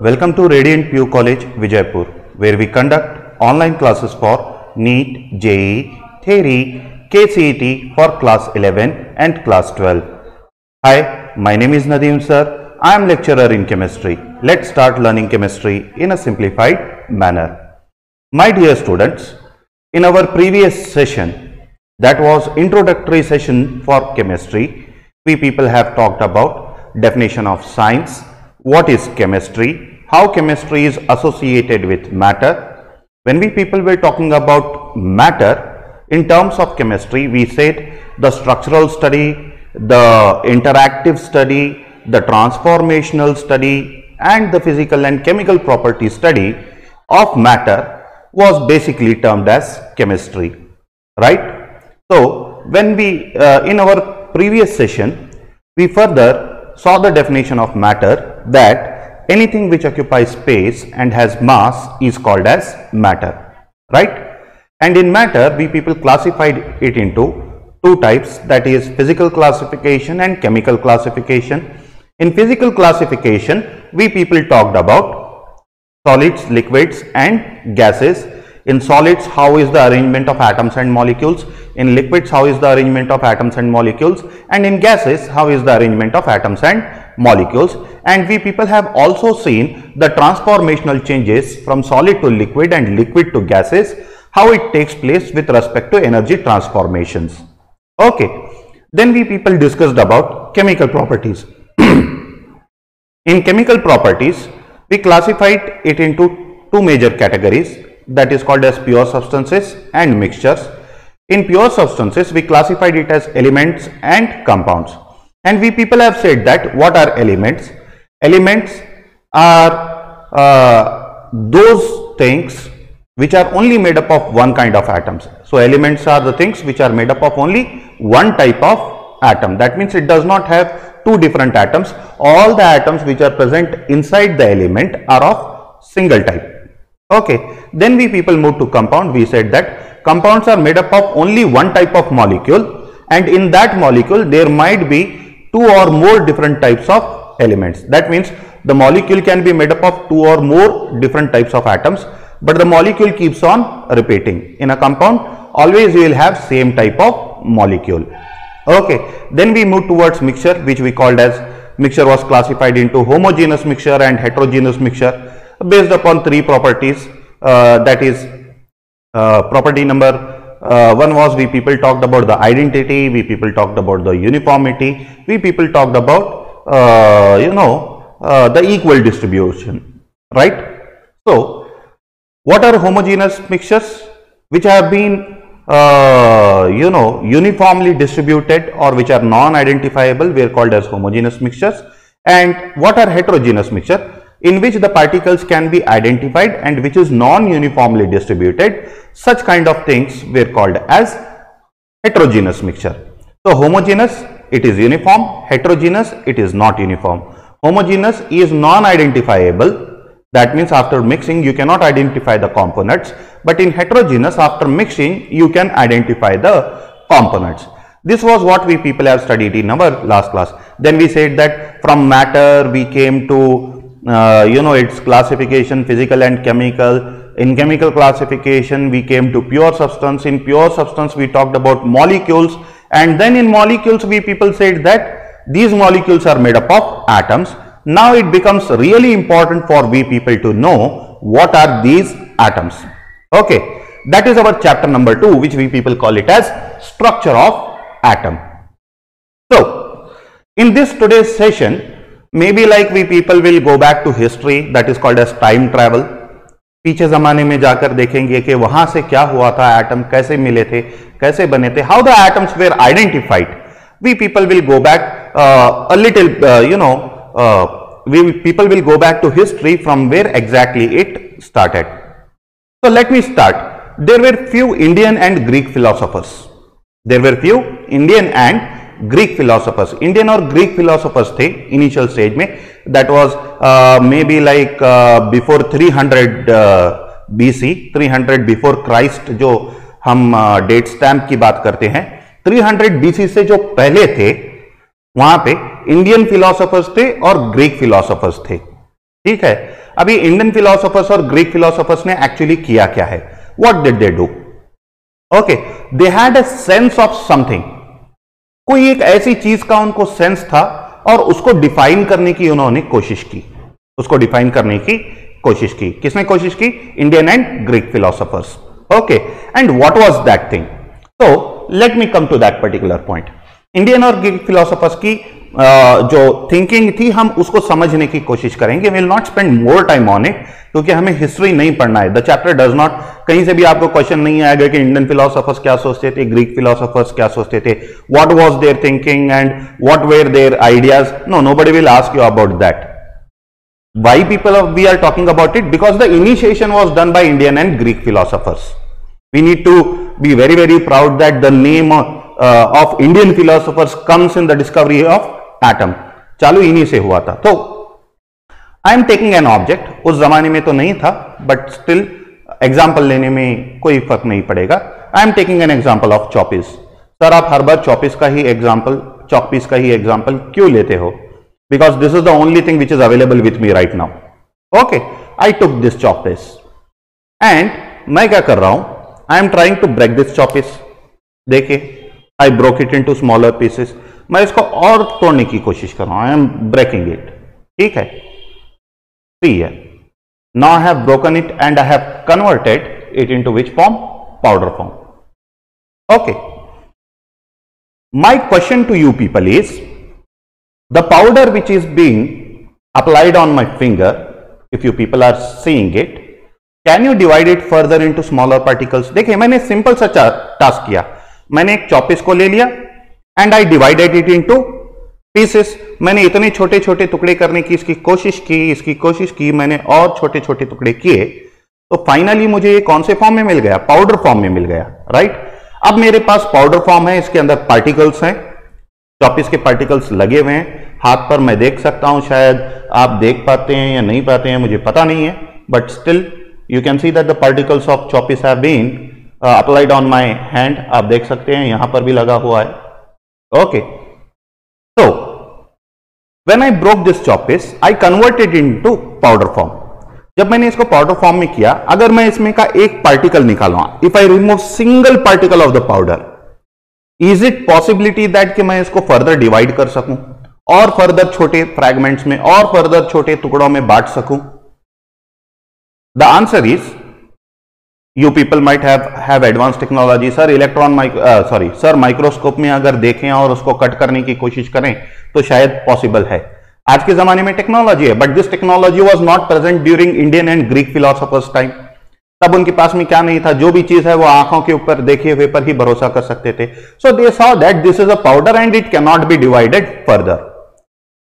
Welcome to Radiant Pew College, Vijaypur, where we conduct online classes for NEET, JEE, Theory, KCET for class 11 and class 12. Hi, my name is Nadeem sir. I am lecturer in chemistry. Let's start learning chemistry in a simplified manner. My dear students, in our previous session, that was introductory session for chemistry, we people have talked about definition of science, what is chemistry, how chemistry is associated with matter. When we people were talking about matter, in terms of chemistry, we said the structural study, the interactive study, the transformational study and the physical and chemical property study of matter was basically termed as chemistry, right? So, when we in our previous session, we further saw the definition of matter, that anything which occupies space and has mass is called as matter, right? And in matter, we people classified it into two types, that is physical classification and chemical classification. In physical classification, we people talked about solids, liquids and gases. In solids, how is the arrangement of atoms and molecules? In liquids, how is the arrangement of atoms and molecules? And in gases, how is the arrangement of atoms and molecules? And we people have also seen the transformational changes from solid to liquid and liquid to gases, how it takes place with respect to energy transformations. Okay, then we people discussed about chemical properties. In chemical properties, we classified it into two major categories, that is called as pure substances and mixtures. In pure substances, we classified it as elements and compounds. And we people have said that what are elements? Elements are those things which are only made up of one kind of atoms. So elements are the things which are made up of only one type of atom. That means it does not have two different atoms. All the atoms which are present inside the element are of single type. Okay, then we people move to compound. We said that compounds are made up of only one type of molecule, and in that molecule there might be two or more different types of elements. That means the molecule can be made up of two or more different types of atoms, but the molecule keeps on repeating. In a compound, always you will have same type of molecule. Okay, then we move towards mixture, which we called as mixture was classified into homogeneous mixture and heterogeneous mixture based upon three properties, that is property number one was we people talked about the identity, we people talked about the uniformity, we people talked about the equal distribution, right? So what are homogeneous mixtures? Which have been uniformly distributed or which are non-identifiable, we are called as homogeneous mixtures. And what are heterogeneous mixture? In which the particles can be identified and which is non-uniformly distributed. Such kind of things were called as heterogeneous mixture. So homogeneous, it is uniform; heterogeneous, it is not uniform. Homogeneous is non-identifiable. That means after mixing you cannot identify the components, but in heterogeneous, after mixing you can identify the components. This was what we people have studied in our last class. Then we said that from matter we came to its classification, physical and chemical. In chemical classification we came to pure substance. In pure substance we talked about molecules, and then in molecules we people said that these molecules are made up of atoms. Now it becomes really important for we people to know what are these atoms. Okay, that is our chapter number 2, which we people call it as structure of atom. So in this today's session, maybe like we people will go back to history, that is called as time travel. पीछे जमाने में जाकर देखेंगे कि वहां से क्या हुआ था, एटम कैसे मिले थे, कैसे बने थे, how the atoms were identified. We people will go back a little, people will go back to history from where exactly it started. So let me start. There were few Indian and Greek philosophers. There were few Indian and Greek philosophers. Indian और Greek philosophers थे initial stage में. That was maybe like before 300 BC, 300 before Christ, जो हम date stamp की बात करते हैं. 300 BC से जो पहले थे, वहां पे इंडियन फिलोसोफर्स थे और ग्रीक फिलोसोफर्स थे. ठीक है, अभी इंडियन फिलोसोफर्स और ग्रीक फिलोसोफर्स ने एक्चुअली किया क्या है? What did they do? Okay, they had a sense of something, कोई एक ऐसी चीज का उनको सेंस था और उसको डिफाइन करने की उन्होंने कोशिश की, उसको डिफाइन करने की कोशिश की। किसने कोशिश की? Indian and Greek philosophers. Okay, and what was that thing? तो let me come to that particular point. Indian और ग्रीक फिलोसोफर्स की जो थिंकिंग थी, हम उसको समझने की कोशिश करेंगे। Will not spend more time on it, क्योंकि हमें हिस्ट्री नहीं पढ़ना है। द चैप्टर डज नॉट, कहीं से भी आपको क्वेश्चन नहीं आएगा कि इंडियन फिलोसोफर्स क्या सोचते थे, ग्रीक फिलोसोफर्स क्या सोचते थे, what was their thinking and what were their ideas. No, nobody will ask you about that. Why we are talking about it? Because the initiation was done by Indian and Greek philosophers. We need to be very, very proud that the name of Indian philosophers comes in the discovery of atom. चालू इन्हीं से हुआ था. तो I am taking an object, उस जमाने में तो नहीं था, but still एग्जाम्पल लेने में कोई फर्क नहीं पड़ेगा. I am taking an example of chalk piece. Sir आप हर बार चॉपिस का ही एग्जाम्पल, चॉपिस का ही एग्जाम्पल क्यों लेते हो? Because this is the only thing which is available with me right now. Okay, I took this chalk piece and मैं क्या कर रहा हूं? I am trying to break this chalk piece. देखिए, I broke it into smaller pieces. मैं इसको और तोड़ने की कोशिश कर रहा हूं. I am breaking it. ठीक है? See here. Now I have broken it and I have converted it into which form? Powder form. Okay. My question to you people is, the powder which is being applied on my finger, if you people are seeing it, can you divide it further into smaller particles? देखिए, मैंने simple सा task किया. मैंने एक चॉपिस को ले लिया and I divided it into pieces. मैंने इतने छोटे छोटे टुकड़े करने की इसकी कोशिश की, मैंने और छोटे छोटे टुकड़े किए, तो फाइनली मुझे ये कौन से फॉर्म में मिल गया? पाउडर फॉर्म में मिल गया. राइट? अब मेरे पास पाउडर फॉर्म है, इसके अंदर पार्टिकल्स हैं, चॉपिस के पार्टिकल्स लगे हुए हैं. हाथ पर मैं देख सकता हूं, शायद आप देख पाते हैं या नहीं पाते हैं, मुझे पता नहीं है, but still you can see that the particles of chalk piece have been applied on my hand. आप देख सकते हैं यहां पर भी लगा हुआ है. Okay, so when I broke this choppice, I converted it into powder form. जब मैंने इसको पाउडर फॉर्म में किया, अगर मैं इसमें का एक पार्टिकल निकालूं, if I remove single particle of the powder, is it possibility that कि मैं इसको फर्दर डिवाइड कर सकूं और फर्दर छोटे फ्रैगमेंट्स में और फर्दर छोटे टुकड़ों में बांट सकूं? The answer is, you people might have advance technology. Sir sir microscope में अगर देखें और उसको कट करने की कोशिश करें तो शायद पॉसिबल है. आज के जमाने में टेक्नोलॉजी है, but this technology was not present during Indian and Greek philosophers time. तब उनके पास में क्या नहीं था? जो भी चीज है वो आंखों के ऊपर देखे हुए पर ही भरोसा कर सकते थे. So they saw that this is a powder and it can not be divided further.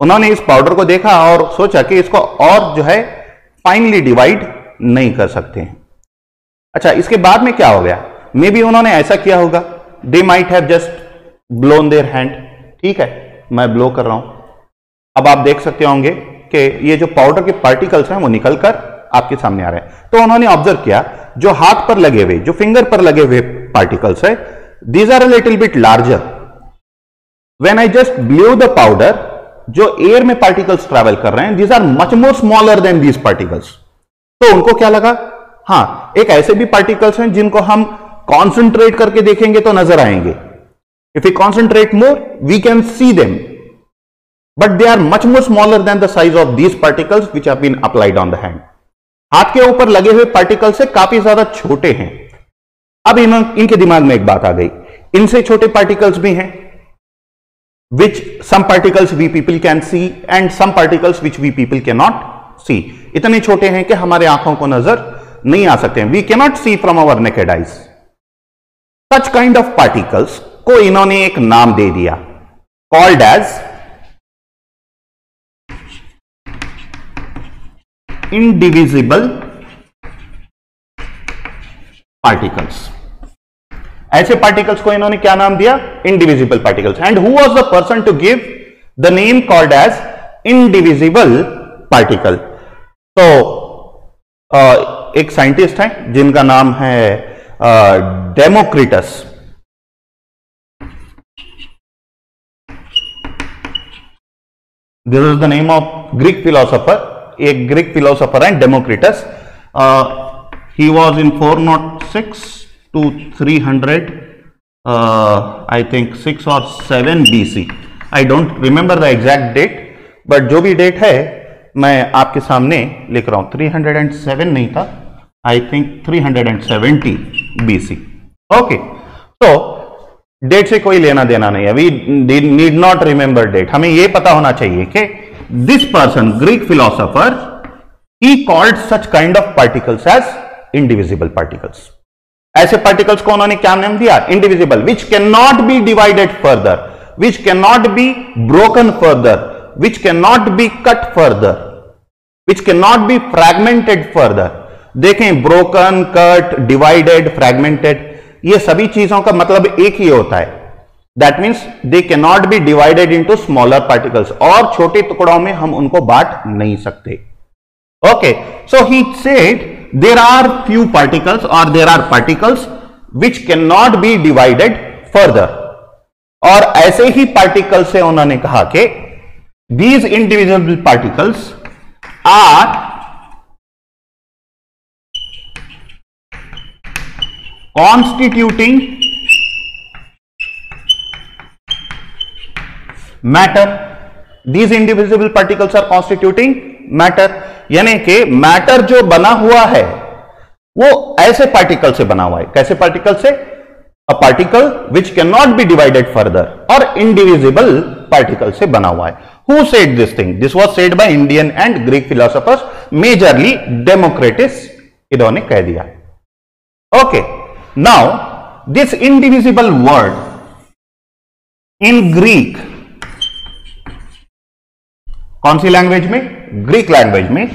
उन्होंने इस पाउडर को देखा और सोचा कि इसको और जो है फाइनली डिवाइड नहीं कर सकते हैं. अच्छा, इसके बाद में क्या हो गया? मे बी उन्होंने ऐसा किया होगा, they might have just blown their hand. ठीक है, मैं ब्लो कर रहा हूं. अब आप देख सकते होंगे कि ये जो पाउडर के पार्टिकल्स हैं वो निकलकर आपके सामने आ रहे हैं. तो उन्होंने ऑब्जर्व किया, जो हाथ पर लगे हुए, जो फिंगर पर लगे हुए पार्टिकल्स है, these are a little bit larger. When I just blow the powder, जो एयर में पार्टिकल्स ट्रैवल कर रहे हैं, these are much more smaller than these particles. तो उनको क्या लगा? हाँ, एक ऐसे भी पार्टिकल्स हैं जिनको हम कॉन्सेंट्रेट करके देखेंगे तो नजर आएंगे. If we concentrate more, we can see them, but they are much more smaller than the size of these particles which have been applied on the hand. हाथ के ऊपर लगे हुए पार्टिकल से काफी ज्यादा छोटे हैं. अब इनके दिमाग में एक बात आ गई, इनसे छोटे पार्टिकल्स भी हैं, which some particles we people can see and some particles which we people cannot see. इतने छोटे हैं कि हमारे आंखों को नजर नहीं आ सकते हैं. We cannot see from our naked eyes. Such kind of particles को इन्होंने एक नाम दे दिया, called as indivisible particles. ऐसे पार्टिकल्स को इन्होंने क्या नाम दिया? Indivisible particles. And who was the person to give the name called as indivisible particle? तो एक साइंटिस्ट हैं जिनका नाम है Democritus. This is the name of Greek philosopher. एक ग्रीक फिलोसोफर है Democritus. He was in 406 to 300 I think 6 or 7 BC. I don't remember the exact date, but जो भी डेट है मैं आपके सामने लिख रहा हूं. 307 नहीं था, I think 370 BC. ओके, तो डेट से कोई लेना देना नहीं है. We need not remember date. हमें यह पता होना चाहिए कि this person, Greek philosopher, he called such kind of particles as indivisible particles. ऐसे पार्टिकल्स को उन्होंने क्या नाम दिया? Indivisible, which can not be divided further, which can not be broken further, which can not be cut further, which can not be fragmented further. देखें, broken, cut, divided, fragmented, ये सभी चीजों का मतलब एक ही होता है. That means they can not be divided into smaller particles, और छोटे टुकड़ों में हम उनको बांट नहीं सकते. Okay, so he said there are few particles or there are particles which cannot be divided further. और ऐसे ही पार्टिकल से उन्होंने कहा कि these indivisible particles are constituting matter. These indivisible particles are constituting matter. यानी कि मैटर जो बना हुआ है वो ऐसे पार्टिकल से बना हुआ है. कैसे पार्टिकल से? A particle which can not be divided further, और इंडिविजिबल पार्टिकल से बना हुआ है. Who said this thing? This was said by Indian and Greek philosophers, majorly Democritus. इन्होंने कह दिया. Okay, now this indivisible word in Greek, कौन सी लैंग्वेज में? ग्रीक लैंग्वेज में.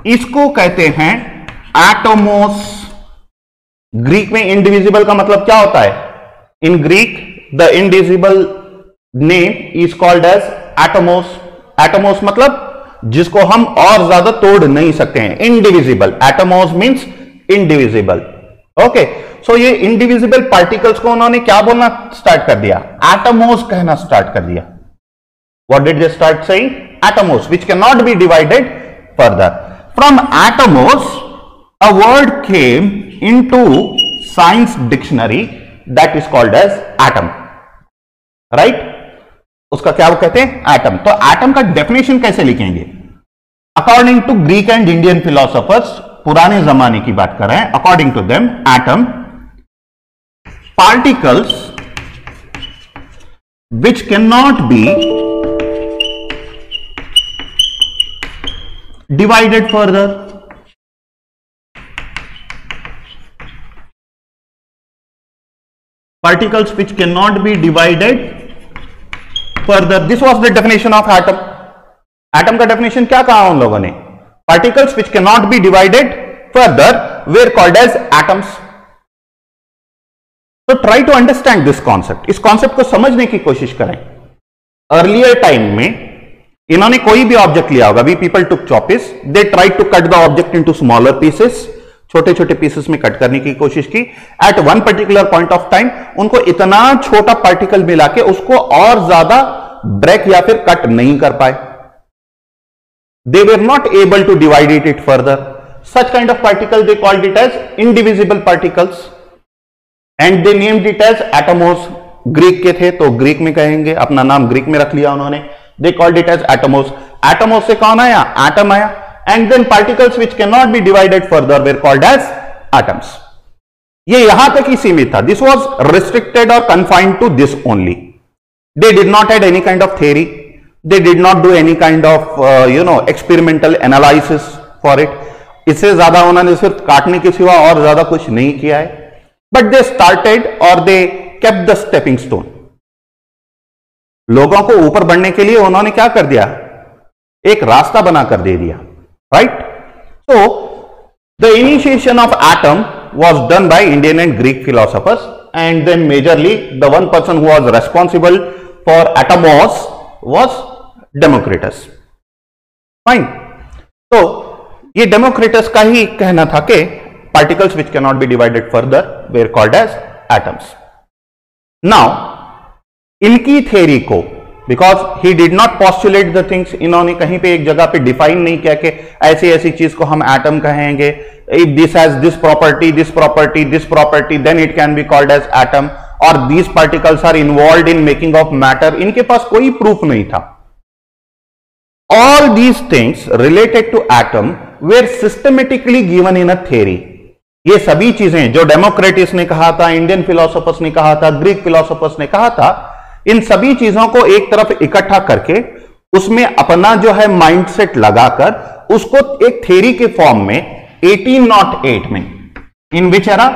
इसको कहते हैं एटोमोस. ग्रीक में इंडिविजिबल का मतलब क्या होता है? In Greek the indivisible name is called as atomos. Atomos मतलब जिसको हम और ज्यादा तोड़ नहीं सकते हैं. Indivisible, atomos means indivisible. Okay, so ये इंडिविजिबल पार्टिकल्स को उन्होंने क्या बोलना स्टार्ट कर दिया? एटोमोस कहना स्टार्ट कर दिया. What did they start saying? Atomos, which cannot be divided further. From atomos, a word came into science dictionary that is called as atom. Right? उसका क्या वो कहते हैं? Atom. तो atom का definition कैसे लिखेंगे? According to Greek and Indian philosophers, पुराने जमाने की बात कर रहे हैं. According to them, atom, particles which cannot be divided further. Particles which cannot be divided further. This was the definition of atom. Atom का definition क्या कहा उन लोगों ने? Particles which cannot be divided further were called as atoms. So try to understand this concept. इस concept को समझने की कोशिश करें. Earlier time में इन्होंने कोई भी ऑब्जेक्ट लिया होगा. We people took chalk piece, they try to cut the object into smaller pieces. छोटे छोटे पीसेस में कट करने की कोशिश की. At one particular point of time उनको इतना छोटा पार्टिकल मिला के उसको और ज्यादा ब्रेक या फिर कट नहीं कर पाए. They were not able to divide it further. Such kind of particle they called it as indivisible particles and they named it as atomos. Greek के थे तो ग्रीक में कहेंगे, अपना नाम ग्रीक में रख लिया उन्होंने. They called it as atomos. Atomos से कौन आया? Atom आया. And then particles which cannot be divided further were called as atoms. ये यहां तक ही सीमित था. This was restricted or confined to this only. They did not had any kind of theory. They did not do any kind of experimental analysis for it. इससे ज्यादा उन्होंने सिर्फ काटने के सिवा और ज्यादा कुछ नहीं किया है. But they started or they kept the stepping stone. लोगों को ऊपर बढ़ने के लिए उन्होंने क्या कर दिया? एक रास्ता बनाकर दे दिया. Right? So the initiation of atom was done by Indian and Greek philosophers, and then majorly the one person who was responsible for atomos was Democritus. Fine. तो ये Democritus का ही कहना था कि particles which cannot be divided further were called as atoms. Now इनकी theory को because he did not postulate the things, इन्होंने कहीं पे एक जगह पे डिफाइन नहीं किया कि ऐसी ऐसी चीज को हम एटम कहेंगे, if this has this property this property this property then it can be called as atom, और these particles are involve in making of matter. इनके पास कोई प्रूफ नहीं था। All these things related to atom were systematically given in a theory. ये सभी चीजें जो डेमोक्रेटिस ने कहा था, इंडियन फिलोसोफर्स ने कहा था, ग्रीक फिलोसोफर्स ने कहा था, इन सभी चीजों को एक तरफ इकट्ठा करके उसमें अपना जो है माइंडसेट लगाकर उसको एक थ्योरी के फॉर्म में 1808 में, इन विच एरा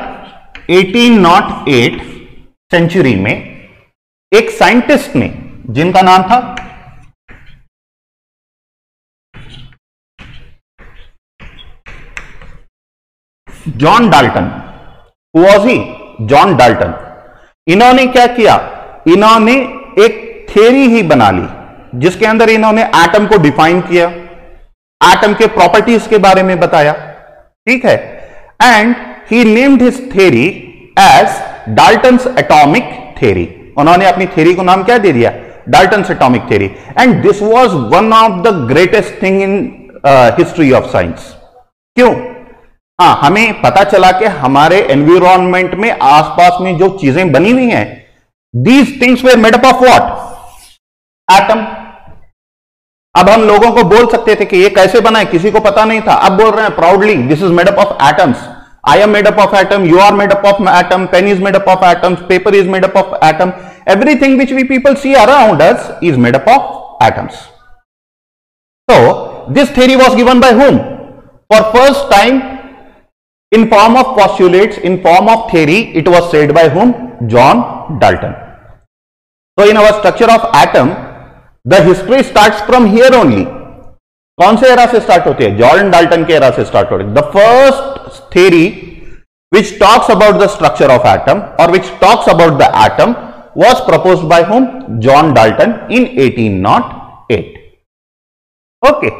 1808 सेंचुरी में एक साइंटिस्ट ने जिनका नाम था John Dalton. Who was he? John Dalton. इन्होंने क्या किया, इन्होंने एक थ्योरी ही बना ली जिसके अंदर इन्होंने एटम को डिफाइन किया, एटम के प्रॉपर्टीज के बारे में बताया, ठीक है, and he named his theory as Dalton's atomic theory. उन्होंने अपनी थ्योरी को नाम क्या दे दिया? Dalton's atomic theory. And this was one of the greatest thing in history of science. क्यों? हाँ, हमें पता चला कि हमारे एनवायरमेंट में आसपास में जो चीजें बनी हुई हैं, these things were made up of what? Atom. अब हम लोगों को बोल सकते थे कि ये कैसे बना है, किसी को पता नहीं था। अब बोल रहे हैं proudly, this is made up of atoms. I am made up of atom, you are made up of atom, pen is made up of atoms, paper is made up of atom, everything which we people see around us is made up of atoms. So this theory was given by whom? For first time in form of postulates, in form of theory, it was said by whom? John Dalton. So in our structure of atom, the history starts from here only. कौन से era से start होती है? John Dalton के era से start होती है। The first theory which talks about the structure of atom or which talks about the atom was proposed by whom? John Dalton in 1808. Okay,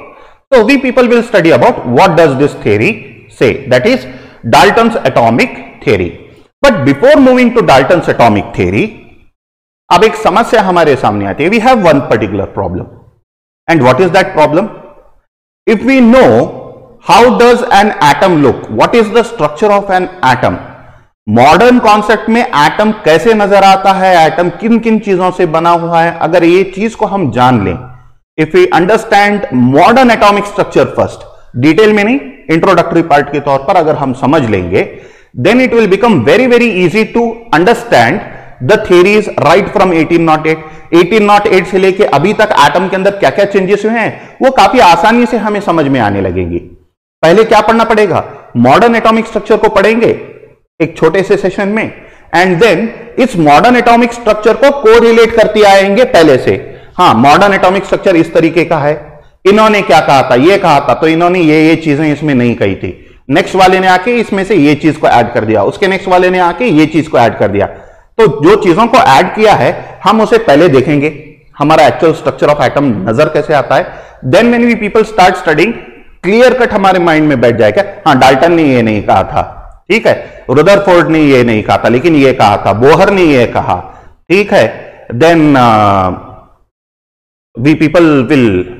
so we people will study about what does this theory say, that is Dalton's atomic theory. But before moving to Dalton's atomic theory, अब एक समस्या हमारे सामने आती है। We have one particular problem, and what is that problem? If we know how does an atom look, what is the structure of an atom, modern concept में atom कैसे नजर आता है, एटम किन किन चीजों से बना हुआ है, अगर ये चीज को हम जान लें, if we understand modern atomic structure first, detail में नहीं, इंट्रोडक्टरी पार्ट के तौर पर अगर हम समझ लेंगे, then it will become very very easy to understand the theories right from 1808। 1808 से लेके अभी तक एटम के अंदर क्या क्या चेंजेस हुए हैं वो काफी आसानी से हमें समझ में आने लगेंगी। पहले क्या पढ़ना पड़ेगा? मॉडर्न एटॉमिक स्ट्रक्चर को पढ़ेंगे एक छोटे से सेशन में, एंड देन इस मॉडर्न एटॉमिक स्ट्रक्चर को कोरिलेट करते आएंगे पहले से। हाँ, मॉडर्न एटॉमिक स्ट्रक्चर इस तरीके का है, इन्होंने क्या कहा था, ये कहा था, तो इन्होंने ये चीजें इसमें नहीं कही थी, नेक्स्ट वाले ने आके इसमें से ये चीज को ऐड कर दिया, उसके नेक्स्ट वाले ने आके ये चीज को ऐड कर दिया। तो जो चीजों को ऐड किया है हम उसे पहले देखेंगे, हमारा एक्चुअल स्ट्रक्चर ऑफ एटम नजर कैसे आता है। Then when we people start studying, clear cut हमारे माइंड में बैठ जाएगा, हाँ डाल्टन ने ये नहीं कहा था, ठीक है, रुदरफोर्ड ने ये नहीं कहा था, लेकिन ये कहा था, बोहर ने ये कहा, ठीक है। Then we people will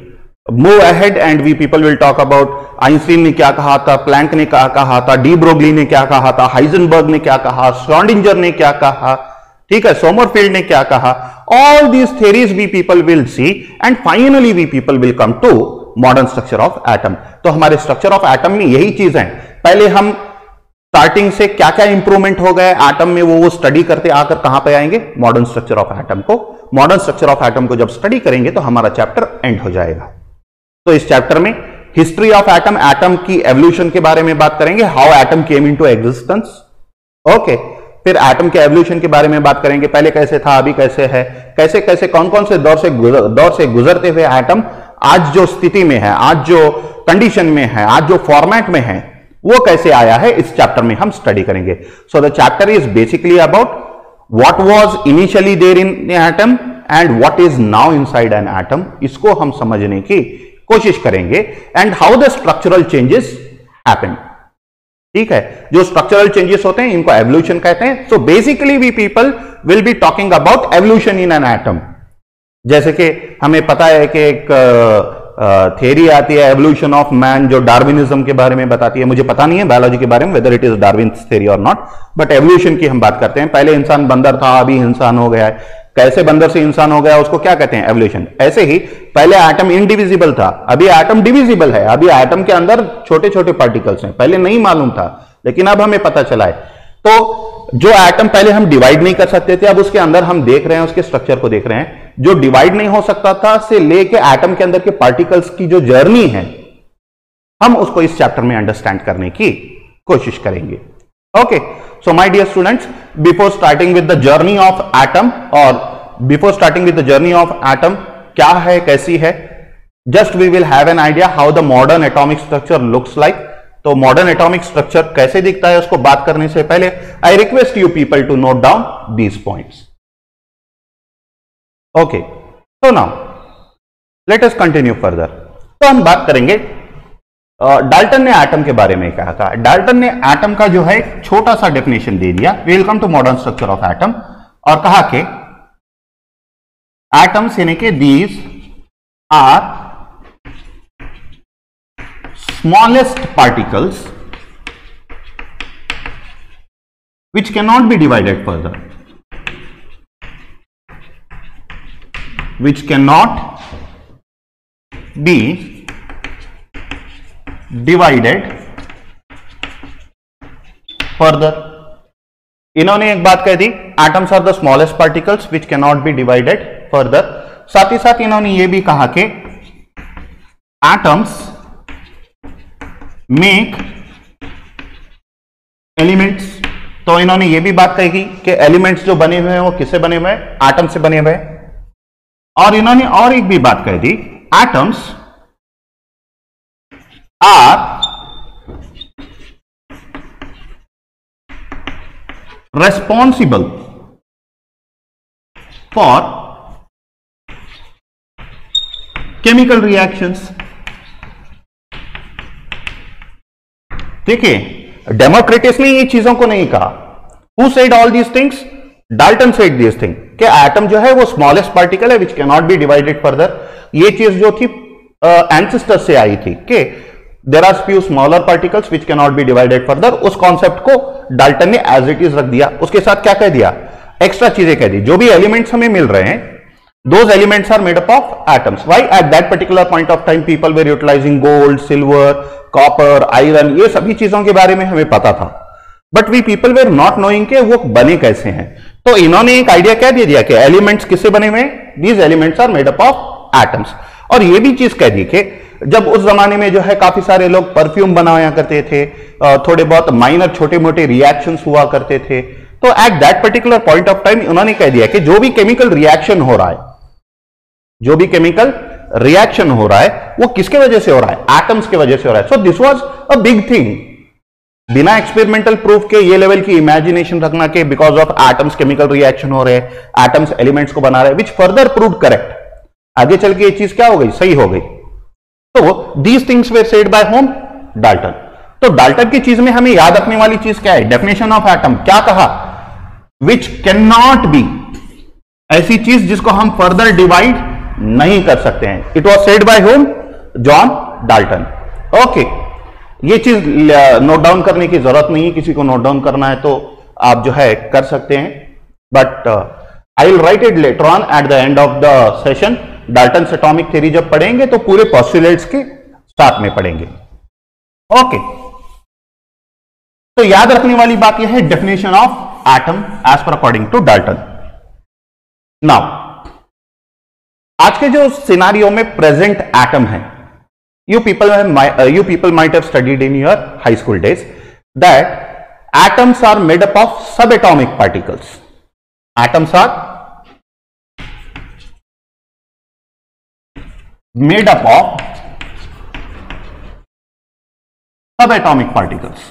move ahead and we people will talk about Einstein ने क्या कहा था, प्लैंक ने क्या कहा था, डी ब्रोगली ने क्या कहा था, हाइजेनबर्ग ने क्या कहा, श्रोडिंगर ने क्या कहा, ठीक है, सोमरफील्ड ने क्या कहा। All these theories we people will see and finally we people will come to modern structure of atom. तो हमारे स्ट्रक्चर ऑफ एटम में यही चीज है, पहले हम स्टार्टिंग से क्या क्या इंप्रूवमेंट हो गए एटम में वो स्टडी करते आकर कहां पे आएंगे, मॉडर्न स्ट्रक्चर ऑफ एटम को। मॉडर्न स्ट्रक्चर ऑफ एटम को जब स्टडी करेंगे तो हमारा चैप्टर एंड हो जाएगा। तो इस चैप्टर में हिस्ट्री ऑफ एटम, एटम की एवोल्यूशन के बारे में बात करेंगे, how atom came into existence, okay. फिर एटम के एवोल्यूशन के बारे में बात करेंगे, पहले कैसे था, अभी कैसे है, कैसे कैसे कौन कौन से दौर से गुजरते हुए एटम आज जो स्थिति में है, आज जो कंडीशन में है, आज जो फॉर्मेट में है, वो कैसे आया है, इस चैप्टर में हम स्टडी करेंगे। So the chapter is basically about what was initially there in atom and what is now inside an atom. इसको हम समझने की कोशिश करेंगे and how the structural changes happen, ठीक है। जो स्ट्रक्चरल चेंजेस होते हैं इनको एवोल्यूशन कहते हैं। So basically we people will be talking about evolution in an atom. जैसे कि हमें पता है कि एक थियरी आती है एवोल्यूशन ऑफ मैन, जो डार्विनिज्म के बारे में बताती है। मुझे पता नहीं है बायोलॉजी के बारे में whether it is Darwin's theory और नॉट, बट एवोल्यूशन की हम बात करते हैं। पहले इंसान बंदर था, अभी इंसान हो गया है। कैसे बंदर से इंसान हो गया, उसको क्या कहते हैं, एवोल्यूशन। ऐसे ही पहले एटम इनडिविजिबल था, अभी एटम डिविजिबल है। अभी एटम के अंदर छोटे छोटे पार्टिकल्स हैं, पहले नहीं मालूम था लेकिन अब हमें पता चला है। तो जो एटम पहले हम डिवाइड नहीं कर सकते थे, अब उसके अंदर हम देख रहे हैं, उसके स्ट्रक्चर को देख रहे हैं। जो डिवाइड नहीं हो सकता था से लेके एटम के अंदर के पार्टिकल्स की जो जर्नी है, हम उसको इस चैप्टर में अंडरस्टैंड करने की कोशिश करेंगे। Okay, so my dear students, before starting with the journey of atom, और before starting with the journey of atom क्या है, कैसी है, just we will have an idea how the modern atomic structure looks like. तो modern atomic structure कैसे दिखता है, उसको बात करने से पहले I request you people to note down these points. Okay, तो now let us continue further. तो हम बात करेंगे, डाल्टन ने एटम के बारे में कहा था। डाल्टन ने एटम का जो है एक छोटा सा डेफिनेशन दे दिया, welcome to modern structure of atom, और कहा कि एटम्स यानी कि these are smallest particles which cannot be divided further, which cannot be divided further। इन्होंने एक बात कह दी, atoms are the smallest particles which cannot be divided further. साथ ही साथ इन्होंने ये भी कहा कि एटम्स मेक एलिमेंट्स। तो इन्होंने ये भी बात कही कि एलिमेंट्स जो बने हुए हैं वो किससे बने हुए हैं, एटम से बने हुए हैं। और इन्होंने और एक भी बात कह दी, atoms are responsible for chemical reactions. देखिए, डेमोक्रेटस ने ये चीजों को नहीं कहा। Who said all these things? Dalton said these thing कि एटम जो है वो स्मॉलेस्ट पार्टिकल है which can not be divided further. ये चीज जो थी एंसेस्टर्स से आई थी कि there are few smaller particles which can not be divided further. उस कॉन्सेप्ट को डाल्टन ने एज इट इज रख दिया। उसके साथ क्या कह दिया, एक्स्ट्रा चीजें कह दी। जो भी एलिमेंट्स हमें मिल रहे हैं, those elements are made up of atoms. Why at that particular point of time people were utilizing gold, silver, copper, iron, ये सभी चीजों के बारे में हमें पता था, but we people were not knowing के वो बने कैसे हैं। तो इन्होंने एक आइडिया क्या दे दिया कि एलिमेंट्स किससे बने हुए हैं, these elements are made up of atoms. और ये भी चीज कह दी कि जब उस जमाने में जो है काफी सारे लोग परफ्यूम बनाया करते थे, थोड़े बहुत माइनर छोटे मोटे रिएक्शंस हुआ करते थे, तो at that particular point of time उन्होंने कह दिया कि जो भी केमिकल रिएक्शन हो रहा है, जो भी केमिकल रिएक्शन हो रहा है वो किसके वजह से हो रहा है, एटम्स के वजह से हो रहा है। So this was a big thing. बिना एक्सपेरिमेंटल प्रूफ के ये लेवल की इमेजिनेशन रखना कि because of atoms chemical reaction हो रहे हैं, एटम्स एलिमेंट्स को बना रहे हैं, विच फर्दर प्रूव करेक्ट। आगे चल के ये चीज क्या हो गई, सही हो गई। तो these things were said by whom, Dalton. तो डाल्टन की चीज में हमें याद रखने वाली चीज क्या है, डेफिनेशन ऑफ एटम क्या कहा, विच कैन नॉट बी, ऐसी चीज जिसको हम फर्दर डिवाइड नहीं कर सकते हैं। It was said by home, John Dalton. Okay, ये चीज नोट डाउन करने की जरूरत नहीं है, किसी को नोट डाउन करना है तो आप जो है कर सकते हैं, but I will right it later on at the end of the session. Dalton atomic theory जब पढ़ेंगे तो पूरे पोस्टुलेट्स के साथ में पढ़ेंगे। ओके, तो याद रखने वाली बात यह है definition of atom as per according to Dalton. Now आज के जो सिनारियो में प्रेजेंट एटम है, you people might have studied in your high school days that atoms are made up of subatomic particles. Atoms are made up of subatomic particles.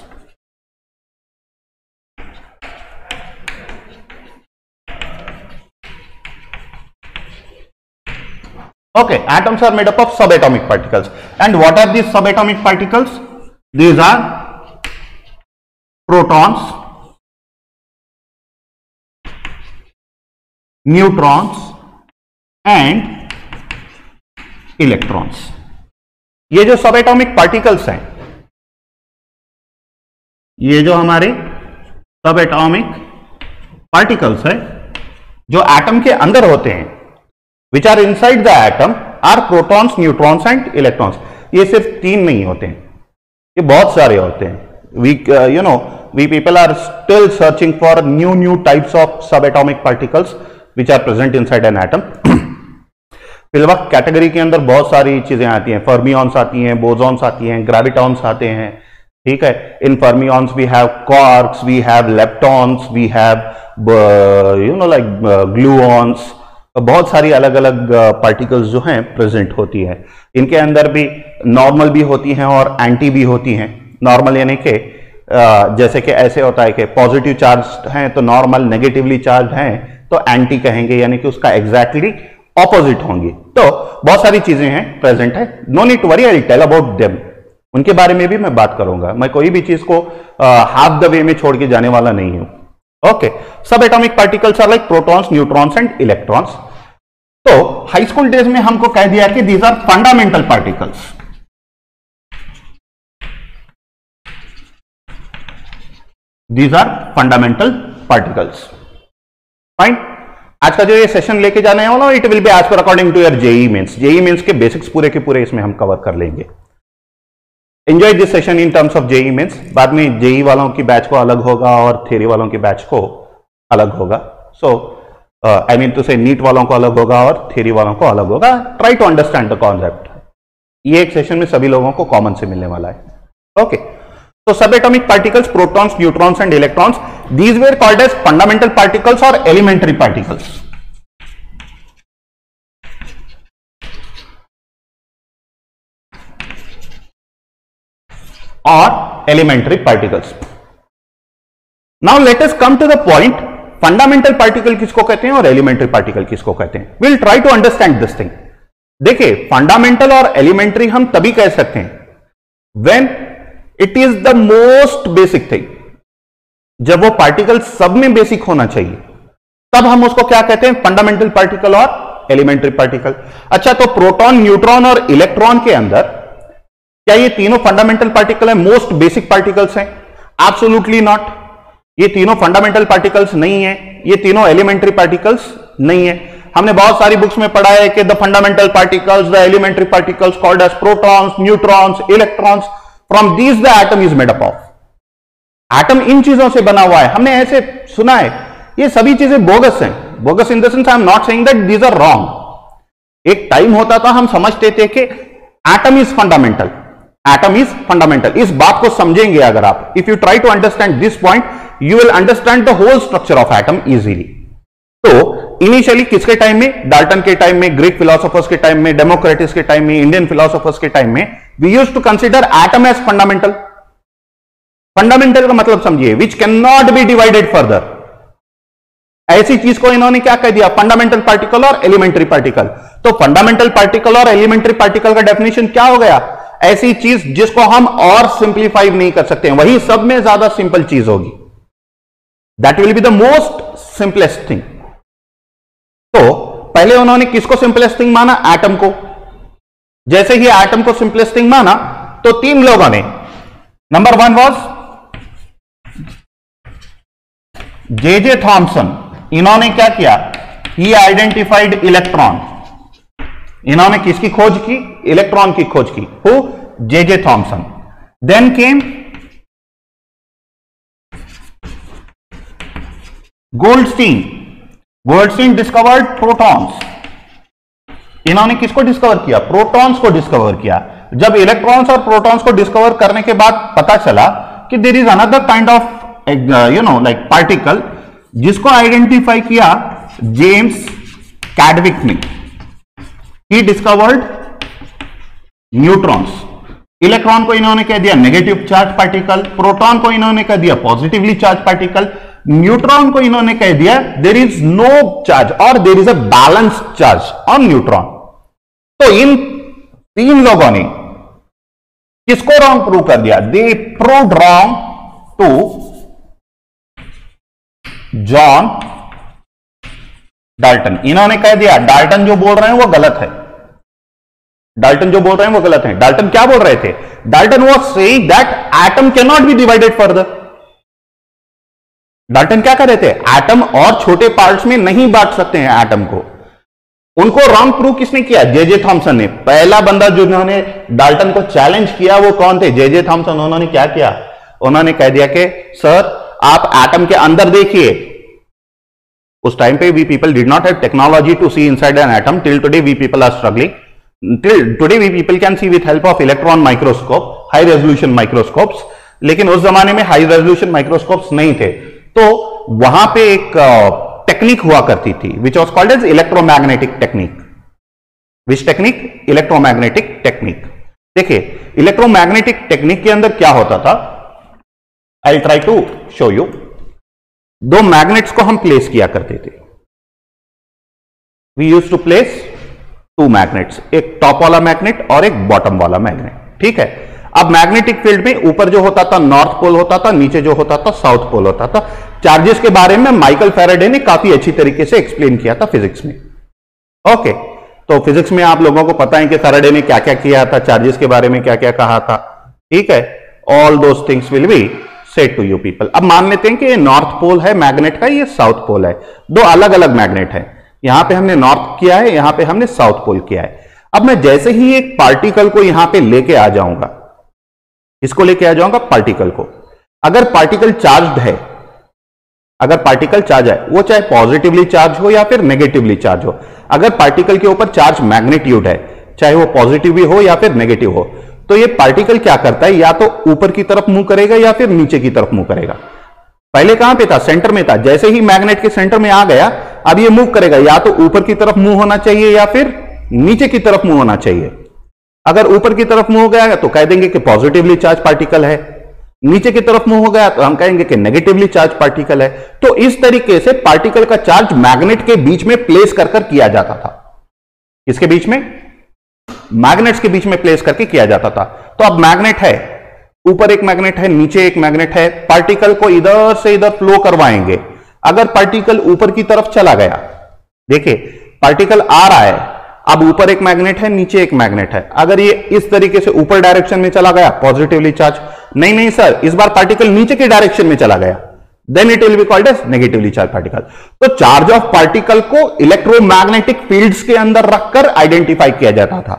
Okay, atoms are made up of subatomic particles. And what are these subatomic particles? These are protons, neutrons, and electrons. ये जो सब atomic particles हैं, ये जो हमारे सब atomic particles है जो एटम के अंदर होते हैं, which are inside the atom, are protons, neutrons and electrons. ये सिर्फ 3 नहीं होते हैं, ये बहुत सारे होते हैं। We people are still searching for new types of subatomic particles which are present inside an atom. फिलवक्त कैटेगरी के अंदर बहुत सारी चीजें आती हैं, फर्मियॉन्स आती हैं, बोसॉन्स आती हैं, ग्रेविटॉन्स आते हैं, ठीक है। In fermions we have quarks, we have leptons, we have gluons, बहुत सारी अलग अलग पार्टिकल्स जो हैं प्रेजेंट होती है। इनके अंदर भी नॉर्मल भी होती हैं और एंटी भी होती हैं। नॉर्मल यानी कि जैसे कि ऐसे होता है कि पॉजिटिव चार्ज हैं तो नॉर्मल, नेगेटिवली चार्ज हैं तो एंटी कहेंगे, यानी कि उसका एग्जैक्टली ऑपोजिट होंगी। तो बहुत सारी चीजें हैं प्रेजेंट है, no need to worry, I will tell about them. उनके बारे में भी मैं बात करूंगा, मैं कोई भी चीज को हाफ द वे में छोड़ के जाने वाला नहीं हूं। ओके, सब atomic particles are like protons, neutrons and electrons. तो हाई स्कूल डेज में हमको कह दिया कि these are fundamental particles. These are fundamental particles. Fine. आज का जो ये सेशन लेके जाने वाला it will be as per according to your JEE Mains. JEE Mains के बेसिक्स पूरे के पूरे इसमें हम कवर कर लेंगे। Enjoy this session in terms of JEE Mains. बाद में जेई वालों की बैच को अलग होगा और थ्योरी वालों की बैच को अलग होगा। सो आई मीन टू से नीट वालों को अलग होगा और थ्योरी वालों को अलग होगा। Try to understand the concept. ये एक सेशन में सभी लोगों को कॉमन से मिलने वाला है। Okay, so subatomic particles, protons, neutrons and electrons, these were called as fundamental particles or elementary particles. Or elementary particles. Now let us come to the point, fundamental particle किसको कहते हैं और elementary particle किसको कहते हैं। We'll try to understand this thing. देखिए, fundamental और elementary हम तभी कह सकते हैं when it is the most basic thing. जब वो पार्टिकल सब में बेसिक होना चाहिए तब हम उसको क्या कहते हैं, फंडामेंटल पार्टिकल और एलिमेंट्री पार्टिकल। अच्छा, तो प्रोटॉन, न्यूट्रॉन और इलेक्ट्रॉन के अंदर क्या ये तीनों फंडामेंटल पार्टिकल है, मोस्ट बेसिक पार्टिकल्स हैं? Absolutely not. ये तीनों फंडामेंटल पार्टिकल्स नहीं है, ये तीनों एलिमेंट्री पार्टिकल्स नहीं है। हमने बहुत सारी बुक्स में पढ़ा है कि the fundamental particles, the elementary particles called as protons, neutrons, electrons, from these the atom is made up of. Atom इन चीजों से बना हुआ है, हमने ऐसे सुना है। ये सभी चीजें बोगस हैं। Bogus in the sense I am not saying that these are wrong. एक टाइम होता था हम समझते थे कि atom is fundamental, atom is fundamental. इस बात को समझेंगे अगर आप, if you try to understand this point, you will understand the whole structure of atom easily. तो इनिशियली किसके टाइम में, डाल्टन के टाइम में, ग्रीक फिलोसोफर्स के टाइम में, डेमोक्रेटिस के टाइम में, इंडियन फिलोसोफर्स के टाइम में, we used to consider atom as fundamental. Fundamental का मतलब समझिए, which can not be divided further. ऐसी चीज को इन्होंने क्या कह दिया, फंडामेंटल पार्टिकल और एलिमेंट्री पार्टिकल। तो फंडामेंटल पार्टिकल और एलिमेंट्री पार्टिकल का डेफिनेशन क्या हो गया, ऐसी चीज जिसको हम और सिंप्लीफाई नहीं कर सकते, वही सब में ज्यादा सिंपल चीज होगी। That will be the most simplest thing. तो पहले उन्होंने किसको सिंपलेस्ट थिंग माना, एटम को। जैसे ही एटम को सिंपलेस्ट थिंग माना तो 3 लोगों ने, नंबर 1 वाज जे थॉमसन। इन्होंने क्या किया, ही आइडेंटिफाइड इलेक्ट्रॉन। इन्होंने किसकी खोज की, इलेक्ट्रॉन की खोज की। Who, J Thomson. Then came Goldstein. Goldstein discovered protons. इन्होंने किसको डिस्कवर किया, प्रोटॉन्स को डिस्कवर किया। जब इलेक्ट्रॉन्स और प्रोटॉन्स को डिस्कवर करने के बाद पता चला कि there is another kind of like particle, जिसको आइडेंटिफाई किया जेम्स कैडविक ने। He discovered neutrons. इलेक्ट्रॉन को इन्होंने कह दिया नेगेटिव चार्ज पार्टिकल, प्रोटॉन को इन्होंने कह दिया पॉजिटिवली चार्ज पार्टिकल, न्यूट्रॉन को इन्होंने कह दिया देयर इज नो चार्ज और there is a balance charge on neutron. तो इन 3 लोगों ने किसको रॉन्ग प्रूव कर दिया, they proved wrong to John Dalton, इन्होंने कह दिया डाल्टन जो बोल रहे हैं वो गलत है, डाल्टन जो बोल रहे हैं वो गलत है। डाल्टन क्या बोल रहे थे? Dalton was saying that atom can not be divided further. Dalton क्या कर रहे थे? एटम और छोटे पार्ट्स में नहीं बांट सकते हैं एटम को। उनको रॉन्ग प्रूव किसने किया? जे थॉमसन ने। पहला बंदा जिन्होंने डाल्टन को चैलेंज किया वो कौन थे? J Thomson. उन्होंने क्या किया? उन्होंने कह दिया कि सर आप एटम के अंदर देखिए। उस टाइम पे we people did not have technology to see inside an atom. Till today we people are struggling. Till today we people can see with help of electron microscope, high resolution microscopes. लेकिन उस जमाने में high resolution microscopes नहीं थे, तो वहां पे एक टेक्निक हुआ करती थी which was called as electromagnetic technique. Which technique? Electromagnetic technique. देखिए इलेक्ट्रोमैग्नेटिक टेक्निक के अंदर क्या होता था, I try to show you. दो मैग्नेट्स को हम प्लेस किया करते थे। We use to place two magnets, एक टॉप वाला मैग्नेट और एक बॉटम वाला मैग्नेट, ठीक है। अब मैग्नेटिक फील्ड में ऊपर जो होता था नॉर्थ पोल होता था, नीचे जो होता था साउथ पोल होता था। चार्जेस के बारे में माइकल फैराडे ने काफी अच्छी तरीके से एक्सप्लेन किया था फिजिक्स में। ओके, तो फिजिक्स में आप लोगों को पता है कि फैराडे ने क्या क्या किया था, चार्जेस के बारे में क्या क्या कहा था, ठीक है। All those things will be said to you people. अब मान लेते हैं कि ये नॉर्थ पोल है मैग्नेट का, ये साउथ पोल है, दो अलग अलग मैग्नेट है। यहां पे हमने नॉर्थ किया है, यहां पे हमने साउथ पोल किया है। अब मैं जैसे ही एक पार्टिकल को यहां पे लेके आ जाऊंगा, इसको लेके आ जाऊंगा पार्टिकल को, अगर पार्टिकल चार्ज्ड है, अगर पार्टिकल चार्ज है, वो चाहे पॉजिटिवली चार्ज हो या फिर नेगेटिवली चार्ज हो, अगर पार्टिकल के ऊपर चार्ज मैग्नीट्यूड है, चाहे वो पॉजिटिव भी हो या फिर नेगेटिव हो, तो ये पार्टिकल क्या करता है, या तो ऊपर की तरफ मूव करेगा या फिर नीचे की तरफ मूव करेगा। पहले कहां पे था? सेंटर में था। जैसे ही मैग्नेट के सेंटर में आ गया, अब ये मूव करेगा, या तो ऊपर की तरफ मूव होना चाहिए या फिर नीचे की तरफ मूव होना चाहिए। अगर ऊपर की तरफ मूव हो गया तो कह देंगे कि पॉजिटिवली चार्ज पार्टिकल है, नीचे की तरफ मूव हो गया तो हम कहेंगे कि नेगेटिवली चार्ज पार्टिकल है। तो इस तरीके से पार्टिकल का चार्ज मैग्नेट के बीच में प्लेस कर किया जाता था। किसके बीच में? मैग्नेट्स के बीच में प्लेस करके किया जाता था। तो अब मैग्नेट है, ऊपर एक मैग्नेट है, नीचे एक मैग्नेट है, पार्टिकल को इधर से इधर फ्लो करवाएंगे। अगर पार्टिकल ऊपर की तरफ चला गया, देखिए पार्टिकल आ रहा है, अब ऊपर एक मैग्नेट है, नीचे एक मैग्नेट है, अगर ये इस तरीके से ऊपर डायरेक्शन में चला गया, पॉजिटिवली चार्ज। नहीं सर, इस बार पार्टिकल नीचे के डायरेक्शन में चला गया, then it will be called as negatively charge particle. तो चार्ज ऑफ पार्टिकल को इलेक्ट्रोमैग्नेटिक फील्ड्स के अंदर रखकर आइडेंटिफाई किया जाता था।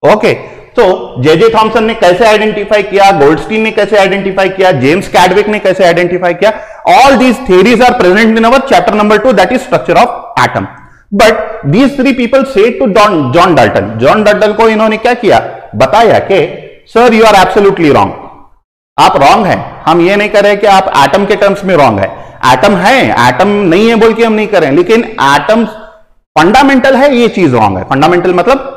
ओके, तो जे थॉमसन ने कैसे आइडेंटिफाई किया, गोल्डस्टीन ने कैसे आइडेंटिफाई किया, जेम्स कैडविक ने कैसे आइडेंटिफाई किया, all these theories are present in our chapter number 2, that is structure of atom. But these three people said to John Dalton, John Dalton को इन्होंने क्या किया, बताया कि sir you are absolutely wrong, आप रॉन्ग हैं। हम ये नहीं कर रहे कि आप एटम के टर्म्स में रॉन्ग है, एटम है, एटम नहीं है बोल के हम नहीं कर रहे हैं, लेकिन एटम फंडामेंटल है, ये चीज रॉन्ग है। फंडामेंटल मतलब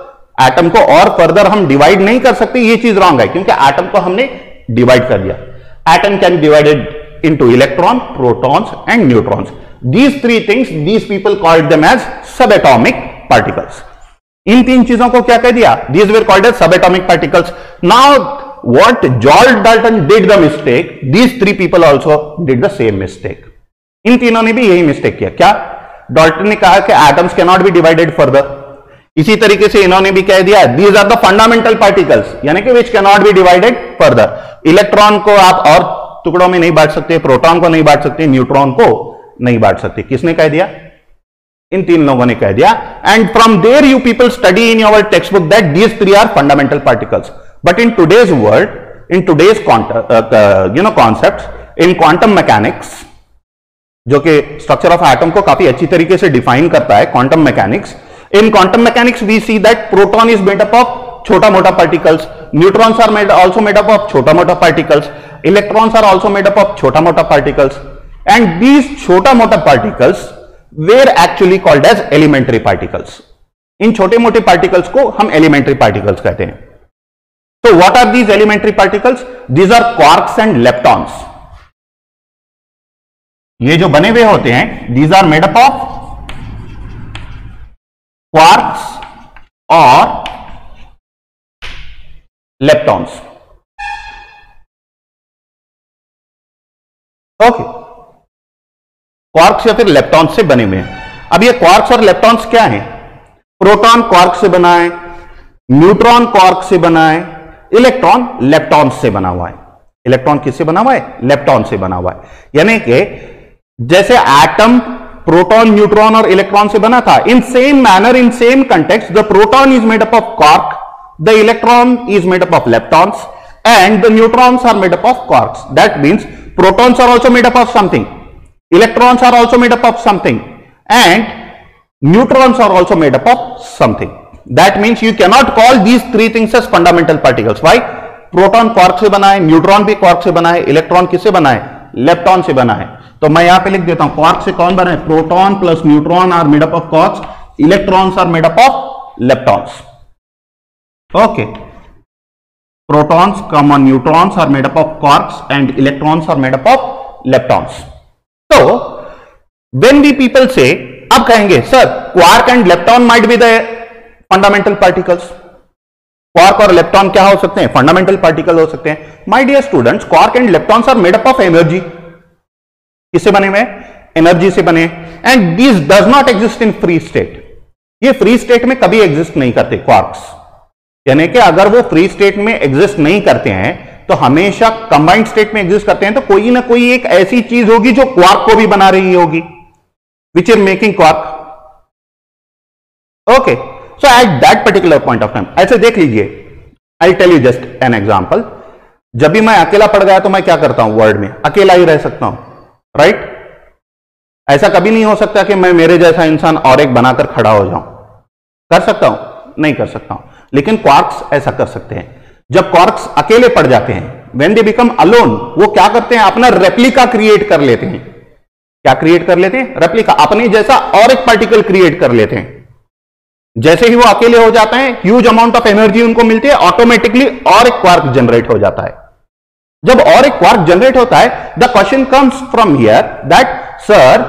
एटम को और फर्दर हम डिवाइड नहीं कर सकते, ये चीज रॉन्ग है, क्योंकि एटम को हमने डिवाइड कर दिया। Atom can divided into electron, protons and neutrons. These three things, these people called them as subatomic particles. इन तीन चीजों को क्या कह दिया? These were called as subatomic particles. Now, what John Dalton did the mistake, these three people also did the same mistake. इन तीनों ने भी यही मिस्टेक किया। क्या? डाल्टन ने कहा कि atoms cannot be divided further. इसी तरीके से इन्होंने भी कह दिया these are the fundamental particles, यानी कि which cannot be divided further. Electron को आप और टुकड़ों में नहीं बांट सकते, प्रोटॉन को नहीं बांट सकते, न्यूट्रॉन को नहीं बांट सकते। किसने कह दिया? इन तीन लोगों ने कह दिया। And from there you people study in your text book that these three are fundamental particles. But in today's world, in today's concepts, in quantum mechanics, जो कि स्ट्रक्चर ऑफ एटम को काफी अच्छी तरीके से डिफाइन करता है, quantum mechanics, in quantum mechanics we see that proton is made up of छोटा मोटा particles, neutrons are also made up of छोटा मोटा particles, electrons are also made up of छोटा मोटा particles, and these छोटा मोटा particles were actually called as elementary particles. इन छोटे मोटे particles को हम elementary particles कहते हैं। तो what are these elementary particles? These are quarks and leptons. ये जो बने हुए होते हैं, these are made up of quarks और leptons. ओके, क्वार्क्स या फिर लेप्टॉन्स से बने हुए हैं। अब ये क्वार्क्स और लेप्टॉन्स क्या है? प्रोटॉन क्वार्क से बना है, न्यूट्रॉन क्वार्क से बना है, इलेक्ट्रॉन लेप्टॉन से बना हुआ है। इलेक्ट्रॉन किससे बना हुआ है? लेप्टॉन से बना हुआ है। यानी कि जैसे एटम प्रोटॉन, न्यूट्रॉन और इलेक्ट्रॉन से बना था, in same manner, in same context, the proton is made up of quark, the electron is made up of leptons, and the neutrons are made up of quarks. That means protons are also made up of something, electrons are also made up of something, and neutrons are also made up of something. That means you cannot call these three things as fundamental particles. Why? Proton quark से बना है, neutron भी quark से बना है, electron किससे बना है? लेप्टॉन से बना है। तो मैं यहां पे लिख देता हूं, क्वार्क से कौन बना है? Proton plus neutron are made up of quarks, electrons are made up of leptons. Okay, protons, neutrons are made up of quarks and electrons are made up of leptons. So when we people say, अब कहेंगे sir quark and lepton might be the fundamental particles. quark और lepton क्या हो सकते हैं? fundamental particle हो सकते हैं। My dear students, quark and leptons are made up of energy. किससे बने हुए? एनर्जी से बने। and these does not exist in free state. ये फ्री स्टेट में कभी एग्जिस्ट नहीं करते क्वार्क्स। यानी कि अगर वो फ्री स्टेट में एग्जिस्ट नहीं करते हैं तो हमेशा कंबाइंड स्टेट में एग्जिस्ट करते हैं। तो कोई ना कोई एक ऐसी चीज होगी जो क्वार्क को भी बना रही होगी, which is making quark. Okay, so at that particular point of time, ऐसे देख लीजिए, I tell you just an example. जब भी मैं अकेला पड़ गया तो मैं क्या करता हूं? वर्ल्ड में अकेला ही रह सकता हूं, राइट? ऐसा कभी नहीं हो सकता कि मैं मेरे जैसा इंसान और एक बनाकर खड़ा हो जाऊं। कर सकता हूं? नहीं कर सकता हूं। लेकिन क्वार्क्स ऐसा कर सकते हैं। जब क्वार्क्स अकेले पड़ जाते हैं, व्हेन दे बिकम अलोन, वो क्या करते हैं? अपना रेप्लिका क्रिएट कर लेते हैं। क्या क्रिएट कर लेते हैं? रेप्लिका, अपने जैसा और एक पार्टिकल क्रिएट कर लेते हैं। जैसे ही वो अकेले हो जाते हैं, ह्यूज अमाउंट ऑफ एनर्जी उनको मिलती है, ऑटोमेटिकली और एक क्वार्क जनरेट हो जाता है। जब और एक क्वार्क जनरेट होता है, the question comes from here that sir,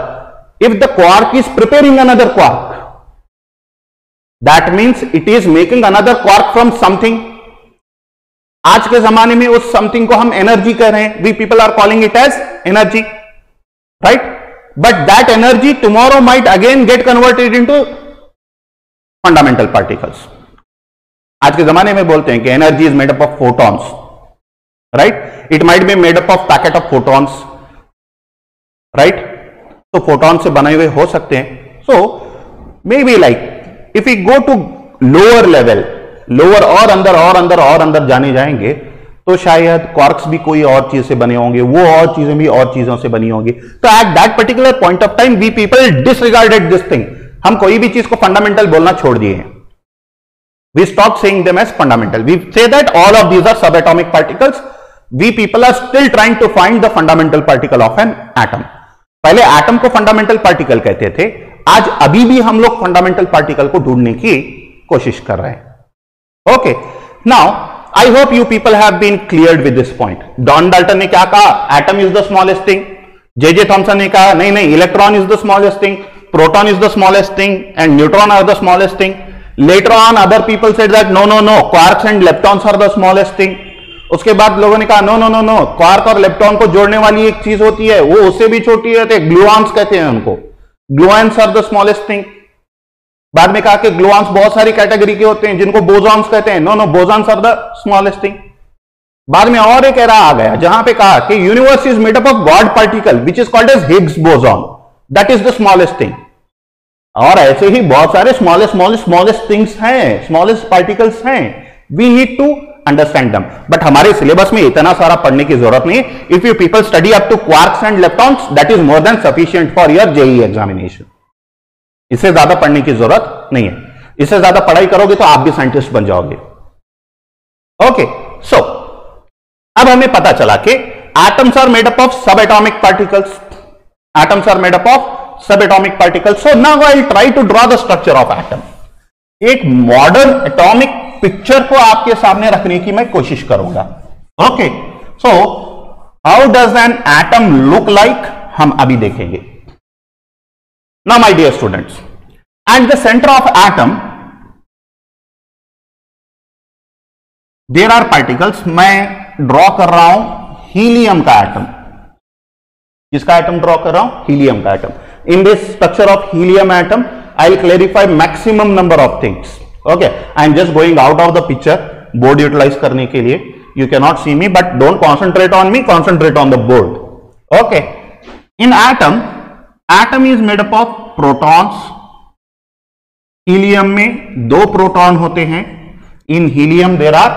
if the quark is preparing another quark, that means it is making another quark from something. आज के जमाने में उस something को हम एनर्जी कह रहे हैं, we people are calling it as energy, right? But that energy tomorrow might again get converted into fundamental particles. आज के जमाने में बोलते हैं कि energy is made up of photons, right? It might be made up of packet of photons, right? तो photon से बने हुए हो सकते हैं। So maybe like if we go to lower level, lower और अंदर जाने जाएंगे तो शायद क्वार्क्स भी कोई और चीज से बने होंगे, वो और चीजें भी और चीजों से बनी होंगी। तो at that particular point of time we people disregarded this thing. हम कोई भी चीज को फंडामेंटल बोलना छोड़ दिए हैं। We stop saying them as fundamental, we say that all of these are sub atomic particles. We people are still trying to find the fundamental particle of an atom. पहले एटम को fundamental particle कहते थे, आज अभी भी हम लोग fundamental particle को ढूंढने की कोशिश कर रहे हैं। Okay, now I hope you people have been cleared with this point. John Dalton ने क्या कहा? Atom is the smallest thing. J Thomson ने कहा नहीं नहीं, electron is the smallest thing, proton is the smallest thing and neutron are the smallest thing. Later on other people said that no no no, quarks and leptons are the smallest thing. उसके बाद लोगों ने कहा no no no no, quark और lepton को जोड़ने वाली एक चीज होती है, वो उससे भी छोटी रहती है, ग्लूऑन्स कहते हैं उनको। Gluons are the smallest thing. बाद में कहा कि ग्लूऑन्स बहुत सारी कैटेगरी के होते हैं जिनको बोसॉन्स कहते हैं। No no, bosons are the smallest thing. बाद में और एक एरा आ गया जहां पे कहा कि universe is made up of God particle which is called as Higgs boson, that is the smallest thing. और ऐसे ही बहुत सारे स्मॉलेस्ट थिंग्स हैं, स्मॉलेस्ट पार्टिकल्स हैं। We need to understand them, but हमारे सिलेबस में इतना सारा पढ़ने की जरूरत नहीं है। If you people study up to quarks and leptons, that is more than sufficient for your JEE examination. इससे ज्यादा पढ़ने की जरूरत नहीं है। इससे ज्यादा पढ़ाई करोगे तो आप भी साइंटिस्ट बन जाओगे। ओके, सो अब हमें पता चला कि atoms are made up of sub atomic particles. Atoms are made up of sub atomic particles. So now I will try to draw the structure of atom. एक मॉडर्न एटॉमिक पिक्चर को आपके सामने रखने की मैं कोशिश करूंगा। Okay, so how does an atom look like, हम अभी देखेंगे। Now my dear students, at the centre of atom there are particles. मैं ड्रॉ कर रहा हूं हीलियम का एटम। किसका एटम ड्रॉ कर रहा हूं? हीलियम का atom. In this structure of helium atom, I'll clarify maximum number of things. Okay, I'm just going out of the picture, board utilize करने के लिए. You cannot see me, but don't concentrate on me, concentrate on the board. Okay, in atom is made up of protons. Helium में 2 proton होते हैं. In helium there are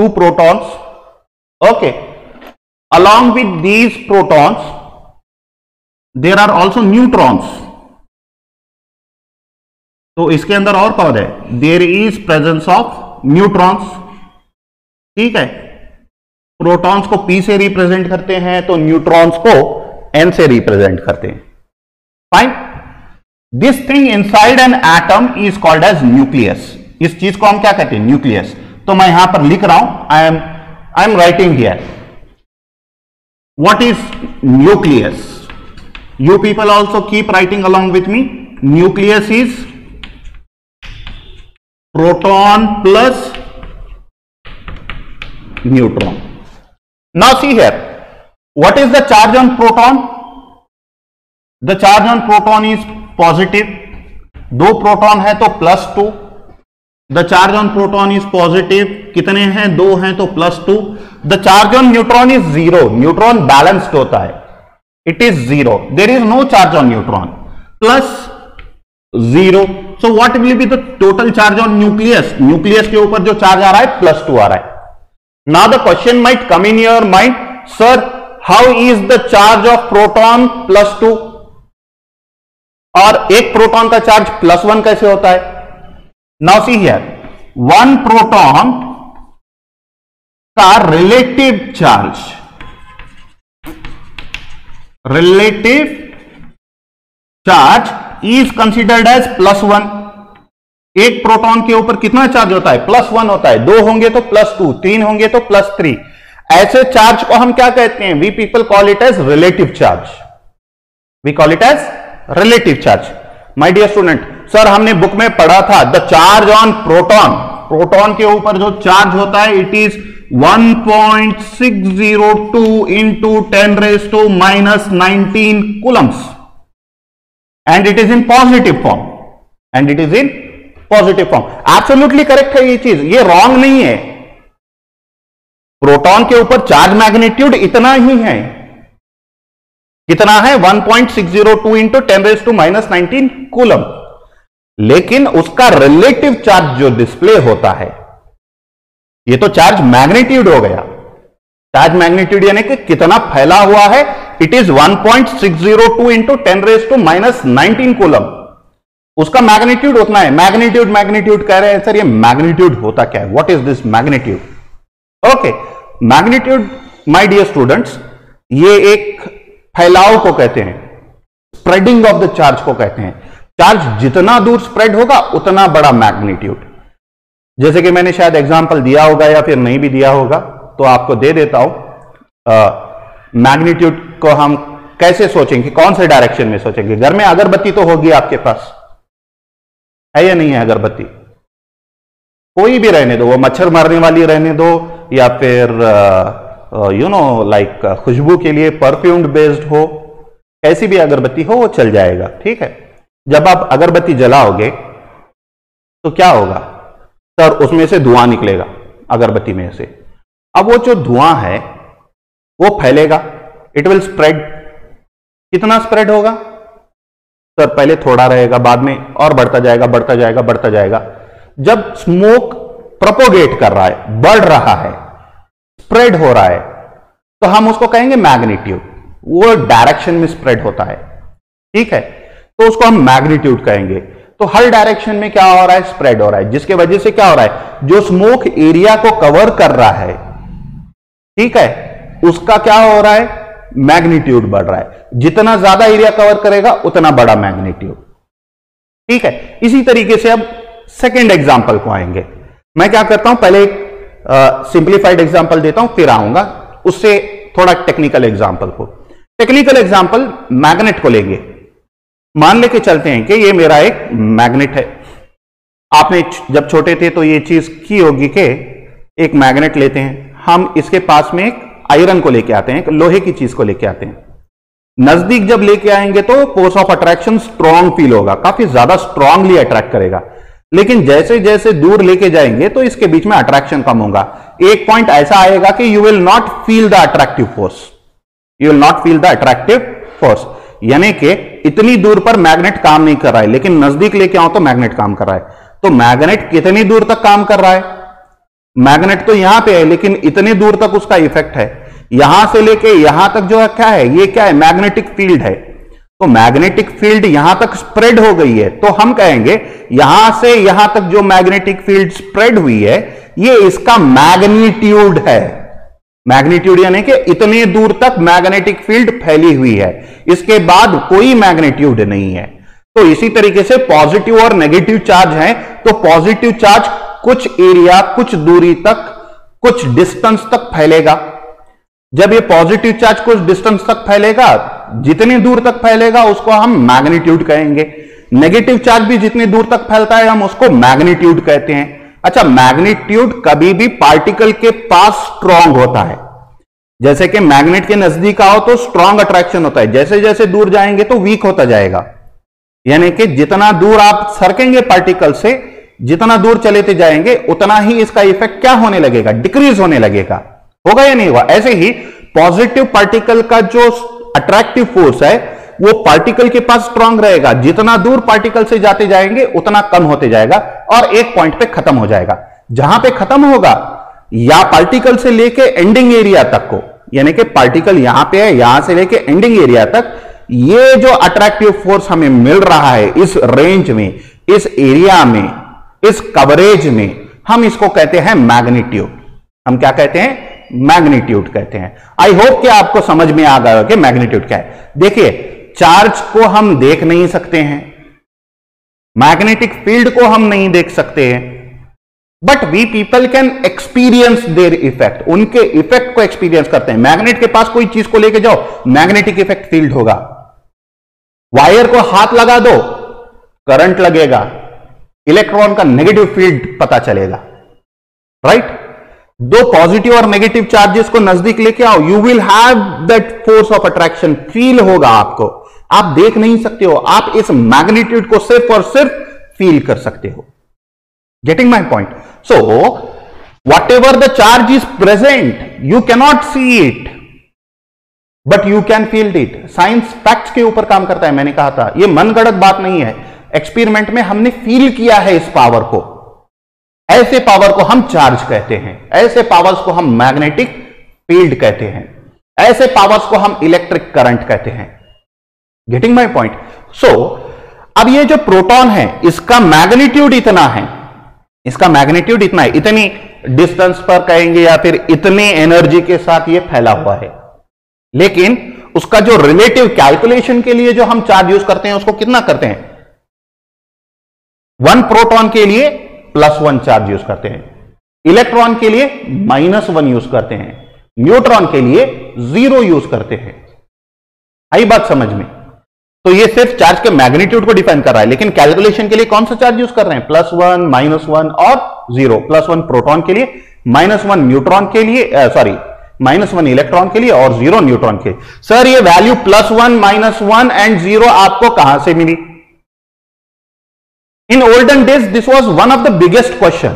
2 protons. Okay, along with these protons there are also neutrons. तो इसके अंदर और कौन है? There is presence of neutrons. ठीक है, प्रोटॉन्स को P से रिप्रेजेंट करते हैं तो न्यूट्रॉन्स को N से रिप्रेजेंट करते हैं. Fine. This thing inside an atom is called as nucleus. इस चीज को हम क्या कहते हैं? न्यूक्लियस. तो मैं यहां पर लिख रहा हूं, आई am writing here. What is nucleus? You people also keep writing along with me. Nucleus is proton plus neutron. Now see here. What is the charge on proton? The charge on proton is positive. 2 proton है तो +2. The charge on proton is positive. कितने हैं? 2 हैं तो +2. The charge on neutron is 0. Neutron balanced होता है. It is 0. There is no charge on neutron. Plus 0. So what will be the total charge on nucleus? Nucleus के ऊपर जो charge आ रहा है +2 आ रहा है. Now the question might come in your mind, sir, how is the charge of proton +2? और एक proton का चार्ज +1 कैसे होता है? Now see here, 1 प्रोटॉन का relative charge, relative charge is considered as +1. एक प्रोटॉन के ऊपर कितना चार्ज होता है? +1 होता है. 2 होंगे तो +2, 3 होंगे तो +3. ऐसे चार्ज को हम क्या कहते हैं? We people call it as relative charge. We call it as relative charge. My dear student, sir हमने बुक में पढ़ा था the charge on proton. Proton के ऊपर जो चार्ज होता है it is 1.602 into 10⁻⁻19 coulombs, and it is in positive form. Absolutely correct है ये चीज, ये रॉन्ग नहीं है. प्रोटॉन के ऊपर चार्ज मैग्नीट्यूड इतना ही है. कितना है? 1.602 into 10⁻⁻19 कूलम. लेकिन उसका रिलेटिव चार्ज जो डिस्प्ले होता है, ये तो चार्ज मैग्नीट्यूड हो गया. चार्ज मैग्नीट्यूड यानी कि कितना फैला हुआ है. It is 1.602 into 10⁻⁻19 coulomb. उसका मैग्नीट्यूड उतना है. मैग्नीट्यूड कह रहे हैं सर, ये मैग्नीट्यूड होता क्या है? What is this magnitude? Okay, magnitude my dear students, ये एक फैलाव को कहते हैं. स्प्रेडिंग ऑफ द चार्ज को कहते हैं. चार्ज जितना दूर स्प्रेड होगा उतना बड़ा मैग्नीट्यूड. जैसे कि मैंने शायद एग्जांपल दिया होगा या फिर नहीं भी दिया होगा, तो आपको दे देता हूं. मैग्नीट्यूड को हम कैसे सोचेंगे? कौन से डायरेक्शन में सोचेंगे? घर में अगरबत्ती तो होगी आपके पास, है या नहीं है अगरबत्ती? कोई भी रहने दो, वो मच्छर मारने वाली रहने दो या फिर लाइक खुशबू के लिए परफ्यूम्ड बेस्ड हो, कैसी भी अगरबत्ती हो वो चल जाएगा. ठीक है. जब आप अगरबत्ती जलाओगे तो क्या होगा सर? उसमें से धुआं निकलेगा अगरबत्ती में से. अब वो जो धुआं है वो फैलेगा. It will spread. कितना स्प्रेड होगा सर? पहले थोड़ा रहेगा, बाद में और बढ़ता जाएगा. जब स्मोक प्रोपोगेट कर रहा है, बढ़ रहा है, स्प्रेड हो रहा है, तो हम उसको कहेंगे मैग्नीट्यूड. वो डायरेक्शन में स्प्रेड होता है. ठीक है, तो उसको हम मैग्नीट्यूड कहेंगे. तो हर डायरेक्शन में क्या हो रहा है? स्प्रेड हो रहा है. जिसके वजह से क्या हो रहा है? जो स्मोक एरिया को कवर कर रहा है, ठीक है, उसका क्या हो रहा है? मैग्नीट्यूड बढ़ रहा है. जितना ज्यादा एरिया कवर करेगा उतना बड़ा मैग्नीट्यूड. ठीक है. इसी तरीके से अब सेकेंड एग्जाम्पल को आएंगे. मैं क्या करता हूं, पहले एक सिंप्लीफाइड एग्जाम्पल देता हूं, फिर आऊंगा उससे थोड़ा टेक्निकल एग्जाम्पल को. टेक्निकल एग्जाम्पल मैग्नेट को लेंगे. मान लेके चलते हैं कि ये मेरा एक मैग्नेट है. आपने जब छोटे थे तो ये चीज की होगी कि एक मैग्नेट लेते हैं, हम इसके पास में एक आयरन को लेके आते हैं, एक लोहे की चीज को लेके आते हैं. नजदीक जब लेके आएंगे तो force of attraction strong feel होगा, काफी ज्यादा स्ट्रांगली अट्रैक्ट करेगा। लेकिन जैसे जैसे दूर लेके जाएंगे तो इसके बीच में अट्रैक्शन कम होगा। एक पॉइंट ऐसा आएगा कि you will not feel the attractive force, you will not feel the attractive force, यानी कि इतनी दूर पर मैग्नेट काम नहीं कर रहा है, लेकिन नजदीक लेके आओ तो मैग्नेट काम कर रहा है। तो मैग्नेट कितनी दूर तक काम कर रहा है? मैग्नेट तो यहां पे है, लेकिन इतने दूर तक उसका इफेक्ट है। यहां से लेके यहां तक जो है क्या है, ये क्या है, मैग्नेटिक फील्ड है। तो मैग्नेटिक फील्ड यहां तक स्प्रेड हो गई है, तो हम कहेंगे यहां से यहां तक जो मैग्नेटिक फील्ड स्प्रेड हुई है ये इसका मैग्नीट्यूड है। मैग्नीट्यूड यानी कि इतने दूर तक मैग्नेटिक फील्ड फैली हुई है, इसके बाद कोई मैग्नीट्यूड नहीं है। तो इसी तरीके से पॉजिटिव और नेगेटिव चार्ज है, तो पॉजिटिव चार्ज कुछ एरिया, कुछ दूरी तक, कुछ डिस्टेंस तक फैलेगा। जब ये पॉजिटिव चार्ज कुछ डिस्टेंस तक फैलेगा, जितनी दूर तक फैलेगा उसको हम मैग्नीट्यूड कहेंगे। नेगेटिव चार्ज भी जितनी दूर तक फैलता है हम उसको मैग्नीट्यूड कहते हैं। अच्छा, मैग्नीट्यूड कभी भी पार्टिकल के पास स्ट्रांग होता है। जैसे कि मैग्नेट के नजदीक आओ तो स्ट्रांग अट्रैक्शन होता है, जैसे जैसे दूर जाएंगे तो वीक होता जाएगा। यानी कि जितना दूर आप सरकेंगे पार्टिकल से, जितना दूर चलेते जाएंगे उतना ही इसका इफेक्ट क्या होने लगेगा, डिक्रीज होने लगेगा। होगा या नहीं होगा? ऐसे ही पॉजिटिव पार्टिकल का जो अट्रैक्टिव फोर्स है वो पार्टिकल के पास स्ट्रांग रहेगा, जितना दूर पार्टिकल से जाते जाएंगे उतना कम होते जाएगा और एक पॉइंट पे खत्म हो जाएगा। जहां पे खत्म होगा या पार्टिकल से लेके एंडिंग एरिया तक को, यानी कि पार्टिकल यहां पे है, यहां से लेके एंडिंग एरिया तक ये जो अट्रैक्टिव फोर्स हमें मिल रहा है इस रेंज में, इस एरिया में, इस कवरेज में, हम इसको कहते हैं मैग्नीट्यूड। हम क्या कहते हैं? मैग्नीट्यूड कहते हैं। आई होप कि आपको समझ में आ गया कि मैग्नीट्यूड क्या है। देखिए, चार्ज को हम देख नहीं सकते हैं, मैग्नेटिक फील्ड को हम नहीं देख सकते हैं, but we people can experience their effect. उनके इफेक्ट को एक्सपीरियंस करते हैं। मैग्नेट के पास कोई चीज को लेके जाओ, मैग्नेटिक इफेक्ट फील्ड होगा। वायर को हाथ लगा दो, करंट लगेगा, इलेक्ट्रॉन का नेगेटिव फील्ड पता चलेगा, राइट? दो पॉजिटिव और नेगेटिव चार्जेस को नजदीक लेके आओ, you will have that force of attraction, feel होगा आपको। आप देख नहीं सकते हो, आप इस मैग्नीट्यूड को सिर्फ और सिर्फ फील कर सकते हो। Getting my point? So what ever the charge is present, you cannot see it but you can feel it. Science facts के ऊपर काम करता है, मैंने कहा था, यह मनगढ़ंत बात नहीं है। एक्सपेरिमेंट में हमने फील किया है इस पावर को। ऐसे पावर को हम चार्ज कहते हैं, ऐसे पावर्स को हम मैग्नेटिक फील्ड कहते हैं, ऐसे पावर्स को हम इलेक्ट्रिक करंट कहते हैं। Getting my point? सो अब ये जो प्रोटॉन है इसका मैग्नीट्यूड इतना है, इसका मैग्नीट्यूड इतना है, इतनी डिस्टेंस पर कहेंगे या फिर इतने एनर्जी के साथ ये फैला हुआ है। लेकिन उसका जो रिलेटिव कैलकुलेशन के लिए जो हम चार्ज यूज करते हैं उसको कितना करते हैं? 1 प्रोटॉन के लिए +1 चार्ज यूज करते हैं, इलेक्ट्रॉन के लिए -1 यूज करते हैं, न्यूट्रॉन के लिए 0 यूज करते हैं। आई बात समझ में? तो ये सिर्फ चार्ज के मैग्नीट्यूड को डिफाइन कर रहा है, लेकिन कैलकुलेशन के लिए कौन सा चार्ज यूज कर रहे हैं? +1, -1 और 0। +1 प्रोटॉन के लिए, -1 न्यूट्रॉन के लिए, -1 इलेक्ट्रॉन के लिए और 0 न्यूट्रॉन के लिए। सर ये वैल्यू +1, -1 एंड 0 आपको कहां से मिली? In olden days, this was one of the biggest question,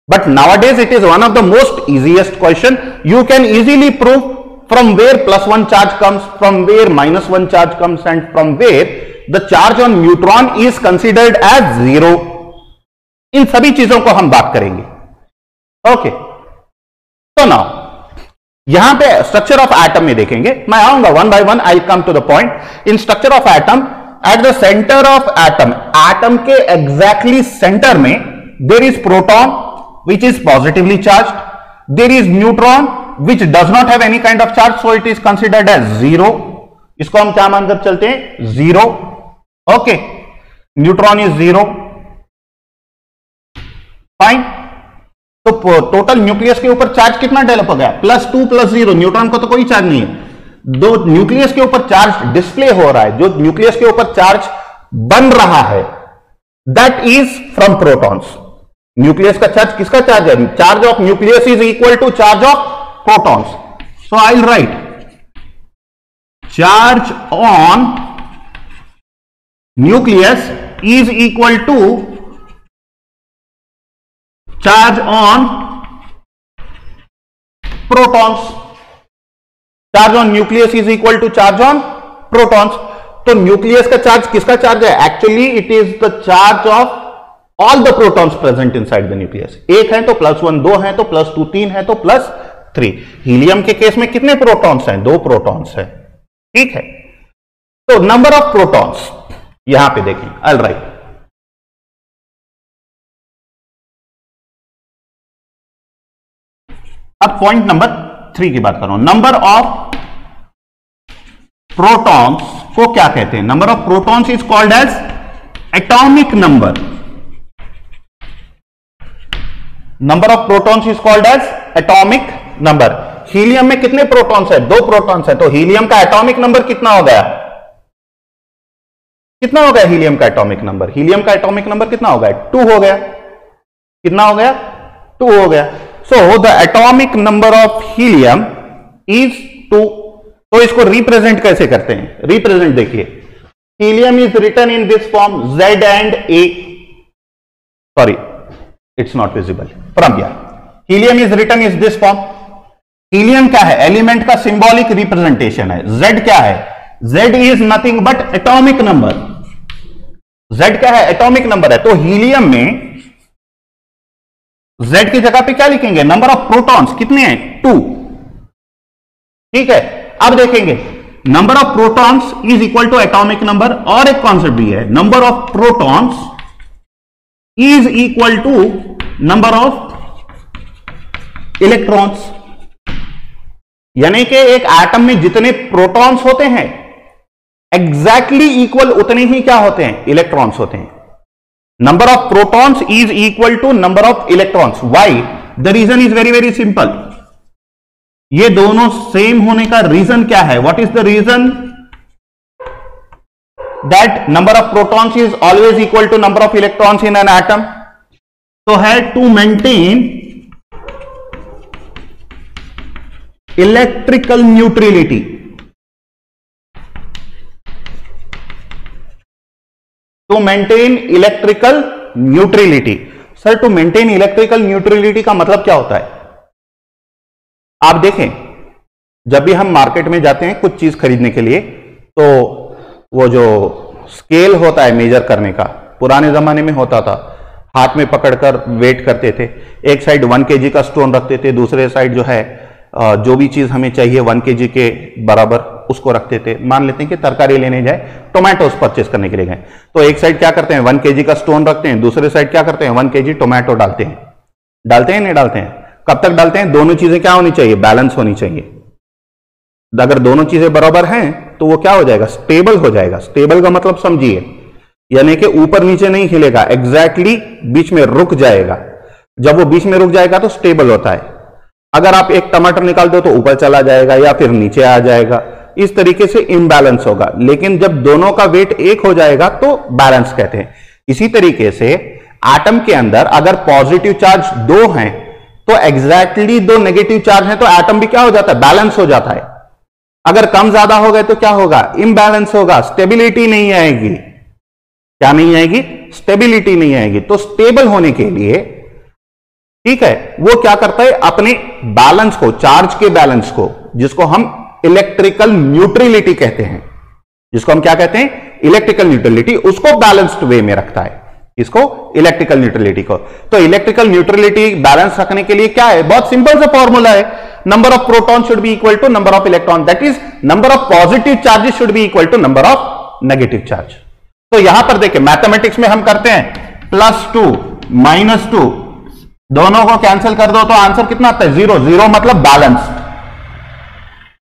but nowadays it is one of the most easiest question. You can easily prove from where +1 charge comes, from where -1 charge comes, and from where the charge on neutron is considered as 0. इन सभी चीजों को हम बात करेंगे। Okay, तो now यहां पे structure of atom में देखेंगे। मैं आऊंगा one by one, I come to the point. In structure of atom, at the centre of atom, atom के एग्जैक्टली सेंटर में there is proton which is positively charge, there is neutron which does not have any kind of charge, so it is considered as 0। इसको हम क्या मानकर चलते हैं? 0। Okay, neutron is 0, fine. तो total nucleus के ऊपर चार्ज कितना डेवलप हो गया? +2 + 0। न्यूट्रॉन को तो कोई चार्ज नहीं है, दो न्यूक्लियस के ऊपर चार्ज डिस्प्ले हो रहा है, जो न्यूक्लियस के ऊपर चार्ज बन रहा है that is from protons. Nucleus का चार्ज किसका चार्ज है? Charge of nucleus is equal to charge of protons. So I will write charge on nucleus is equal to charge on protons. Charge on nucleus is equal to charge on protons. तो nucleus का charge किसका charge है? Actually it is the charge of all the protons present inside the nucleus. एक है तो +1, 2 है तो +2, 3 है तो +3। हीलियम के केस में कितने प्रोटॉन्स हैं? 2 प्रोटॉन्स है। ठीक है, तो नंबर ऑफ प्रोटॉन्स यहां पे देखें। ऑल राइट, अब पॉइंट नंबर 3 की बात कर रहा हूं। नंबर ऑफ प्रोटॉन्स को क्या कहते हैं? Number of protons is called as atomic number. Number of protons is called as atomic number. Helium में कितने प्रोटॉन्स है? 2 प्रोटॉन्स है, तो हीलियम का एटॉमिक नंबर कितना हो गया? कितना हो गया हीलियम का एटॉमिक नंबर? हीलियम का एटॉमिक नंबर कितना हो गया? 2 हो गया। कितना हो गया? 2 हो गया। So the atomic number of helium is 2। तो इसको रिप्रेजेंट कैसे करते हैं? रिप्रेजेंट देखिए, helium is written in this form Z and A। Sorry, it's not visible from here. Helium is written is this form. Helium क्या है? Element का symbolic representation है। Z क्या है? Z is nothing but atomic number. Z क्या है? Atomic number है। तो हीलियम में Z की जगह पे क्या लिखेंगे? नंबर ऑफ प्रोटॉन्स कितने हैं? 2। ठीक है, अब देखेंगे number of protons is equal to atomic number. और एक कॉन्सेप्ट भी है, number of protons is equal to number of electrons. यानी कि एक एटम में जितने प्रोटॉन्स होते हैं एग्जैक्टली इक्वल उतने ही क्या होते हैं? इलेक्ट्रॉन्स होते हैं। Number of protons is equal to number of electrons. Why? The reason is very very simple. ये दोनों सेम होने का रीजन क्या है? What is the reason that number of protons is always equal to number of electrons in an atom? तो है to maintain electrical neutrality. To maintain electrical neutrality. Sir, to maintain electrical neutrality का मतलब क्या होता है? आप देखें, जब भी हम मार्केट में जाते हैं कुछ चीज खरीदने के लिए, तो वो जो स्केल होता है मेजर करने का, पुराने जमाने में होता था, हाथ में पकड़कर वेट करते थे। एक साइड 1 kg का स्टोन रखते थे, दूसरे साइड जो है जो भी चीज हमें चाहिए 1 kg के बराबर उसको रखते थे। मान लेते हैं कि तरकारी लेने जाए, टोमेटोस परचेस करने के लिए गए, तो एक साइड क्या करते हैं? 1 kg का स्टोन रखते हैं, दूसरे साइड क्या करते हैं? 1 kg टोमेटो डालते हैं। डालते हैं नहीं डालते हैं? कब तक डालते हैं? दोनों चीजें क्या होनी चाहिए? बैलेंस होनी चाहिए। अगर दोनों चीजें बराबर हैं तो वो क्या हो जाएगा? स्टेबल हो जाएगा। स्टेबल का मतलब समझिए, यानी कि ऊपर नीचे नहीं हिलेगा, एग्जैक्टली बीच में रुक जाएगा। जब वो बीच में रुक जाएगा तो स्टेबल होता है। अगर आप एक टमाटर निकाल दो तो ऊपर चला जाएगा या फिर नीचे आ जाएगा, इस तरीके से इम्बैलेंस होगा। लेकिन जब दोनों का वेट एक हो जाएगा तो बैलेंस कहते हैं। इसी तरीके से एटम के अंदर अगर पॉजिटिव चार्ज 2 हैं तो एग्जैक्टली 2 नेगेटिव चार्ज हैं, तो एटम भी क्या हो जाता है? बैलेंस हो जाता है। अगर कम ज्यादा हो गए तो क्या होगा? इम्बैलेंस होगा, स्टेबिलिटी नहीं आएगी। क्या नहीं आएगी? स्टेबिलिटी नहीं आएगी। तो स्टेबल होने के लिए, ठीक है, वो क्या करता है? अपने बैलेंस को, चार्ज के बैलेंस को, जिसको हम इलेक्ट्रिकल न्यूट्रलिटी कहते हैं, जिसको हम क्या कहते हैं? इलेक्ट्रिकल न्यूट्रलिटी, उसको बैलेंस्ड वे में रखता है। इसको इलेक्ट्रिकल न्यूट्रलिटी को। तो इलेक्ट्रिकल न्यूट्रलिटी बैलेंस रखने के लिए क्या है? बहुत सिंपल सा फॉर्मूला है, number of proton should be equal to number of electron, that is number of positive charges should be equal to number of negative charge. तो यहां पर देखिए, मैथमेटिक्स में हम करते हैं +2 -2, दोनों को कैंसिल कर दो तो आंसर कितना आता है? 0। 0 मतलब बैलेंस।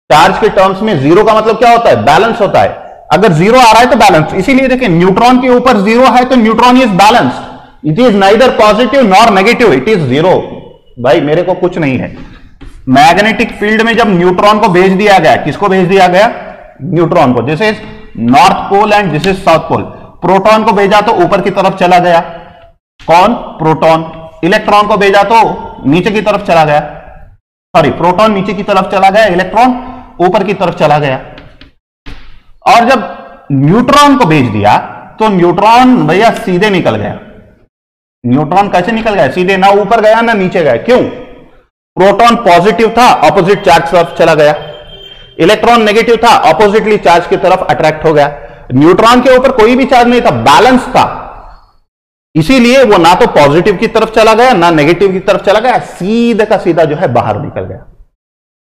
चार्ज के टर्म्स में 0 का मतलब क्या होता है? बैलेंस होता है। अगर 0 आ रहा है तो बैलेंस। इसीलिए देखिए, न्यूट्रॉन के ऊपर 0 है तो neutron is balanced. It is neither positive nor negative, it is 0। भाई मेरे को कुछ नहीं है। मैग्नेटिक फील्ड में जब न्यूट्रॉन को भेज दिया गया, किसको भेज दिया गया? न्यूट्रॉन को। This is north pole and this is south pole. Proton को भेजा तो ऊपर की तरफ चला गया, कौन? प्रोटॉन। इलेक्ट्रॉन को भेजा तो नीचे की तरफ चला गया, सॉरी, प्रोटॉन नीचे की तरफ चला गया, इलेक्ट्रॉन ऊपर की तरफ चला गया। और जब न्यूट्रॉन को भेज दिया तो न्यूट्रॉन भैया सीधे निकल गया। न्यूट्रॉन कैसे निकल गया? सीधे, ना ऊपर गया ना नीचे गया। क्यों? प्रोटॉन पॉजिटिव था, ऑपोजिट चार्ज तरफ चला गया। इलेक्ट्रॉन नेगेटिव था, ऑपोजिटली चार्ज की तरफ अट्रैक्ट हो गया। न्यूट्रॉन के ऊपर कोई भी चार्ज नहीं था, बैलेंस था, इसीलिए वो ना तो पॉजिटिव की तरफ चला गया ना नेगेटिव की तरफ चला गया, सीधे का सीधा जो है बाहर निकल गया।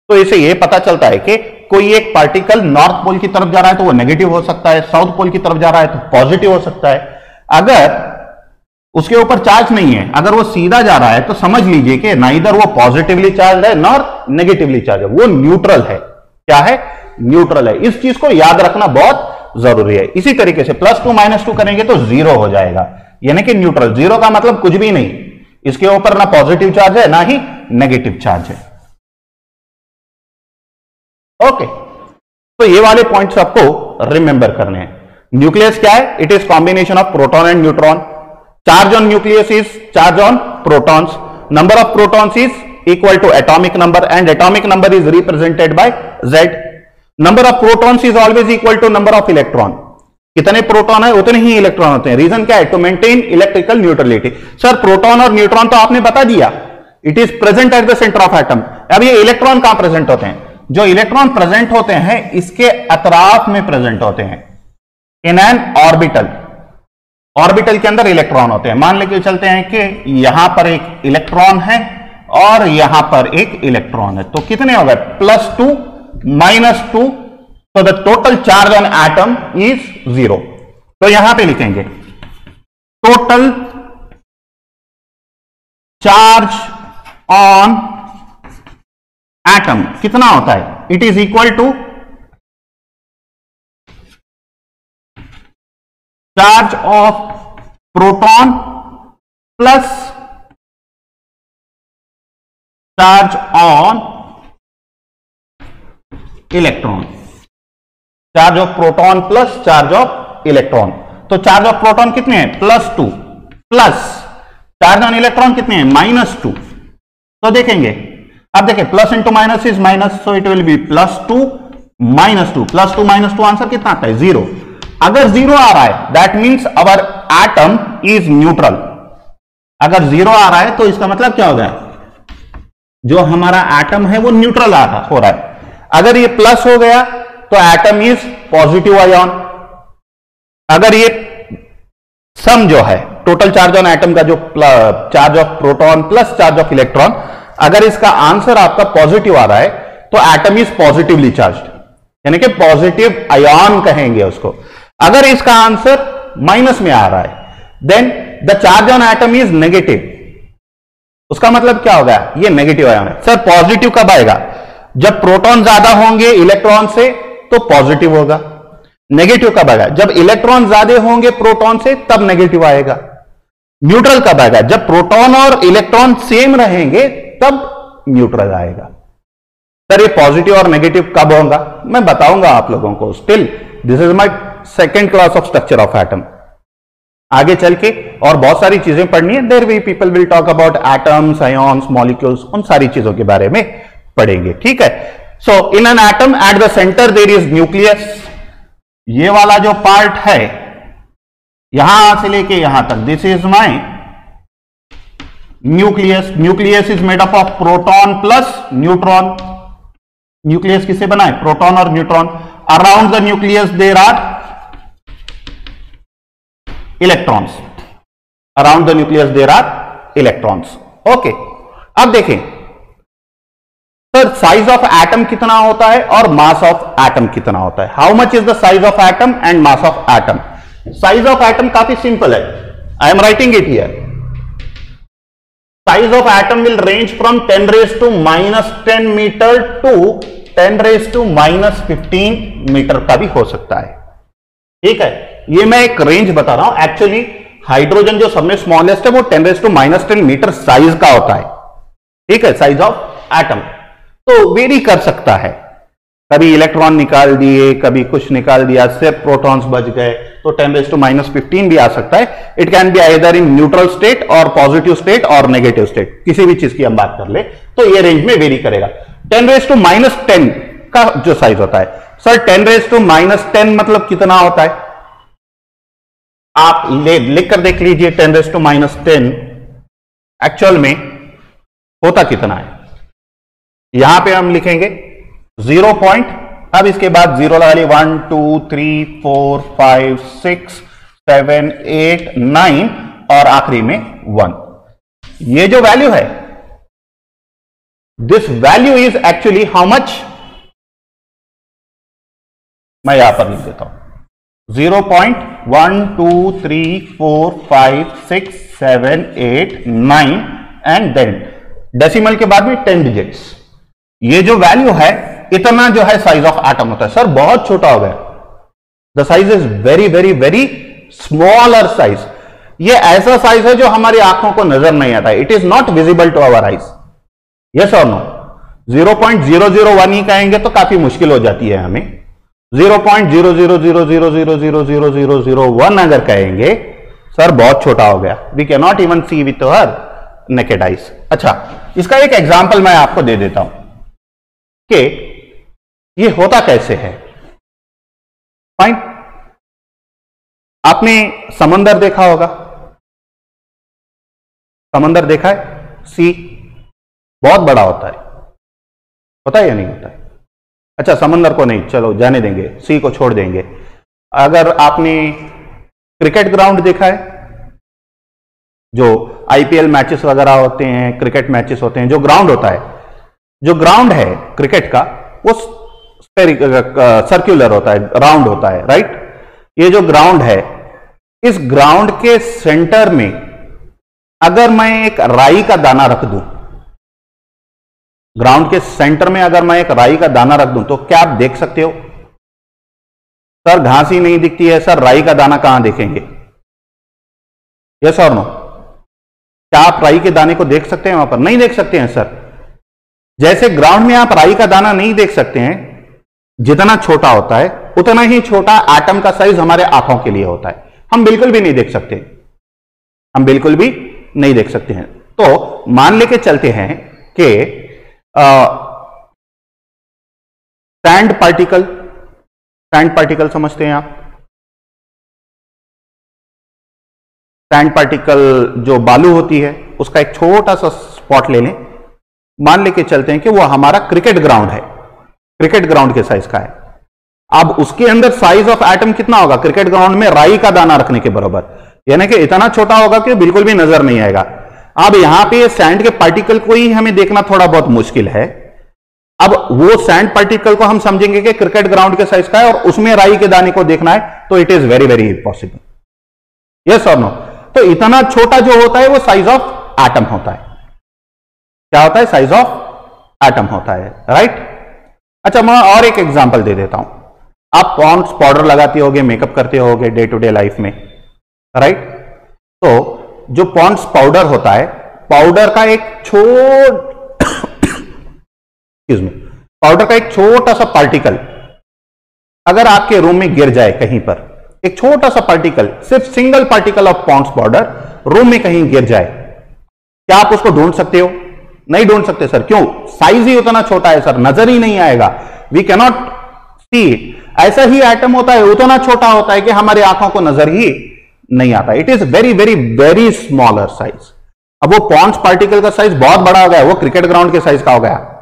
तो इसे ये पता चलता है कि कोई एक पार्टिकल नॉर्थ पोल की तरफ जा रहा है तो वो नेगेटिव हो सकता है, साउथ पोल की तरफ जा रहा है तो पॉजिटिव हो सकता है। अगर उसके ऊपर चार्ज नहीं है, अगर वो सीधा जा रहा है तो समझ लीजिए कि ना इधर वो पॉजिटिवली चार्ज है ना नेगेटिवली चार्ज है, वो न्यूट्रल है। क्या है? न्यूट्रल है। इस चीज को याद रखना बहुत जरूरी है। इसी तरीके से +2 -2 करेंगे तो 0 हो जाएगा, यानी कि न्यूट्रल। 0 का मतलब कुछ भी नहीं, इसके ऊपर ना पॉजिटिव चार्ज है ना ही नेगेटिव चार्ज है। ओके, तो ये वाले पॉइंट्स आपको रिमेंबर करने हैं। न्यूक्लियस क्या है? It is combination of proton and neutron. Charge on nucleus is charge on protons. Number of protons is equal to atomic number and atomic number is represented by Z। Number of protons is always equal to number of electron. कितने proton है उतने ही electron होते हैं। Reason क्या है? To maintain electrical neutrality. Sir proton और neutron तो आपने बता दिया, it is present eight the centre of atom. अब ये इलेक्ट्रॉन कहां प्रेजेंट होते हैं? जो इलेक्ट्रॉन प्रेजेंट होते हैं इसके अतराफ में प्रेजेंट होते हैं, इन एन ऑर्बिटल। ऑर्बिटल के अंदर इलेक्ट्रॉन होते हैं। मान लेके चलते हैं कि यहां पर एक इलेक्ट्रॉन है और यहां पर एक इलेक्ट्रॉन है, तो कितने हो गए? +2 -2, so the total charge on atom is 0। तो यहां पे लिखेंगे टोटल चार्ज ऑन एटम कितना होता है? It is equal to charge of proton plus charge on electron. Charge of proton plus charge of electron. तो चार्ज ऑफ प्रोटॉन कितने हैं? +2 प्लस चार्ज ऑन इलेक्ट्रॉन कितने हैं? -2। तो देखेंगे, अब देखें plus into minus is minus, so it will B +2 -2। +2 -2 answer कितना आता है? 0। अगर 0 आ रहा है that means our atom is neutral. अगर 0 आ रहा है तो इसका मतलब क्या हो गया? जो हमारा एटम है वो न्यूट्रल हो रहा है। अगर ये प्लस हो गया तो एटम इज पॉजिटिव आयन। अगर ये सम जो है टोटल चार्ज ऑन एटम का जो charge of proton plus charge of electron, अगर इसका आंसर आपका पॉजिटिव आ रहा है तो एटम इज पॉजिटिवली चार्ज्ड, यानी कि पॉजिटिव आयन कहेंगे उसको। अगर इसका आंसर माइनस में आ रहा है then the charge on atom is negative. उसका मतलब क्या होगा? ये नेगेटिव आयन है। सर पॉजिटिव कब आएगा? जब प्रोटॉन ज्यादा होंगे इलेक्ट्रॉन से तो पॉजिटिव होगा। नेगेटिव कब आएगा? जब इलेक्ट्रॉन ज्यादा होंगे प्रोटॉन से तब नेगेटिव आएगा। न्यूट्रल कब आएगा? जब प्रोटॉन और इलेक्ट्रॉन सेम रहेंगे तब न्यूट्रल आएगा। सर ये पॉजिटिव और नेगेटिव कब होगा? मैं बताऊंगा आप लोगों को। Still this is my second class of structure of atom. आगे चल के और बहुत सारी चीजें पढ़नी है। There we people will talk about atoms, ions, molecules, उन सारी चीजों के बारे में पढ़ेंगे। ठीक है। So in an atom at the centre there is nucleus. ये वाला जो पार्ट है यहां से लेके यहां तक, this is my nucleus. Nucleus is made up of proton plus neutron. Nucleus किससे बना है? प्रोटॉन और neutron. Around the nucleus there are electrons. Around the nucleus there are electrons. Okay, अब देखें सर साइज ऑफ एटम कितना होता है और मास ऑफ एटम कितना होता है। How much is the size of atom and mass of atom. Size of atom काफी सिंपल है, I am writing it here. Size of atom will range from 10⁻⁻10 metre to 10⁻⁻15 metre का भी हो सकता है। ठीक है, ये मैं एक रेंज बता रहा हूं। एक्चुअली हाइड्रोजन जो सब में स्मॉलेस्ट है वो 10⁻10 मीटर साइज का होता है। ठीक है, साइज ऑफ एटम तो वेरी कर सकता है। कभी इलेक्ट्रॉन निकाल दिए, कभी कुछ निकाल दिया, सिर्फ प्रोटॉन्स बच गए, तो 10⁻⁻15 भी आ सकता है। It can be either in neutral state और पॉजिटिव स्टेट और नेगेटिव स्टेट, किसी भी चीज की हम बात कर ले तो ये रेंज में वेरी करेगा। 10⁻10 का जो साइज होता है। सर 10⁻⁻10 मतलब कितना होता है? आप लिख कर देख लीजिए 10⁻⁻10 एक्चुअल में होता कितना है। यहां पे हम लिखेंगे 0 पॉइंट, अब इसके बाद 0 लगा लिए 1 2 3 4 5 6 7 8 9 और आखिरी में 1। ये जो वैल्यू है, this value is actually how much? मैं यहां पर लिख देता हूं 0.1 2 3 4 5 6 7 8 9 एंड देन डेसिमल के बाद में 10 डिजिट्स। ये जो वैल्यू है, इतना जो है साइज ऑफ एटम होता है। सर बहुत छोटा हो गया, the size is very very very smaller size. ये ऐसा साइज है जो हमारी आंखों को नजर नहीं आता है। It is not visible to our eyes. Yes और नो? 0.001 ही कहेंगे तो काफी मुश्किल हो जाती है हमें। 0.00000000001 अगर कहेंगे, सर बहुत छोटा हो गया, we can not even see with our naked eyes. अच्छा, इसका एक एग्जाम्पल मैं आपको दे देता हूं कि ये होता कैसे है। फाइन, आपने समंदर देखा होगा, समंदर देखा है? सी बहुत बड़ा होता है या नहीं होता है? अच्छा, समंदर को नहीं, चलो जाने देंगे, सी को छोड़ देंगे। अगर आपने क्रिकेट ग्राउंड देखा है, जो आईपीएल मैचेस वगैरह होते हैं, क्रिकेट मैचेस होते हैं, जो ग्राउंड होता है, जो ग्राउंड है क्रिकेट का, वो सर्कुलर होता है, राउंड होता है, राइट? ये जो ग्राउंड है, इस ग्राउंड के सेंटर में अगर मैं एक राई का दाना रख दूं, ग्राउंड के सेंटर में अगर मैं एक राई का दाना रख दूं, तो क्या आप देख सकते हो? सर घास ही नहीं दिखती है, सर राई का दाना कहां देखेंगे? यस और नो? क्या आप राई के दाने को देख सकते हैं वहां पर? नहीं देख सकते हैं सर। जैसे ग्राउंड में आप राई का दाना नहीं देख सकते हैं, जितना छोटा होता है उतना ही छोटा एटम का साइज हमारे आंखों के लिए होता है। हम बिल्कुल भी नहीं देख सकते, हम बिल्कुल भी नहीं देख सकते हैं। तो मान लेके चलते हैं कि सैंड पार्टिकल, सैंड पार्टिकल समझते हैं आप? सैंड पार्टिकल जो बालू होती है, उसका एक छोटा सा स्पॉट ले लें। मान लेके चलते हैं कि वो हमारा क्रिकेट ग्राउंड है, क्रिकेट ग्राउंड के साइज का है। अब उसके अंदर साइज ऑफ एटम कितना होगा? क्रिकेट ग्राउंड में राई का दाना रखने के बराबर, यानी कि इतना छोटा होगा कि बिल्कुल भी नजर नहीं आएगा। अब यहां पे सैंड के पार्टिकल को ही हमें देखना थोड़ा बहुत मुश्किल है। अब वो सैंड पार्टिकल को हम समझेंगे कि क्रिकेट ग्राउंड के साइज का है और उसमें राई के दाने को देखना है, तो it is very very impossible. Yes और नो? तो इतना छोटा जो होता है वो साइज ऑफ एटम होता है। क्या होता है? साइज ऑफ एटम होता है, राइट? अच्छा, मैं और एक एग्जांपल दे देता हूं। आप पॉन्ड्स पाउडर लगाते होगे, मेकअप करते होगे डे टू डे लाइफ में, राइट? तो जो पॉन्ड्स पाउडर होता है, पाउडर का एक पाउडर का एक छोटा सा पार्टिकल अगर आपके रूम में गिर जाए कहीं पर, एक छोटा सा पार्टिकल, सिर्फ single particle of Pond's powder room में कहीं गिर जाए, क्या आप उसको ढूंढ सकते हो? नहीं ढूंढ सकते सर। क्यों? साइज ही उतना छोटा है सर, नजर ही नहीं आएगा, we can not see it. ऐसा ही एटम होता है, उतना छोटा होता है कि हमारी आंखों को नजर ही नहीं आता। It is very very very smaller size. अब वो पॉन्ड्स पार्टिकल का साइज बहुत बड़ा हो गया, वो क्रिकेट ग्राउंड के साइज का हो गया।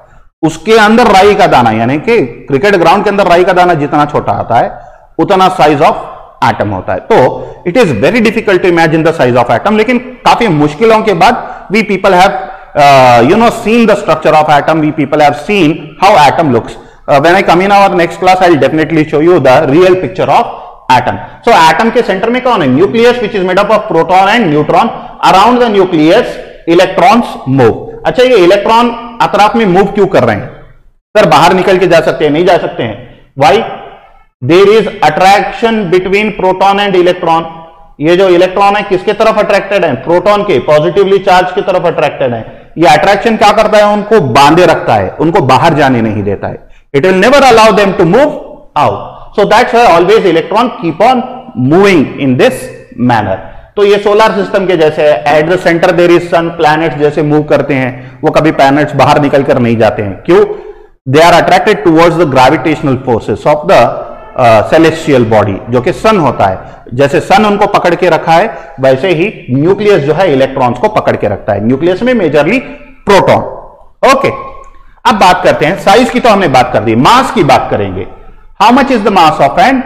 उसके अंदर राई का दाना, यानी कि क्रिकेट ग्राउंड के अंदर राई का दाना जितना छोटा आता है, उतना साइज ऑफ एटम होता है। तो it is very difficult to imagine the size of atom. लेकिन काफी मुश्किलों के बाद we people have seen the structure of atom. We people have seen how atom looks. When I come in our next class, I'll definitely show you the real picture of atom. So atom के center में कौन है? Nucleus, which is made up of proton and neutron. Around the nucleus, electrons move. अच्छा, ये electron अतराफ में move क्यों कर रहे हैं? सर बाहर निकल के जा सकते हैं? नहीं जा सकते हैं। Why? There is attraction between proton and electron. ये जो इलेक्ट्रॉन है किसके तरफ अट्रैक्टेड है? प्रोटॉन के, पॉजिटिवली चार्ज की तरफ अट्रैक्टेड है। ये अट्रैक्शन क्या करता है? उनको बांधे रखता है, उनको बाहर जाने नहीं देता है। It will never allow them to move out. So that's why always electron keep on moving in this manner. तो ये सोलर सिस्टम के जैसे है, at the centre there is sun, planets जैसे मूव करते हैं, वो कभी प्लैनेट्स बाहर निकल कर नहीं जाते हैं। क्यों? They are attracted towards the gravitational forces of the celestial body, जो कि सन होता है। जैसे सन उनको पकड़ के रखा है, वैसे ही न्यूक्लियस जो है इलेक्ट्रॉन्स को पकड़ के रखता है। न्यूक्लियस में मेजरली प्रोटॉन। ओके, अब बात करते हैं साइज की, तो हमने बात कर दी, मास की बात करेंगे। How much is the mass of an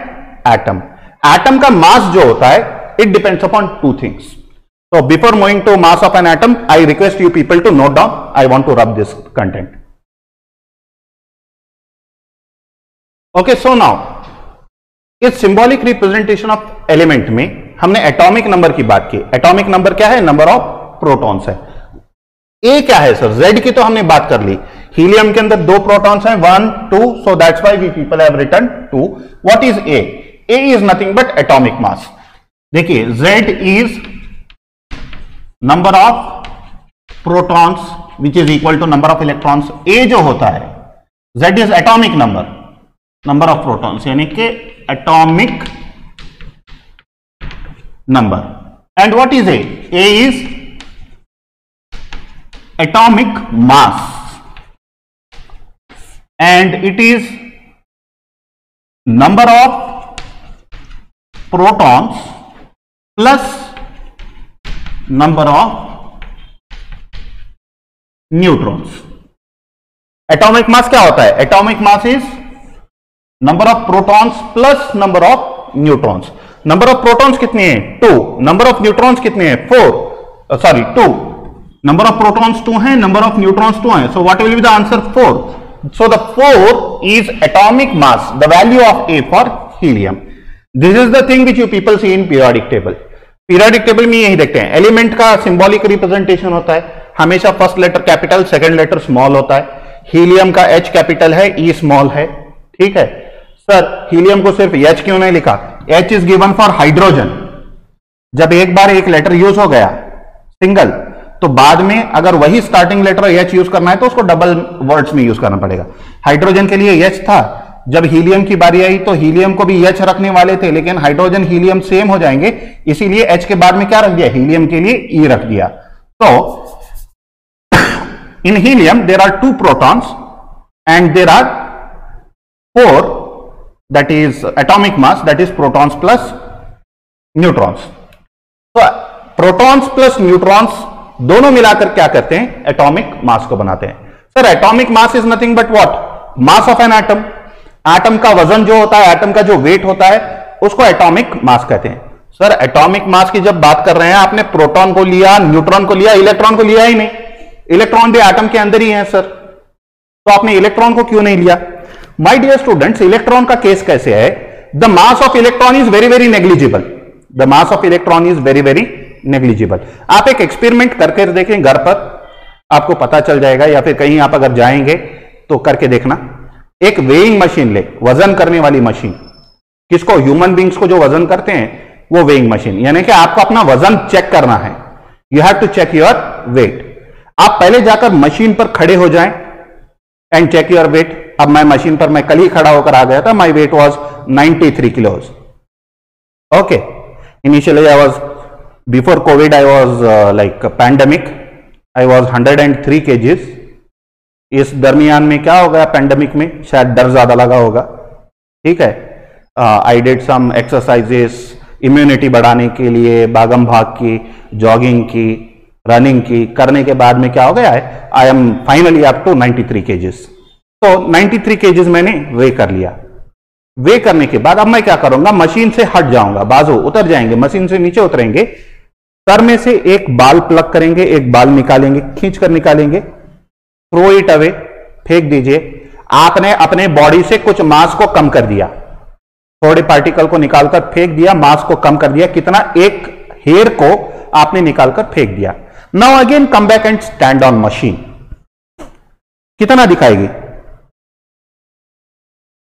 atom? Atom का मास जो होता है, it depends upon two things. So before moving to mass of an atom, I request you people to note down. I want to rub this content. Okay, so now इस symbolic representation of element में हमने atomic number की बात की। atomic number क्या है? number of protons है। A क्या है सर? Z की तो हमने बात कर ली। हीलियम के अंदर 2 प्रोटॉन्स हैं, 1, 2, so that's why we people have written 2. What is A? A is nothing but atomic mass. देखिए, Z is number of protons which is equal to number of electrons. A जो होता है, Z is atomic number, number of protons, यानी कि atomic number. And what is A? A is atomic mass and it is number of protons plus number of neutrons. Atomic mass क्या होता है? Atomic mass is number of protons plus number of neutrons. Number of protons कितने हैं? 2. Number of neutrons कितने हैं? 4. Sorry, 2. Number of protons 2 हैं, number of neutrons 2 हैं. So what will be the answer? 4. So the 4 is atomic mass, the value of A for helium. This is the thing which you people see in periodic table. Periodic table में यही देखते हैं, element का symbolic representation होता है, हमेशा first letter capital, second letter small होता है। हीलियम का H कैपिटल है, E स्मॉल है। ठीक है सर, हीलियम को सिर्फ H क्यों नहीं लिखा? H is given for hydrogen. जब एक बार एक लेटर यूज हो गया सिंगल, तो बाद में अगर वही स्टार्टिंग लेटर H यूज करना है तो उसको डबल वर्ड्स में यूज करना पड़ेगा। हाइड्रोजन के लिए H था, जब हीलियम की बारी आई तो हीलियम को भी H रखने वाले थे, लेकिन हाइड्रोजन हीलियम सेम हो जाएंगे, इसीलिए H के बाद में क्या रख दिया? हीलियम के लिए E रख दिया। तो in helium there are 2 protons and there are 4, that is atomic mass, that is protons plus neutrons. तो प्रोटॉन्स प्लस न्यूट्रॉन्स दोनों मिलाकर क्या करते हैं? एटॉमिक मास को बनाते हैं। Sir atomic mass is nothing but what? Mass of an atom. Atom का वजन जो होता है, एटम का जो वेट होता है, उसको एटॉमिक मास कहते हैं। सर एटॉमिक मास की जब बात कर रहे हैं, आपने प्रोटॉन को लिया, न्यूट्रॉन को लिया, इलेक्ट्रॉन को लिया ही नहीं। इलेक्ट्रॉन भी एटम के अंदर ही है सर, तो आपने इलेक्ट्रॉन को क्यों नहीं लिया? माय डियर स्टूडेंट्स, इलेक्ट्रॉन का केस कैसे है? The mass of electron is very very negligible. The mass of electron is very very negligible. आप एक एक्सपेरिमेंट करके देखें घर पर, आपको पता चल जाएगा, या फिर कहीं आप अगर जाएंगे तो करके देखना। एक वेइंग मशीन ले, वजन करने वाली मशीन, किसको? ह्यूमन बींग्स को जो वजन करते हैं वो वेइंग मशीन, यानी कि आपको अपना वजन चेक करना है। You have to check your weight. आप पहले जाकर मशीन पर खड़े हो जाएं एंड चेक योर वेट। अब मैं मशीन पर, मैं कल ही खड़ा होकर आ गया था, my weight was 93 kilos. Okay, initially I was, before Covid I was like pandemic, I was 103 kgs। इस दरमियान में क्या हो गया? पैंडेमिक में शायद डर ज्यादा लगा होगा। ठीक है, I did some exercises immunity बढ़ाने के लिए, भागम भाग की, जॉगिंग की, रनिंग की, करने के बाद में क्या हो गया है? I am finally up to 93 kgs। तो 93 kgs मैंने वे कर लिया। वे करने के बाद अब मैं क्या करूंगा? मशीन से हट जाऊंगा, बाजू उतर जाएंगे, मशीन से नीचे उतरेंगे, सर में से एक बाल प्लग करेंगे, एक बाल निकालेंगे, खींच कर निकालेंगे, थ्रो इट अवे, फेंक दीजिए। आपने अपने बॉडी से कुछ मास को कम कर दिया, थोड़े पार्टिकल को निकालकर फेंक दिया, मास को कम कर दिया। कितना? एक हेयर को आपने निकालकर फेंक दिया। Now again come back and stand on machine. कितना दिखाएगी?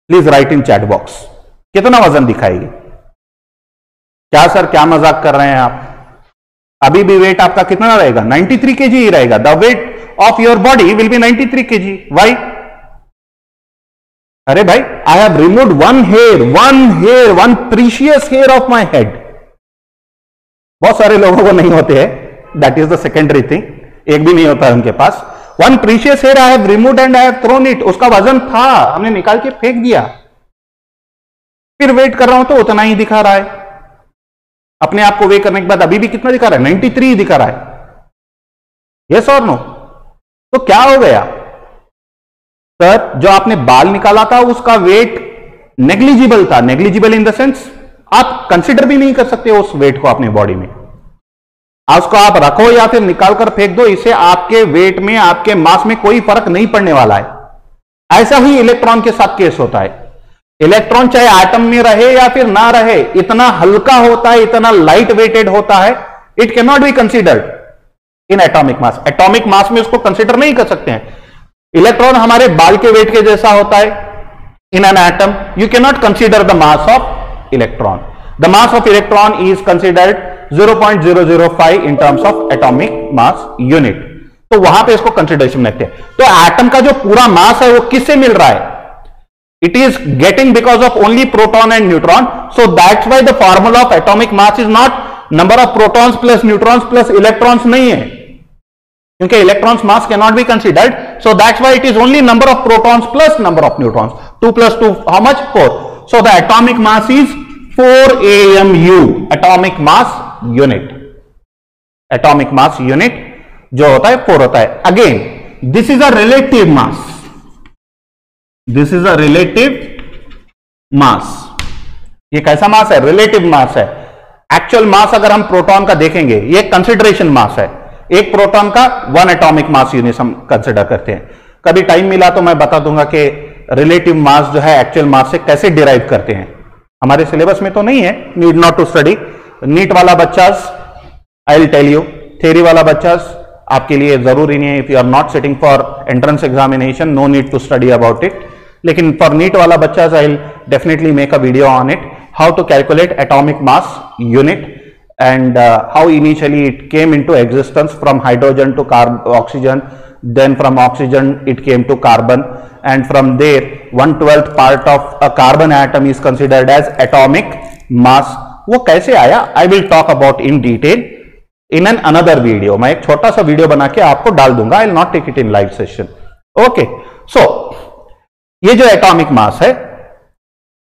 Please right in chat box, कितना वजन दिखाएगी? क्या सर, क्या मजाक कर रहे हैं आप? अभी भी वेट आपका कितना रहेगा? 93 kg ही रहेगा। The weight of your body will be 93 kg. Why? अरे भाई, I have removed one precious hair of my head. बहुत सारे लोगों को नहीं होते हैं, that is the secondary thing. एक भी नहीं होता है उनके पास। One precious hair I have removed and I have thrown it, उसका वजन था, हमने निकाल के फेंक दिया, फिर वेट कर रहा हूं तो उतना ही दिखा रहा है। अपने आप को वेट करने के बाद अभी भी कितना दिखा रहा है? 93 दिखा रहा है। यस और नो? तो क्या हो गया सर? जो आपने बाल निकाला था उसका वेट नेग्लिजिबल था। नेग्लिजिबल इन द सेंस आप कंसिडर भी नहीं कर सकते उस वेट को अपने बॉडी में। उसको आप रखो या फिर निकाल कर फेंक दो, इससे आपके वेट में, आपके मास में कोई फर्क नहीं पड़ने वाला है। ऐसा ही इलेक्ट्रॉन के साथ केस होता है। इलेक्ट्रॉन चाहे एटम में रहे या फिर ना रहे, इतना हल्का होता है, इतना लाइट वेटेड होता है, it can not be considered in atomic mass. Atomic mass में उसको कंसिडर नहीं कर सकते हैं। इलेक्ट्रॉन हमारे बाल के वेट के जैसा होता है इन an atom. You can not consider the mass of electron. The mass of electron is considered 0.005 in terms of atomic mass unit। तो वहां पे इसको कंसिडरेशन रखते हैं। तो एटम का जो पूरा मास है वो किससे मिल रहा है? It is getting because of only proton and neutron. So that's why the formula of atomic mass is not number of protons plus neutrons plus electrons नहीं है, क्योंकि electrons mass can not be considered. So that's why it is only number of protons plus number of neutrons. 2 + 2 how much? 4। So the atomic mass is 4 AMU, atomic mass unit. Atomic mass unit जो होता है 4 होता है। Again this is a relative mass, this is a relative mass. ये कैसा मास है? Relative mass है। Actual mass अगर हम प्रोटॉन का देखेंगे, ये कंसिडरेशन मास है। एक प्रोटॉन का 1 एटॉमिक मास यूनिट हम कंसिडर करते हैं। कभी टाइम मिला तो मैं बता दूंगा कि रिलेटिव मास जो है एक्चुअल मास से कैसे डिराइव करते हैं। हमारे सिलेबस में तो नहीं है, need not to study. NEET वाला बच्चास I will tell you, theory वाला बच्चास आपके लिए जरूरी नहीं है। If you are not sitting for entrance examination, no need to study about it. लेकिन फॉर नीट वाला बच्चास I will definitely make a video on it, how to calculate atomic mass unit and how initially it came into existence from hydrogen to oxygen, then from oxygen it came to carbon, and from there 1/12 part of a carbon atom is considered as atomic mass। वो कैसे आया I will talk about in detail in an another video। मैं एक छोटा सा video बना के आपको डाल दूंगा, I will not take it in live session। okay, so ये जो एटॉमिक मास है,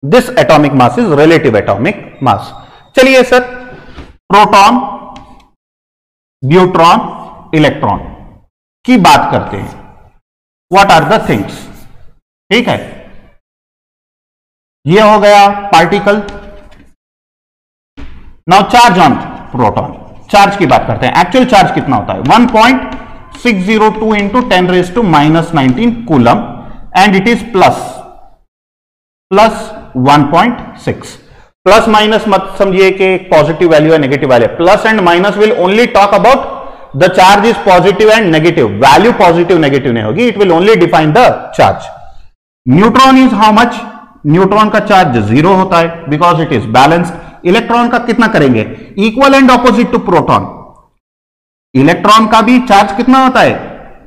this atomic mass is relative atomic mass। चलिए सर, प्रोटॉन, न्यूट्रॉन, इलेक्ट्रॉन की बात करते हैं। What are the things? ठीक है, ये हो गया particle. Now charge on proton. Charge की बात करते हैं। एक्चुअल चार्ज कितना होता है? 1.602 into 10⁻⁻19 coulomb, and it is plus 1.6। Plus minus मत समझिए कि एक पॉजिटिव वैल्यू है, नेगेटिव वैल्यू है। Plus and minus will only talk about the charge is positive and negative. Value positive negative नहीं होगी, it will only define the charge. Neutron is how much? Neutron का charge 0 होता है because it is balanced. Electron का कितना करेंगे? Equal and opposite to proton. Electron का भी चार्ज कितना होता है?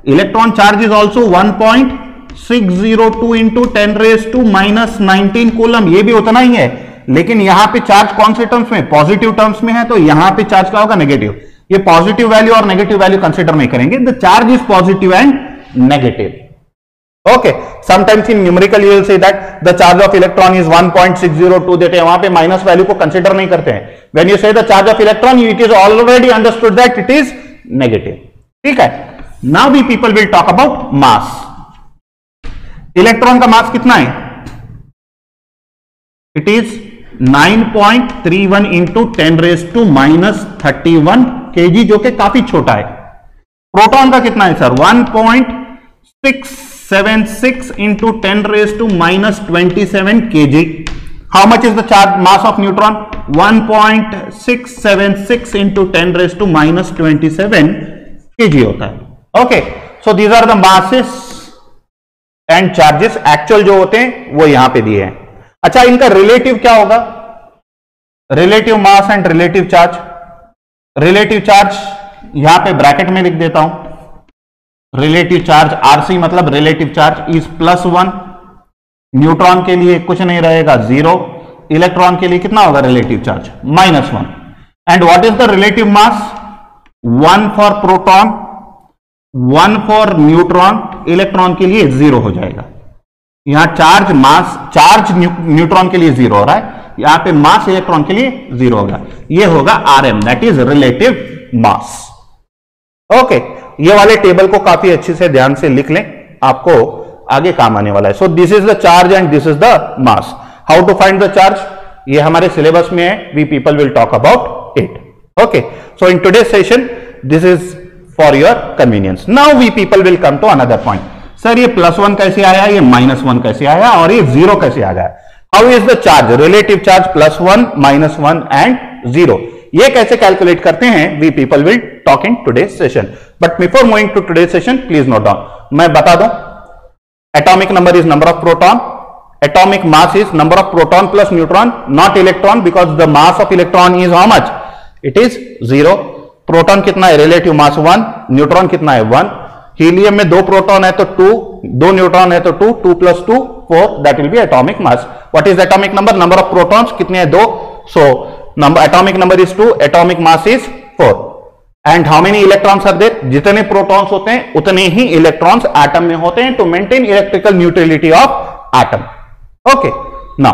Electron charge is also 1.602 into 10⁻⁻19 coulomb. ये भी उतना ही है, लेकिन यहां पे चार्ज कौन से टर्म्स में? पॉजिटिव टर्म्स में है, तो यहां पे चार्ज क्या होगा? नेगेटिव। ये पॉजिटिव वैल्यू और नेगेटिव वैल्यू कंसीडर नहीं करेंगे। The charge is positive and negative. Okay, sometimes in numerical you will say that the charge of electron is 1.602 देते हैं, वहां पे माइनस वैल्यू को कंसीडर नहीं करते हैं। When you say the charge of electron, it is already understood that it is negative. ठीक है, now we people will talk about mass. Electron का मास कितना है? इट इज 9.31 into 10⁻⁻31 kg, जो कि काफी छोटा है। प्रोटॉन का कितना है sir? 1.676 into 10⁻⁻27 kg। How much is the charge mass of neutron? 1.676 into 10⁻⁻27 kg होता है। Okay, so these are the masses and charges actual जो होते हैं वो यहां पे दिए हैं। अच्छा, इनका रिलेटिव क्या होगा? Relative mass and relative charge. Relative charge यहां पे ब्रैकेट में लिख देता हूं। रिलेटिव चार्ज आरसी मतलब रिलेटिव चार्ज इज +1। न्यूट्रॉन के लिए कुछ नहीं रहेगा, 0। इलेक्ट्रॉन के लिए कितना होगा relative charge? -1। And what is the relative mass? 1 for proton, 1 for neutron, electron के लिए 0 हो जाएगा। यहां चार्ज मास, चार्ज न्यूट्रॉन के लिए 0 हो रहा है, यहां पे मास इलेक्ट्रॉन के लिए 0 होगा। ये होगा RM, that is relative mass. Okay, ये वाले टेबल को काफी अच्छे से ध्यान से लिख लें, आपको आगे काम आने वाला है। So this is the charge and this is the mass. How to find the charge, ये हमारे सिलेबस में है, we people will talk about it. Okay, so in today session this is for your convenience. Now we people will come to another point. Sir ये +1 कैसे आया, ये -1 कैसे आया और ये 0 कैसे आ गया? How is the charge, relative charge +1, -1 and 0, ये कैसे कैलकुलेट करते हैं? We people will talk in today session. But before moving to today session, please note down, मैं बता दूं, atomic number is number of proton, atomic mass is number of proton plus neutron, not electron, because the mass of electron is how much? It is 0. Proton कितना है? Relative mass 1, neutron कितना है? 1। Helium में 2 proton है तो 2, 2 neutron है तो 2, 2 + 2 4, that will be atomic mass. What is atomic number? Number of protons कितने हैं? 2, so number atomic number is 2, atomic mass is 4। And how many electrons are there? जितने प्रोटॉन्स होते हैं उतने ही इलेक्ट्रॉन्स एटम में होते हैं, to maintain electrical neutrality of atom. Okay, now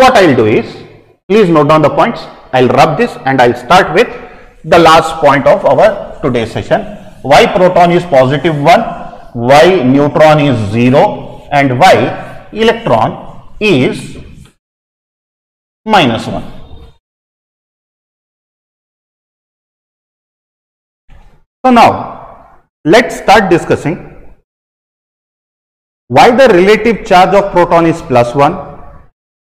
what I'll do is, please note down the points. I'll rub this and I'll start with the last point of our today's session. Why proton is +1, why neutron is 0, and why electron is -1. So now let's start discussing why the relative charge of proton is +1,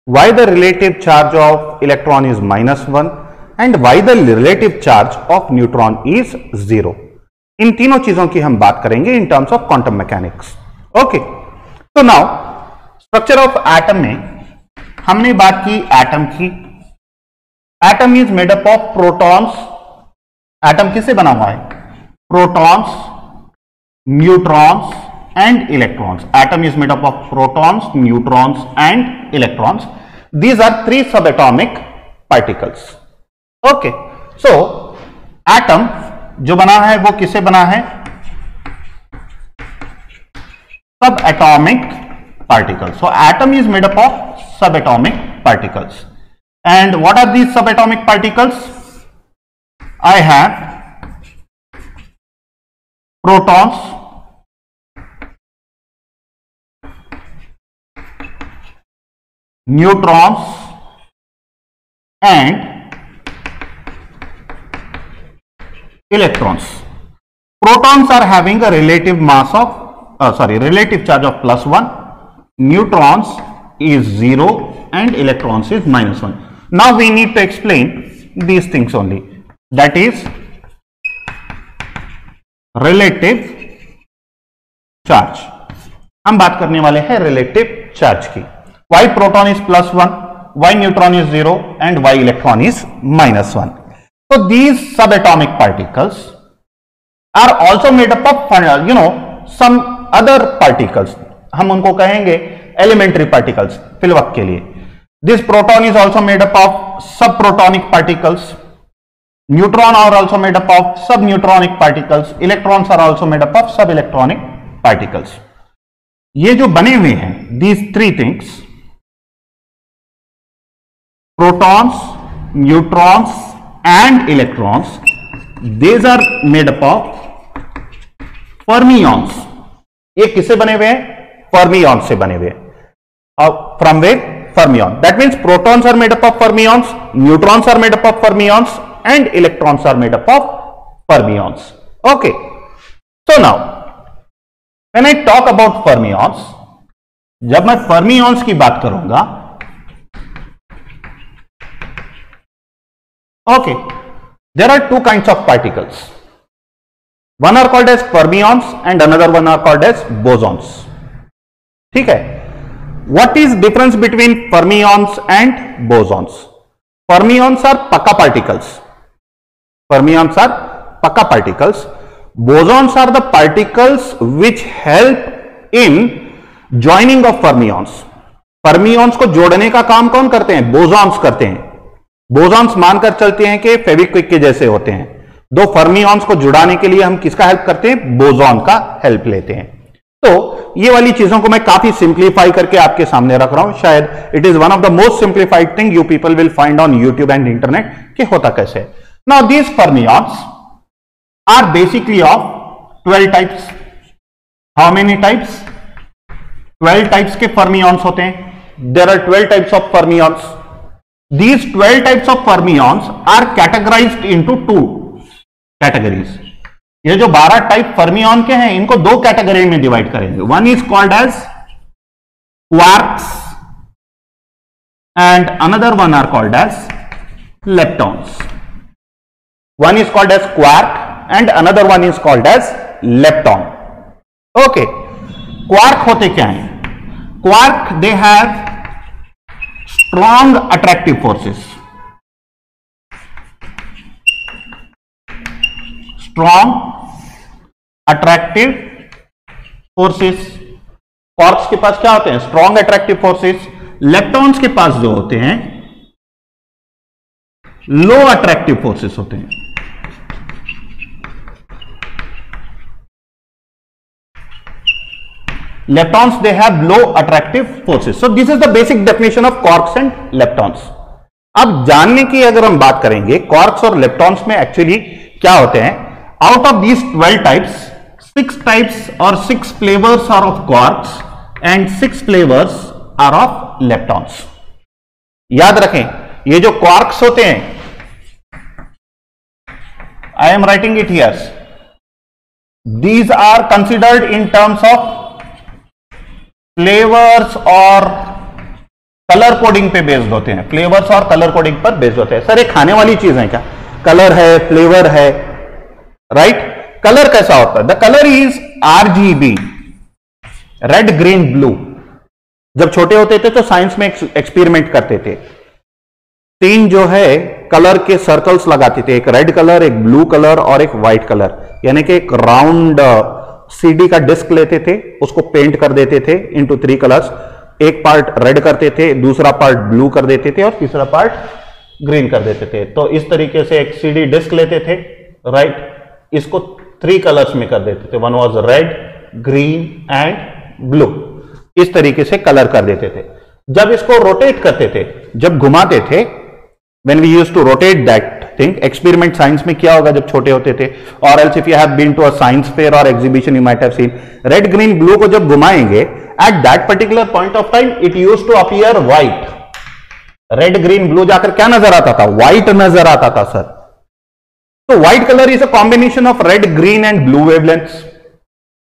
why the relative charge of electron is -1, and why the relative charge of neutron is 0. इन तीनों चीजों की हम बात करेंगे इन terms of quantum mechanics. Okay, तो now structure of atom में हमने बात की एटम की। Atom is made up of protons. Atom किससे बना हुआ है? Protons, neutrons and electrons. Atom is made up of protons, neutrons and electrons. These are 3 subatomic particles. Okay, so atom जो बना है वो किससे बना है? Subatomic particles. So atom is made up of subatomic particles. And what are these subatomic particles? I have protons, neutrons and electrons. Protons are having a relative mass of relative charge of +1, neutrons is 0 and electrons is -1. Now we need to explain these things only, that is relative charge। हम बात करने वाले हैं relative charge की। Why proton is +1, why neutron is 0 and why electron is -1. So these subatomic particles are also made up of some other particles. हम उनको कहेंगे elementary particles fill वक्त के लिए। This proton is also made up of subprotonic particles. Neutron are also made up of subneutronic particles. Electrons are also made up of subelectronic particles. ये जो बने हुए हैं these 3 things, protons, neutrons and electrons, these are made up of fermions. ये किससे बने हुए हैं? fermions से बने हुए हैं। From where? Fermion. That means protons are made up of fermions, neutrons are made up of fermions and electrons are made up of fermions. Okay, so now when I talk about fermions, जब मैं fermions की बात करूंगा, okay, there are 2 kinds of particles. One are called as fermions and another one are called as bosons. ठीक है? What is difference between fermions and bosons? Fermions are paka particles. Fermions are paka particles. Bosons are the particles which help in joining of fermions. Fermions को जोड़ने का काम कौन करते हैं? Bosons करते हैं। बोसॉन्स मानकर चलते हैं कि फेविक्विक के जैसे होते हैं। दो फर्मियॉन्स को जुड़ाने के लिए हम किसका हेल्प करते हैं? बोसॉन का हेल्प लेते हैं। तो ये वाली चीजों को मैं काफी सिंप्लीफाई करके आपके सामने रख रहा हूं। शायद it is one of the most simplified thing you people will find on YouTube and internet कि होता कैसे है। Now these fermions are basically of 12 types. How many types? 12 types के फर्मियॉन्स होते हैं। There are 12 types of fermions. These 12 types of fermions are categorized into 2 categories. ये जो 12 type fermion के हैं इनको 2 कैटेगरी में डिवाइड करेंगे। One is called as quarks and another one are called as leptons. One is called as quark and another one is called as lepton. Okay, quark होते क्या हैं? Quark they have strong attractive forces. Strong attractive forces. Quarks के पास क्या होते हैं? Strong attractive forces. Leptons के पास जो होते हैं लो अट्रैक्टिव फोर्सेस होते हैं। Leptons, they have low attractive forces. So this is the basic definition of quarks and leptons. अब जानने की अगर हम बात करेंगे क्वार्क्स और लेप्टॉन्स में एक्चुअली क्या होते हैं, out of these 12 types 6 types और 6 flavours are of quarks and 6 flavours are of leptons. याद रखें, ये जो क्वार्क्स होते हैं, I am writing it here, these are considered in terms of flavours और कलर कोडिंग पे बेस्ड होते हैं। फ्लेवर्स और कलर कोडिंग पर बेस्ड होते हैं। सर ये खाने वाली चीज है क्या? कलर है, फ्लेवर है, राइट? कलर कैसा होता है? The colour is RGB, red green blue. जब छोटे होते थे तो साइंस में एक्सपेरिमेंट करते थे। 3 जो है कलर के सर्कल्स लगाते थे, एक रेड कलर, एक ब्लू कलर और एक व्हाइट कलर, यानी कि एक राउंड CD का डिस्क लेते थे, उसको पेंट कर देते थे इनटू 3 कलर्स। एक पार्ट रेड करते थे, दूसरा पार्ट ब्लू कर देते थे और तीसरा पार्ट ग्रीन कर देते थे। तो इस तरीके से एक CD डिस्क लेते थे, राइट? इसको 3 कलर्स में कर देते थे। One was red, green and blue. इस तरीके से कलर कर देते थे। जब इसको रोटेट करते थे, जब घुमाते थे, when we used to rotate that thing, experiment science में क्या होगा जब छोटे होते थे, और else if you have been to a science fair or exhibition you might have seen, red green blue को जब घुमाएंगे at that particular point of time it used to appear white. Red green blue जाकर क्या नजर आता था? White नजर आता था सर। तो white colour is a combination of red, green and blue wavelengths.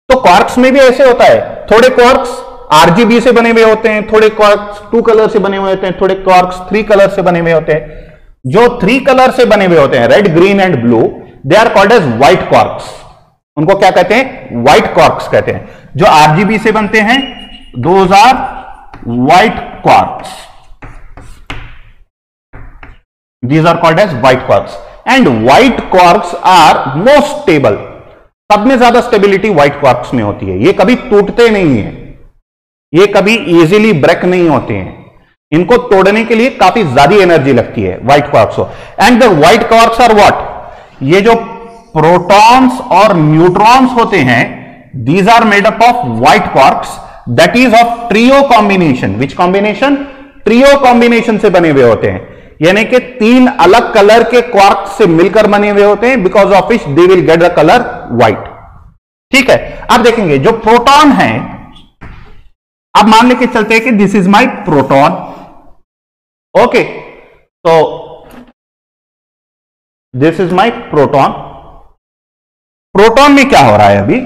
तो क्वार्क्स में भी ऐसे होता है। थोड़े क्वार्क्स RGB से बने हुए होते हैं, थोड़े क्वार्क्स 2 कलर से बने हुए होते हैं, थोड़े क्वार्क्स 3 कलर से बने हुए होते हैं। जो 3 कलर से बने हुए होते हैं, red, green and blue, they are called as white quarks. उनको क्या कहते हैं? व्हाइट क्वार्क्स कहते हैं। जो RGB से बनते हैं, those are white quarks. These are called as white quarks and white quarks are most stable. सब में ज्यादा स्टेबिलिटी व्हाइट क्वार्क्स में होती है। ये कभी टूटते नहीं है, ये कभी इजीली ब्रेक नहीं होते हैं। इनको तोड़ने के लिए काफी ज्यादा एनर्जी लगती है व्हाइट क्वार्क्स को। And the white quarks are what? ये जो प्रोटॉन्स और न्यूट्रॉन्स होते हैं, these are made up of white quarks that is of trio combination. Which combination? Trio combination से बने हुए होते हैं, यानी कि 3 अलग कलर के क्वार्क्स से मिलकर बने हुए होते हैं, because of which they will get the colour white. ठीक है, अब देखेंगे जो प्रोटॉन है, अब मान लेके चलते हैं कि this is my proton. Okay, तो this is my proton. Proton में क्या हो रहा है अभी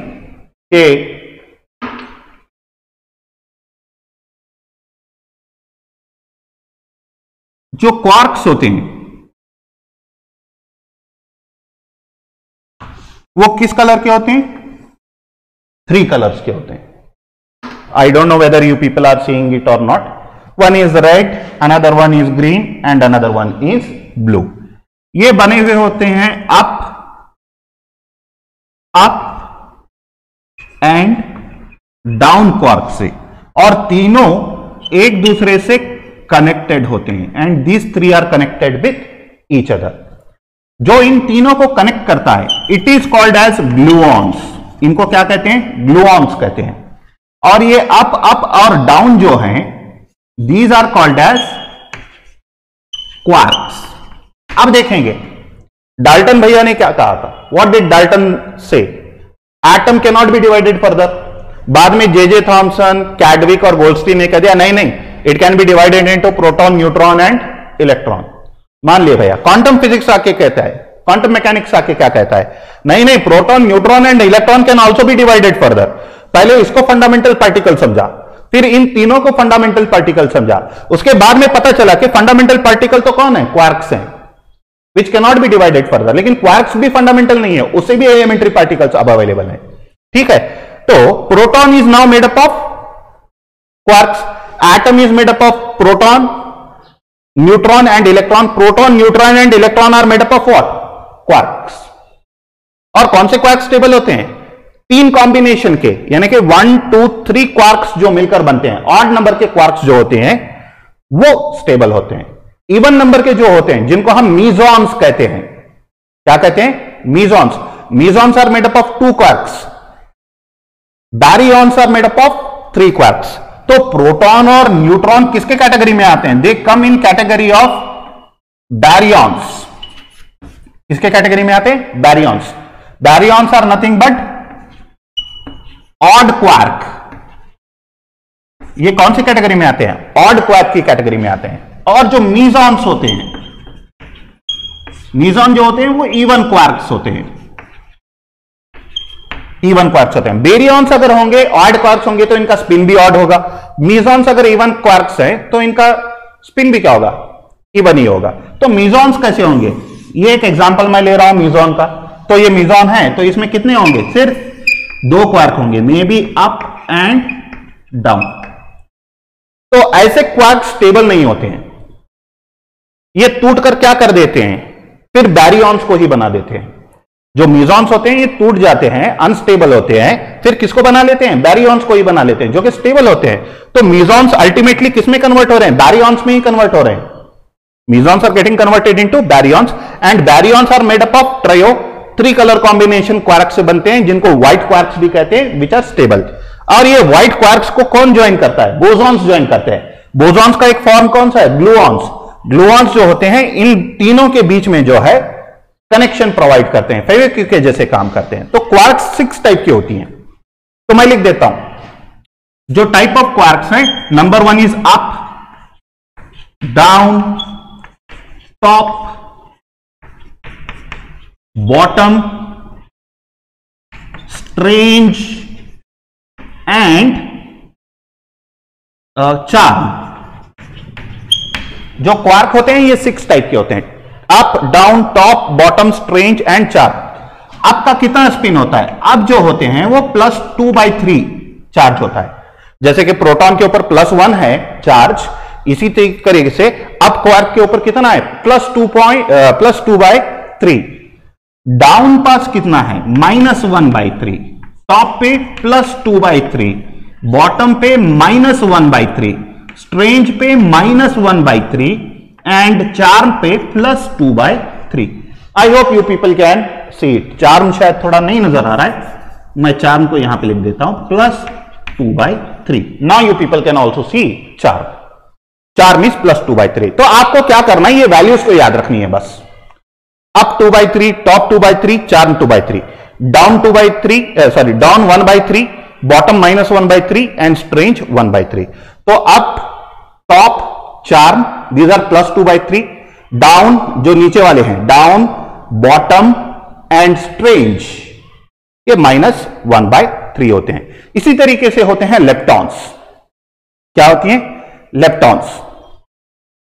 कि जो क्वार्क्स होते हैं वो किस कलर के होते हैं? 3 कलर्स के होते हैं। I don't know whether you people are seeing it or not. One is red, another one is green and another one is blue. ये बने हुए होते हैं अप एंड डाउन क्वार्क से, और तीनों एक दूसरे से कनेक्टेड होते हैं। And these 3 are connected with each other. जो इन तीनों को कनेक्ट करता है, it is called as gluons. इनको क्या कहते हैं? ग्लूऑन्स कहते हैं। और ये अप अप और डाउन जो हैं, these are called as quarks. अब देखेंगे डाल्टन भैया ने क्या कहा था। What did Dalton say? Atom can not be divided further. बाद में जे थॉमसन, कैडविक और गोल्डस्टीन ने कह दिया नहीं नहीं, it can be divided into proton, neutron and electron. मान लिया भैया। क्वांटम फिजिक्स आके कहता है, क्वांटम मैकेनिक्स आके क्या कहता है? नहीं नहीं, proton, neutron and electron can also be divided further. पहले इसको फंडामेंटल पार्टिकल समझा, फिर इन तीनों को फंडामेंटल पार्टिकल समझा, उसके बाद में पता चला कि फंडामेंटल पार्टिकल तो कौन है? क्वार्क्स हैं, विच can not be divided further. लेकिन क्वार्क्स भी फंडामेंटल नहीं है, उससे भी एलिमेंट्री पार्टिकल्स अब अवेलेबल है। ठीक है, तो proton is now made up of quarks, atom is made up of proton, neutron and electron. Proton, neutron and electron are made up of what? Quarks. और कौन से क्वार्क्स स्टेबल होते हैं? 3 कॉम्बिनेशन के, यानी कि 1 2 3 क्वार्क्स जो मिलकर बनते हैं, ऑड नंबर के क्वार्क्स जो होते हैं वो स्टेबल होते हैं। इवन नंबर के जो होते हैं, जिनको हम मीजॉन्स कहते हैं, क्या कहते हैं? Mesons. Mesons are made up of 2 quarks, baryons are made up of 3 quarks. तो प्रोटॉन और न्यूट्रॉन किसके कैटेगरी में आते हैं? They come in category of baryons. किसके कैटेगरी में आते हैं? Baryons. Baryons are nothing but odd quark. ये कौन सी कैटेगरी में आते हैं? ऑड क्वार्क की कैटेगरी में आते हैं। और जो मीजॉन्स होते हैं, मीजॉन जो होते हैं वो इवन क्वार्क्स होते हैं, इवन क्वार्क्स होते हैं। बेरियॉन्स अगर होंगे, ऑड क्वार्क्स होंगे तो इनका स्पिन भी ऑड होगा। मीजॉन्स अगर इवन क्वार्क्स हैं तो इनका स्पिन भी क्या होगा? इवन ही होगा। तो मीजॉन्स कैसे होंगे? ये एक एग्जांपल मैं ले रहा हूं मीजॉन का। तो ये मीजॉन है, तो इसमें कितने होंगे? सिर्फ 2 क्वार्क होंगे, may be up and down. तो ऐसे क्वार्क स्टेबल नहीं होते हैं, ये टूटकर क्या कर देते हैं? फिर बैरियॉन्स को ही बना देते हैं। जो मीजॉन्स होते हैं ये टूट जाते हैं, अनस्टेबल होते हैं, फिर किसको बना लेते हैं? बैरियॉन्स को ही बना लेते हैं, जो कि स्टेबल होते हैं। तो मीजॉन्स अल्टीमेटली किसमें कन्वर्ट हो रहे हैं? बैरियॉन्स में ही कन्वर्ट हो रहे हैं। Mesons are getting converted into baryons, and baryons are made up of trio, 3 colour combination quarks से बनते हैं, जिनको व्हाइट क्वार्क्स भी कहते हैं, विच आर स्टेबल। और ये व्हाइट क्वार्क्स को कौन ज्वाइन करता है? बोसॉन्स ज्वाइन करते हैं। बोसॉन्स का एक फॉर्म कौन सा है? ग्लूऑन्स। ग्लूऑन्स जो होते हैं इन तीनों के बीच में जो है कनेक्शन प्रोवाइड करते हैं, फेविक्विक के जैसे काम करते हैं। तो क्वार्क्स 6 टाइप की होती हैं। तो मैं लिख देता हूं जो टाइप ऑफ क्वार्क्स हैं। Number 1 is up, down, top, bottom, strange and charm. जो क्वार्क होते हैं ये 6 टाइप के होते हैं। Up, down, top, bottom, strange and charm. Up का कितना स्पिन होता है? अब जो होते हैं वो +2/3 चार्ज होता है। जैसे कि प्रोटॉन के ऊपर +1 है चार्ज, इसी तरीके से अप क्वार्क के ऊपर कितना है? +2/3। डाउन पास कितना है? -1/3। टॉप पे +2/3, बॉटम पे -1/3, स्ट्रेंज पे -1/3 एंड चार्म पे +2/3। आई hope you people can see it. Charm शायद थोड़ा नहीं नजर आ रहा है, मैं चार्म को यहां पे लिख देता हूं +2/3। Now you people can also see charm. Charm is +2/3। तो आपको क्या करना है? ये वैल्यूज को याद रखनी है बस। Up 2/3, top 2/3, charm 2/3, down 2/3, down 1/3, bottom -1/3 and strange 1/3। तो up, top, charm, these are +2/3। Down जो नीचे वाले हैं, डाउन, बॉटम एंड स्ट्रेंज, ये -1/3 होते हैं। इसी तरीके से होते हैं लेप्टॉन्स। क्या होती हैं? लेप्टॉन्स।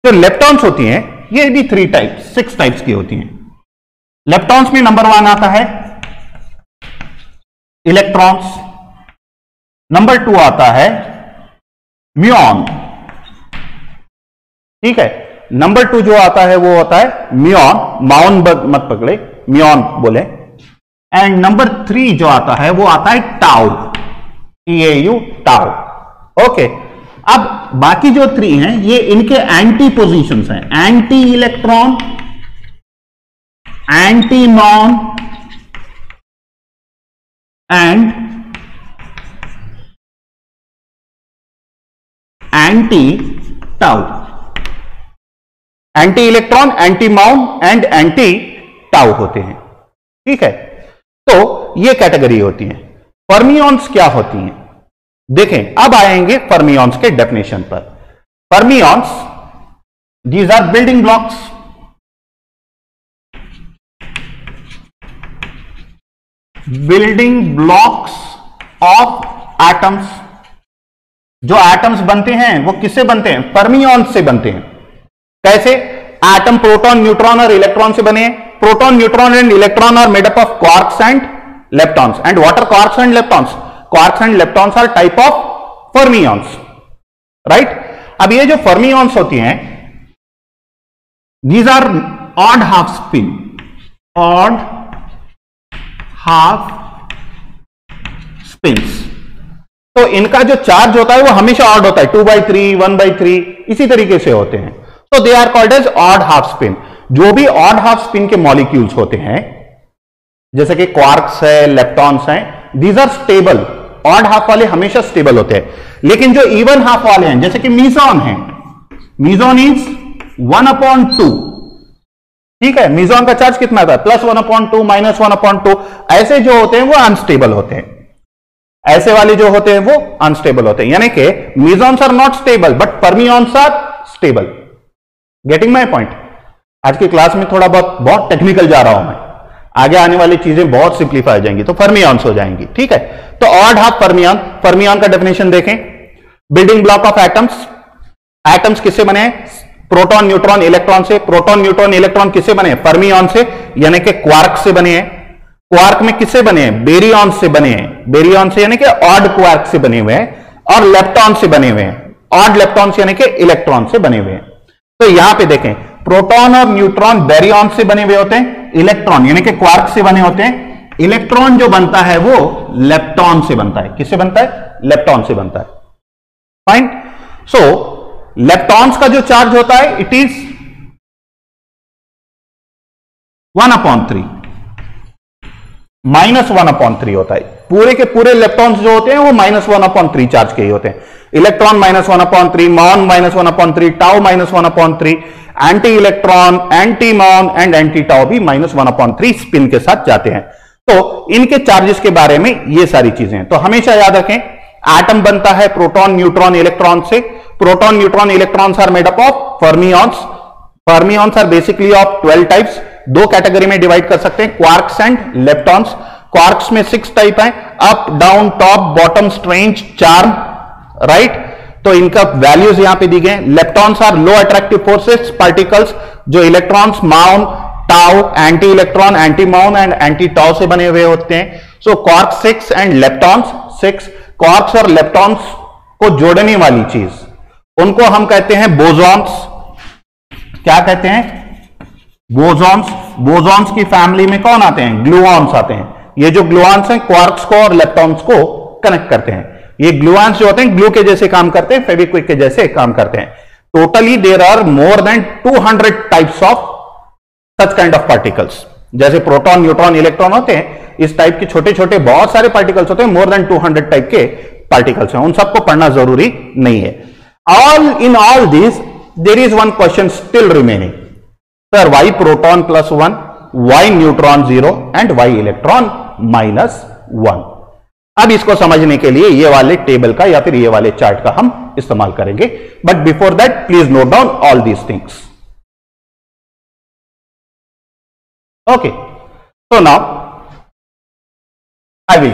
तो लेप्टॉन्स होती हैं, ये भी 6 टाइप्स की होती हैं। लेप्टॉन्स में नंबर 1 आता है इलेक्ट्रॉन्स, नंबर 2 आता है म्यूऑन। ठीक है, नंबर 2 जो आता है वो होता है म्यूऑन, माउन मत पकड़े, म्यूऑन बोले। एंड नंबर 3 जो आता है वो आता है टाउ, TAU, टाउ। ओके, अब बाकी जो 3 हैं ये इनके एंटी पोजीशंस हैं। Anti electron, antimuon and anti tau. Anti electron, anti muon and anti tau होते हैं। ठीक है, तो ये कैटेगरी होती है। फर्मियॉन्स क्या होती हैं? देखें, अब आएंगे फर्मियॉन्स के डेफिनेशन पर। Fermions, these are building blocks, building blocks of atoms. जो एटम्स बनते हैं वो किससे बनते हैं? फर्मियॉन्स से बनते हैं। कैसे? एटम प्रोटॉन, न्यूट्रॉन और इलेक्ट्रॉन से बने हैं। Proton, neutron and electron are made up of quarks and leptons. And what are quarks and leptons? Quarks and leptons are type of fermions, right? अब ये जो fermions होती हैं, these are odd half spin, odd half spins. तो इनका जो charge होता है वो हमेशा ऑड होता है, 2/3, 1/3 इसी तरीके से होते हैं। तो they are called as odd half spin. जो भी ऑड हाफ स्पिन के मॉलिक्यूल्स होते हैं, जैसे कि क्वार्क्स है, लेप्टॉन्स हैं, these are stable. Odd half वाले हमेशा स्टेबल होते हैं। लेकिन जो इवन हाफ वाले हैं, जैसे कि मीजॉन है, मीजॉन इज 1/2। ठीक है, मीजॉन का चार्ज कितना था? +1/2, -1/2। ऐसे जो होते हैं वो अनस्टेबल होते हैं। ऐसे वाले जो होते हैं वो अनस्टेबल होते हैं। यानी कि mesons are not stable but fermions are stable. Getting my point? आज की क्लास में थोड़ा बहुत टेक्निकल जा रहा हूं मैं, आगे आने वाली चीजें बहुत सिंप्लीफाई हो जाएंगी, तो फर्मियॉन्स हो जाएंगी। ठीक है, तो ऑड हाफ फर्मियॉन। फर्मियॉन का डेफिनेशन देखें, building block of atoms. Atoms किससे बने हैं? प्रोटॉन, न्यूट्रॉन, इलेक्ट्रॉन से। प्रोटॉन, न्यूट्रॉन, इलेक्ट्रॉन किससे बने हैं? फर्मियॉन से, यानी कि क्वार्क से बने हैं। क्वार्क में किससे बने हैं? बेरियॉन से बने हैं। बेरियॉन से यानी कि ऑड क्वार्क से बने हुए हैं, और लेप्टॉन से बने हुए हैं। ऑड लेप्टॉन से यानी कि इलेक्ट्रॉन से बने हुए हैं। तो यहां पे देखें, प्रोटॉन और न्यूट्रॉन बेरियॉन से बने हुए होते हैं, इलेक्ट्रॉन यानी कि क्वार्क से बने होते हैं। इलेक्ट्रॉन जो बनता है वो लेप्टॉन से बनता है। किससे बनता है? लेप्टॉन से बनता है। फाइन। सो लेप्टॉन्स का जो चार्ज होता है इट इज 1/3, -1/3 होता है। पूरे के पूरे लेप्टॉन्स जो होते हैं वो -1/3 चार्ज के ही होते हैं। Electron -1/3, muon -1/3, tau -1/3, anti electron, anti muon and anti tau भी -1/3 स्पिन के साथ जाते हैं। तो इनके चार्जेस के बारे में ये सारी चीजें हैं। तो हमेशा याद रखें, एटम बनता है प्रोटॉन, न्यूट्रॉन, इलेक्ट्रॉन से। Proton, neutron, electrons are made up of fermions. Fermions are basically of 12 types. दो कैटेगरी में डिवाइड कर सकते हैं, क्वार्क्स एंड लेप्टॉन्स। क्वार्क्स में 6 टाइप हैं, up, down, top, bottom, strange, charm, right. तो इनका वैल्यूज यहां पे दी गए। Leptons are low attractive forces particles, जो electrons, muon, tau, anti electron, anti muon and anti tau से बने हुए होते हैं। So quark 6 and leptons 6। Quarks और लेप्टॉन्स को जोड़ने वाली चीज, उनको हम कहते हैं बोसॉन्स। क्या कहते हैं? बोसॉन्स। बोसॉन्स की फैमिली में कौन आते हैं? ग्लूऑन्स आते हैं। ये जो ग्लूऑन्स हैं क्वार्क्स को और लेप्टॉन्स को कनेक्ट करते हैं। ये ग्लूऑन्स जो होते हैं ग्लू के जैसे काम करते हैं, फेविक्विक के जैसे काम करते हैं। Totally there are more than 200 types of such kind of particles. जैसे प्रोटॉन, न्यूट्रॉन, इलेक्ट्रॉन होते हैं, इस टाइप के छोटे छोटे बहुत सारे पार्टिकल्स होते हैं। मोर देन 200 टाइप के पार्टिकल्स हैं। उन सबको पढ़ना जरूरी नहीं है। In all this there is one question still remaining, sir why proton +1, why neutron 0 and why electron -1। अब इसको समझने के लिए ये वाले टेबल का या फिर ये वाले चार्ट का हम इस्तेमाल करेंगे। But before that please note down all these things. Okay, so now I will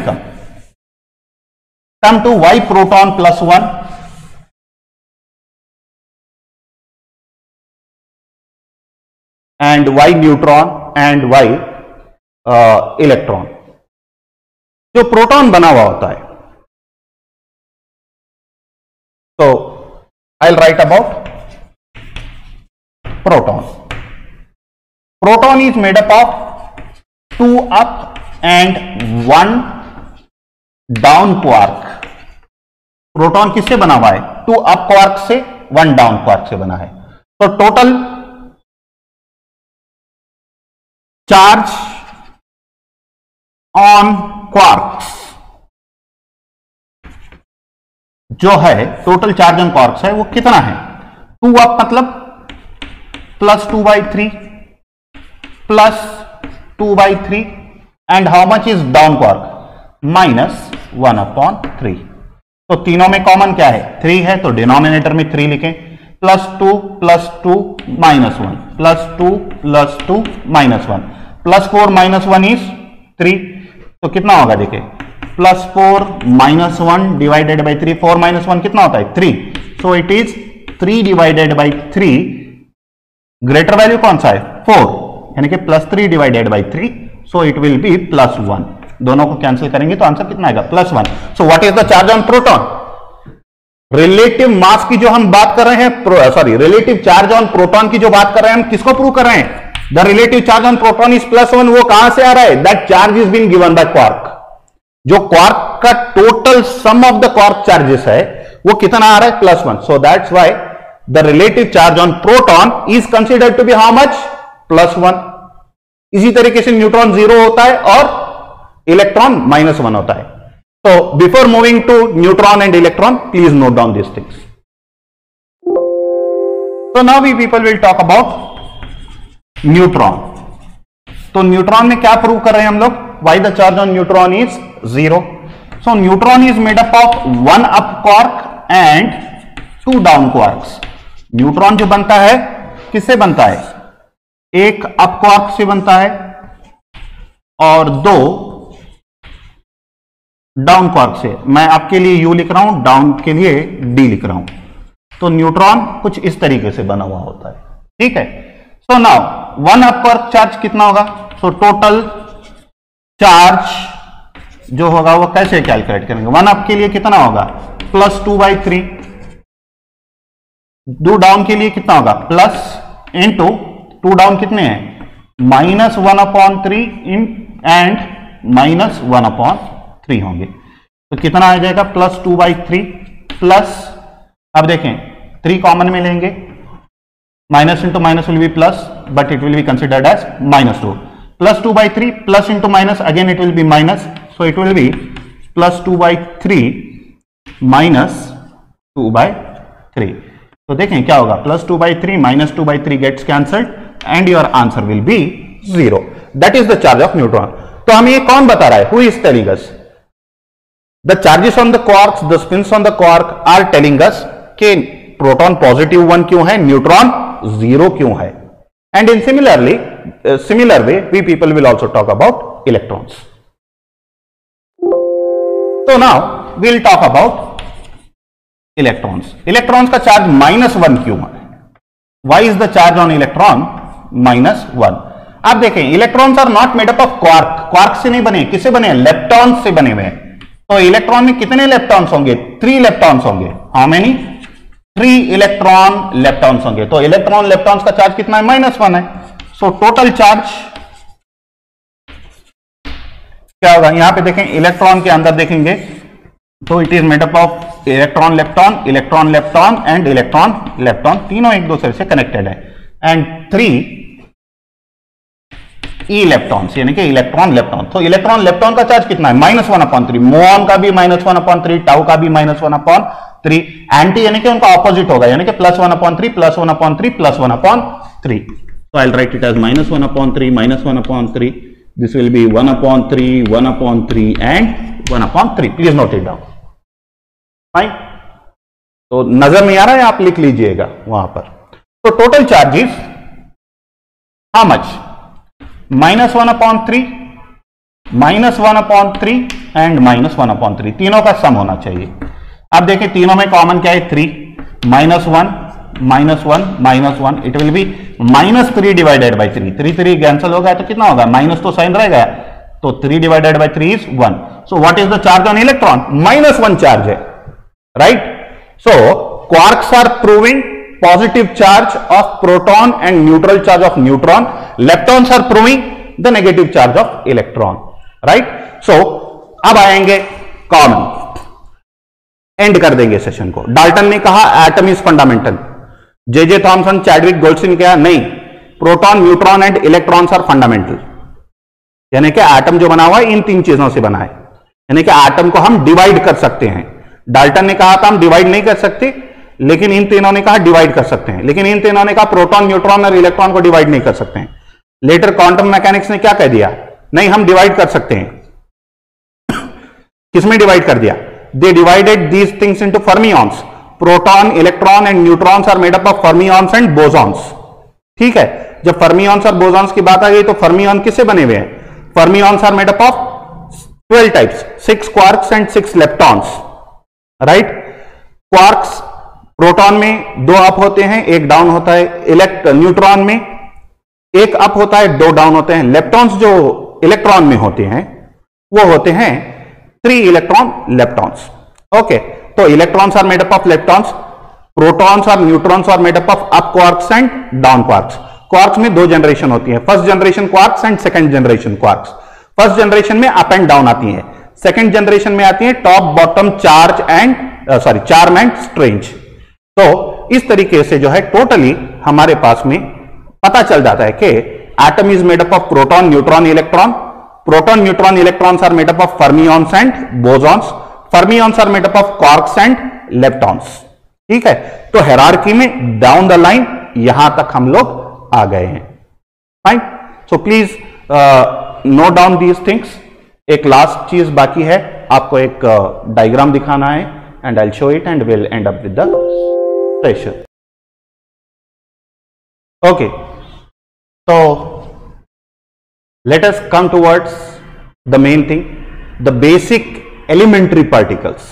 come to y proton +1 and y neutron and y electron। जो प्रोटॉन बना हुआ होता है, तो I'll write about proton। Proton is made up of 2 up and 1 down quark। Proton किससे बना हुआ है? 2 अप क्वार्क से 1 डाउन क्वार्क से बना है। तो टोटल चार्ज ऑन क्वार्क्स जो है, टोटल चार्ज ऑन क्वार्क्स है वो कितना है? 2 अप मतलब +2/3 +2/3 and how much is down quark? -1/3। तो तीनों में कॉमन क्या है? 3 है, तो डिनोमिनेटर में 3 लिखें, +2 +2 -1 +2 +2 -1 +4 -1 इज 3। तो कितना होगा देखिए, +4 -1 डिवाइडेड बाई 3, 4 -1 कितना होता है? 3। सो it is 3 divided by 3, greater value कौन सा है? 4, यानी कि +3 divided by 3, so it will B +1। दोनों को कैंसिल करेंगे तो आंसर कितना आएगा? +1। So what is the charge on proton? Relative mass की जो हम बात कर रहे हैं, sorry relative charge on proton की जो बात कर रहे हैं हम, किसको प्रूव कर रहे हैं? The relative charge on proton is +1। वो कहां से आ रहा है? That charge is been given by quark. जो क्वार्क का total sum of the quark charges है वो कितना आ रहा है? +1। So that's why the relative charge on proton is considered to be how much? +1। इसी तरीके से न्यूट्रॉन 0 होता है और इलेक्ट्रॉन -1 होता है। So before moving to neutron and electron, please note down these things. So now we people will talk about neutron. तो neutron में क्या प्रूव कर रहे हैं हम लोग? Why the charge on neutron is 0? So neutron is made up of 1 up quark and 2 down quarks. Neutron जो बनता है किससे बनता है? एक अप क्वार्क से बनता है और 2 डाउन क्वार्क से। मैं आपके लिए U लिख रहा हूं, डाउन के लिए D लिख रहा हूं। तो न्यूट्रॉन कुछ इस तरीके से बना हुआ होता है, ठीक है। So now 1 up quark charge कितना होगा? सो टोटल चार्ज जो होगा वो कैसे कैलकुलेट करेंगे? 1 अप के लिए कितना होगा? +2/3। 2 डाउन के लिए कितना होगा? प्लस इंटू 2 डाउन कितने हैं? -1/3 एंड -1/3 होंगे। तो कितना आ जाएगा? +2/3 प्लस, अब देखें 3 कॉमन में लेंगे, minus into minus will be plus, but it will be considered as -2। +2/3 plus into minus, again it will be minus, so it will be +2/3 -2/3। तो देखें क्या होगा? +2/3 -2/3 gets cancelled and your answer will be 0। That is the charge of neutron. तो हमें ये कौन बता रहा है? Who is telling us? The charges on the quarks, the spins on the quark are telling us कि प्रोटॉन +1 क्यों है, न्यूट्रॉन 0 क्यों है। And in similar way we people will also talk about electrons. तो now we'll talk about electrons. Electrons का charge -1 क्यों है? Why is the charge on electron -1? आप देखें, electrons are not made up of quark. Quark से नहीं बने, किससे बने? लेप्टॉन्स से बने हुए हैं। तो इलेक्ट्रॉन में कितने लेप्टॉन्स होंगे? 3 लेप्टॉन्स होंगे। How many? 3 इलेक्ट्रॉन लेप्टॉन्स होंगे। तो इलेक्ट्रॉन लेप्टॉन्स का चार्ज कितना है? -1 है। सो टोटल चार्ज क्या होगा? यहां पे देखें, इलेक्ट्रॉन के अंदर देखेंगे तो it is made up of electron lepton, electron lepton and electron lepton, तीनों एक दूसरे से कनेक्टेड है। एंड 3 इलेक्ट्रॉन्स, यानी कि इलेक्ट्रॉन लेप्टॉन। तो इलेक्ट्रॉन लेप्टॉन का चार्ज कितना है? -1/3। मुऑन का भी -1/3, टाउ का भी -1/3। एंटी यानी कि उनका ऑपोजिट होगा, यानी कि +1/3 +1/3 +1/3। So I'll write it as -1/3 -1/3. This will be 1/3 1/3 and 1/3. Please note it down. Fine. तो नजर नहीं आ रहा है, आप लिख लीजिएगा वहां पर। तो total charges how much? -1/3 -1/3 and -1/3, तीनों का सम होना चाहिए। अब देखें तीनों में कॉमन क्या है? 3 -1 -1 -1, it will B -3 divided by 3। 3 cancel हो गया तो कितना होगा? माइनस तो साइन रहेगा, तो 3 divided by 3 is 1। So what is the charge on electron? -1 charge है, right? So quarks are proving positive charge of proton and neutral charge of neutron. Leptons are proving the negative charge of electron, right? So अब आएंगे common, and कर देंगे session को। Dalton ने कहा atom is fundamental, J Thomson, Chadwick, Goldstein क्या? नहीं, proton, neutron and electrons are fundamental. यानी कि एटम जो बना हुआ है इन तीन चीजों से बना है, यानी कि एटम को हम डिवाइड कर सकते हैं। डाल्टन ने कहा था हम डिवाइड नहीं कर सकते, लेकिन इन तीनों ने कहा डिवाइड कर सकते हैं, लेकिन इन तीनों ने कहा प्रोटॉन, न्यूट्रॉन और इलेक्ट्रॉन को डिवाइड नहीं कर सकते हैं। लेटर क्वांटम मैकेनिक्स ने क्या कह दिया, नहीं हम डिवाइड कर सकते हैं। किसमें डिवाइड कर दिया, they divided these things into fermions. Proton, electron and neutrons are made up of fermions and bosons. ठीक है, जब फर्मियॉन्स और बोसॉन्स की बात आ गई तो फर्मियॉन किससे बने हुए हैं, fermions are made up of 12 types, 6 quarks and 6 leptons, right. Quarks proton में 2 अप होते हैं, 1 डाउन होता है। न्यूट्रॉन में 1 अप होता है, 2 डाउन होते हैं। लेप्टॉन्स जो इलेक्ट्रॉन में होते हैं वो होते हैं 3 इलेक्ट्रॉन लेप्टॉन्स। ओके, तो electrons are made up of leptons, protons और neutrons are made up of up quarks and down quarks. Quarks में 2 जनरेशन होती है, first generation quarks and second generation quarks. First generation में up and down आती है, second generation में आती है top bottom charge and strange. तो इस तरीके से जो है टोटली हमारे पास में पता चल जाता है कि atom is made up of proton, neutron, electron. Proton, neutron, electrons are made up of fermions and bosons. Fermions are made up of quarks and leptons. ठीक है, तो हायरार्की में डाउन द लाइन यहां तक हम लोग आ गए हैं। Fine, so please note down these things. एक लास्ट चीज बाकी है, आपको एक डायग्राम दिखाना है and I will show it and will and up with the session. Okay, तो let us come towards the main thing, the basic elementary particles।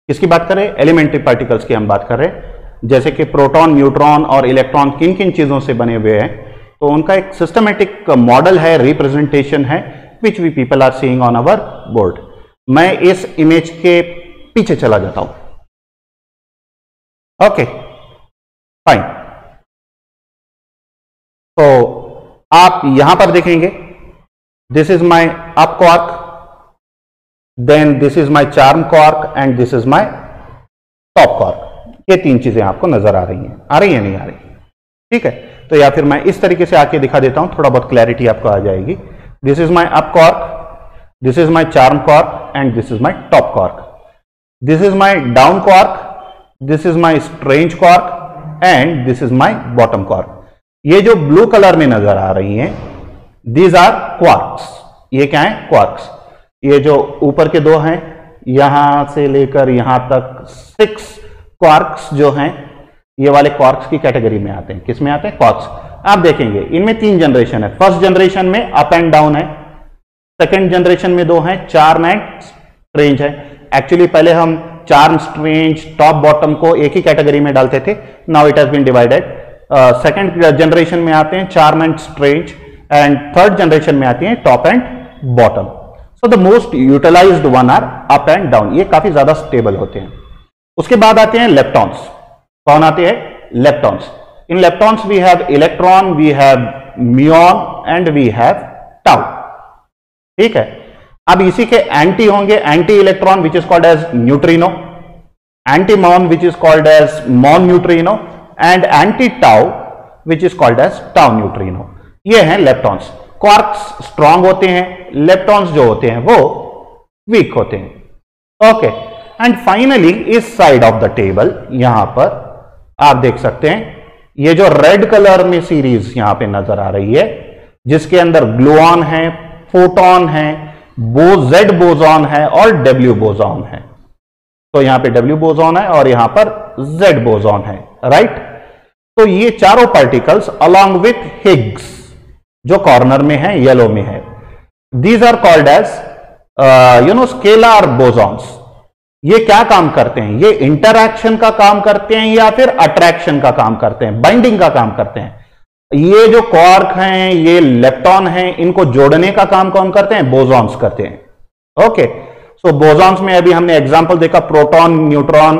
किसकी बात कर रहे हैं, एलिमेंट्री पार्टिकल्स की हम बात कर रहे हैं। जैसे कि प्रोटॉन, न्यूट्रॉन और इलेक्ट्रॉन किन किन चीजों से बने हुए हैं, तो उनका एक सिस्टमेटिक मॉडल है, रिप्रेजेंटेशन है, which we people are seeing on our board. मैं इस इमेज के पीछे चला जाता हूं। Okay, fine. तो आप यहां पर देखेंगे, this is my up quark, then this is my charm quark and this is my top quark। ये 3 चीजें आपको नजर आ रही हैं, आ रही है नहीं आ रही, ठीक है। तो या फिर मैं इस तरीके से आके दिखा देता हूं, थोड़ा बहुत क्लैरिटी आपको आ जाएगी। This is my up quark, this is my charm quark and this is my top quark. This is my down quark, this is my strange quark and this is my bottom quark. ये जो blue colour में नजर आ रही हैं, these are quarks. ये क्या है, quarks. ये जो ऊपर के 2 हैं, यहां से लेकर यहां तक 6 क्वार्क्स जो हैं, ये वाले क्वार्क्स की कैटेगरी में आते हैं। किस में आते हैं, क्वार्क्स। आप देखेंगे इनमें 3 जनरेशन है। फर्स्ट जनरेशन में अप एंड डाउन है, सेकंड जनरेशन में 2 हैं, चार्म एंड स्ट्रेंज है। एक्चुअली पहले हम चार्म, स्ट्रेंज, टॉप बॉटम को एक ही कैटेगरी में डालते थे, now it has been divided. Second generation में आते हैं charm and strange and third generation में आती हैं top and bottom. So the most utilized one are up and down, ये काफी ज्यादा स्टेबल होते हैं। उसके बाद आते हैं लेप्टॉन्स। कौन आते हैं, leptons. In leptons we have electron, we have muon and we have tau. ठीक है, अब इसी के एंटी होंगे, anti electron which is called as neutrino, anti muon which is called as muon neutrino and anti tau which is called as tau neutrino. ये हैं leptons. Quarks strong होते हैं, लेप्टॉन्स जो होते हैं वो वीक होते हैं। ओके, एंड फाइनली इस साइड ऑफ द टेबल यहां पर आप देख सकते हैं, ये जो रेड कलर में सीरीज यहां पे नजर आ रही है, जिसके अंदर ग्लूऑन है, फोटॉन है, जेड बोसॉन है और डब्ल्यू बोसॉन है। तो यहां पे डब्ल्यू बोसॉन है और यहां पर जेड बोसॉन है, राइट। तो ये चारों पार्टिकल्स अलॉन्ग विथ हिग्स जो कॉर्नर में है, येलो में है, these are called as scalar bosons. ये क्या काम करते हैं, ये इंटरैक्शन का काम करते हैं या फिर अट्रैक्शन का काम करते हैं, बाइंडिंग का काम करते हैं। ये जो क्वार्क हैं, ये लेप्टॉन हैं, इनको जोड़ने का काम कौन करते हैं, बोसॉन्स करते हैं। ओके, सो बोसॉन्स में अभी हमने एग्जांपल देखा, प्रोटॉन, न्यूट्रॉन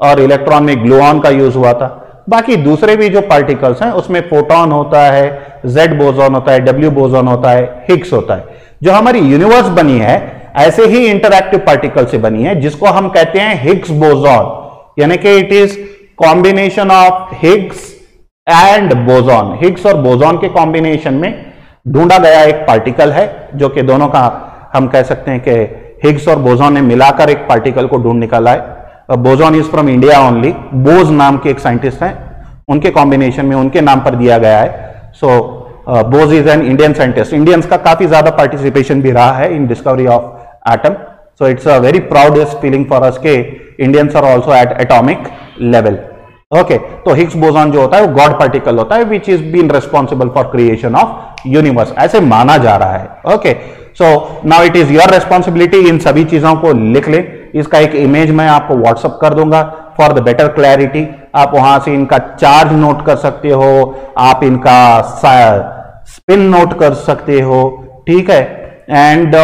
और इलेक्ट्रॉन में ग्लूऑन का यूज हुआ था। बाकी दूसरे भी जो पार्टिकल्स हैं उसमें फोटॉन होता है, जेड बोसॉन होता है, डब्ल्यू बोसॉन होता है, हिग्स होता है। जो हमारी यूनिवर्स बनी है ऐसे ही इंटरैक्टिव पार्टिकल से बनी है, जिसको हम कहते हैं हिग्स बोसॉन, यानी कि it is combination of Higgs and boson. Higgs और बोसॉन के कॉम्बिनेशन में ढूंढा गया एक पार्टिकल है जो कि दोनों का हम कह सकते हैं कि हिग्स और बोसॉन ने मिलाकर एक पार्टिकल को ढूंढ निकाला है। Boson is from India only, Bose नाम के एक साइंटिस्ट हैं, उनके कॉम्बिनेशन में उनके नाम पर दिया गया है। So Bose is an Indian scientist. Indians का काफी ज्यादा पार्टिसिपेशन भी रहा है in discovery of atom. So it's a very proudest feeling for us के Indians are also at atomic level. Okay, तो हिग्स बोसॉन जो होता है वो गॉड पार्टिकल होता है which is been responsible for creation of universe, ऐसे माना जा रहा है। Okay, so now it is your responsibility, इन सभी चीजों को लिख ले। इसका एक इमेज मैं आपको व्हाट्सअप कर दूंगा फॉर द बेटर क्लैरिटी। आप वहां से इनका चार्ज नोट कर सकते हो, आप इनका स्पिन नोट कर सकते हो, ठीक है। And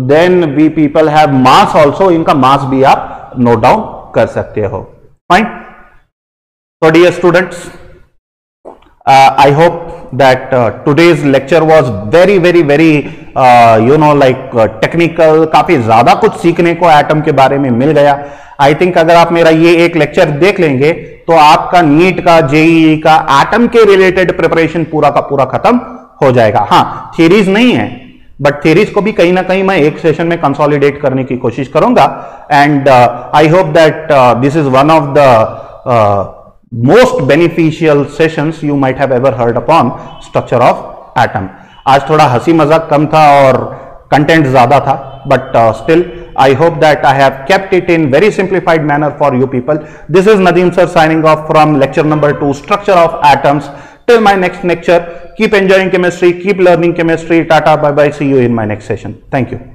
then we people have mass also, इनका मास भी आप नोट डाउन कर सकते हो। Fine. So dear students, I hope that today's lecture was very technical, काफी ज्यादा कुछ सीखने को एटम के बारे में मिल गया। आई थिंक अगर आप मेरा ये एक लेक्चर देख लेंगे तो आपका नीट का, जेईई का, एटम के रिलेटेड प्रिपरेशन पूरा का पूरा खत्म हो जाएगा। हाँ, थियरीज नहीं है, बट थियरीज को भी कहीं ना कहीं मैं एक सेशन में कंसोलिडेट करने की कोशिश करूंगा। And I hope that this is one of the most beneficial sessions you might have ever heard upon structure of atom. आज थोड़ा हंसी मजाक कम था और कंटेंट ज्यादा था, but still I hope that I have kept it in very simplified manner for you people. This is Nadeem sir signing off from lecture number 2, structure of atoms. Till my next lecture, keep enjoying chemistry, keep learning chemistry. Tata, bye bye, see you in my next session. Thank you.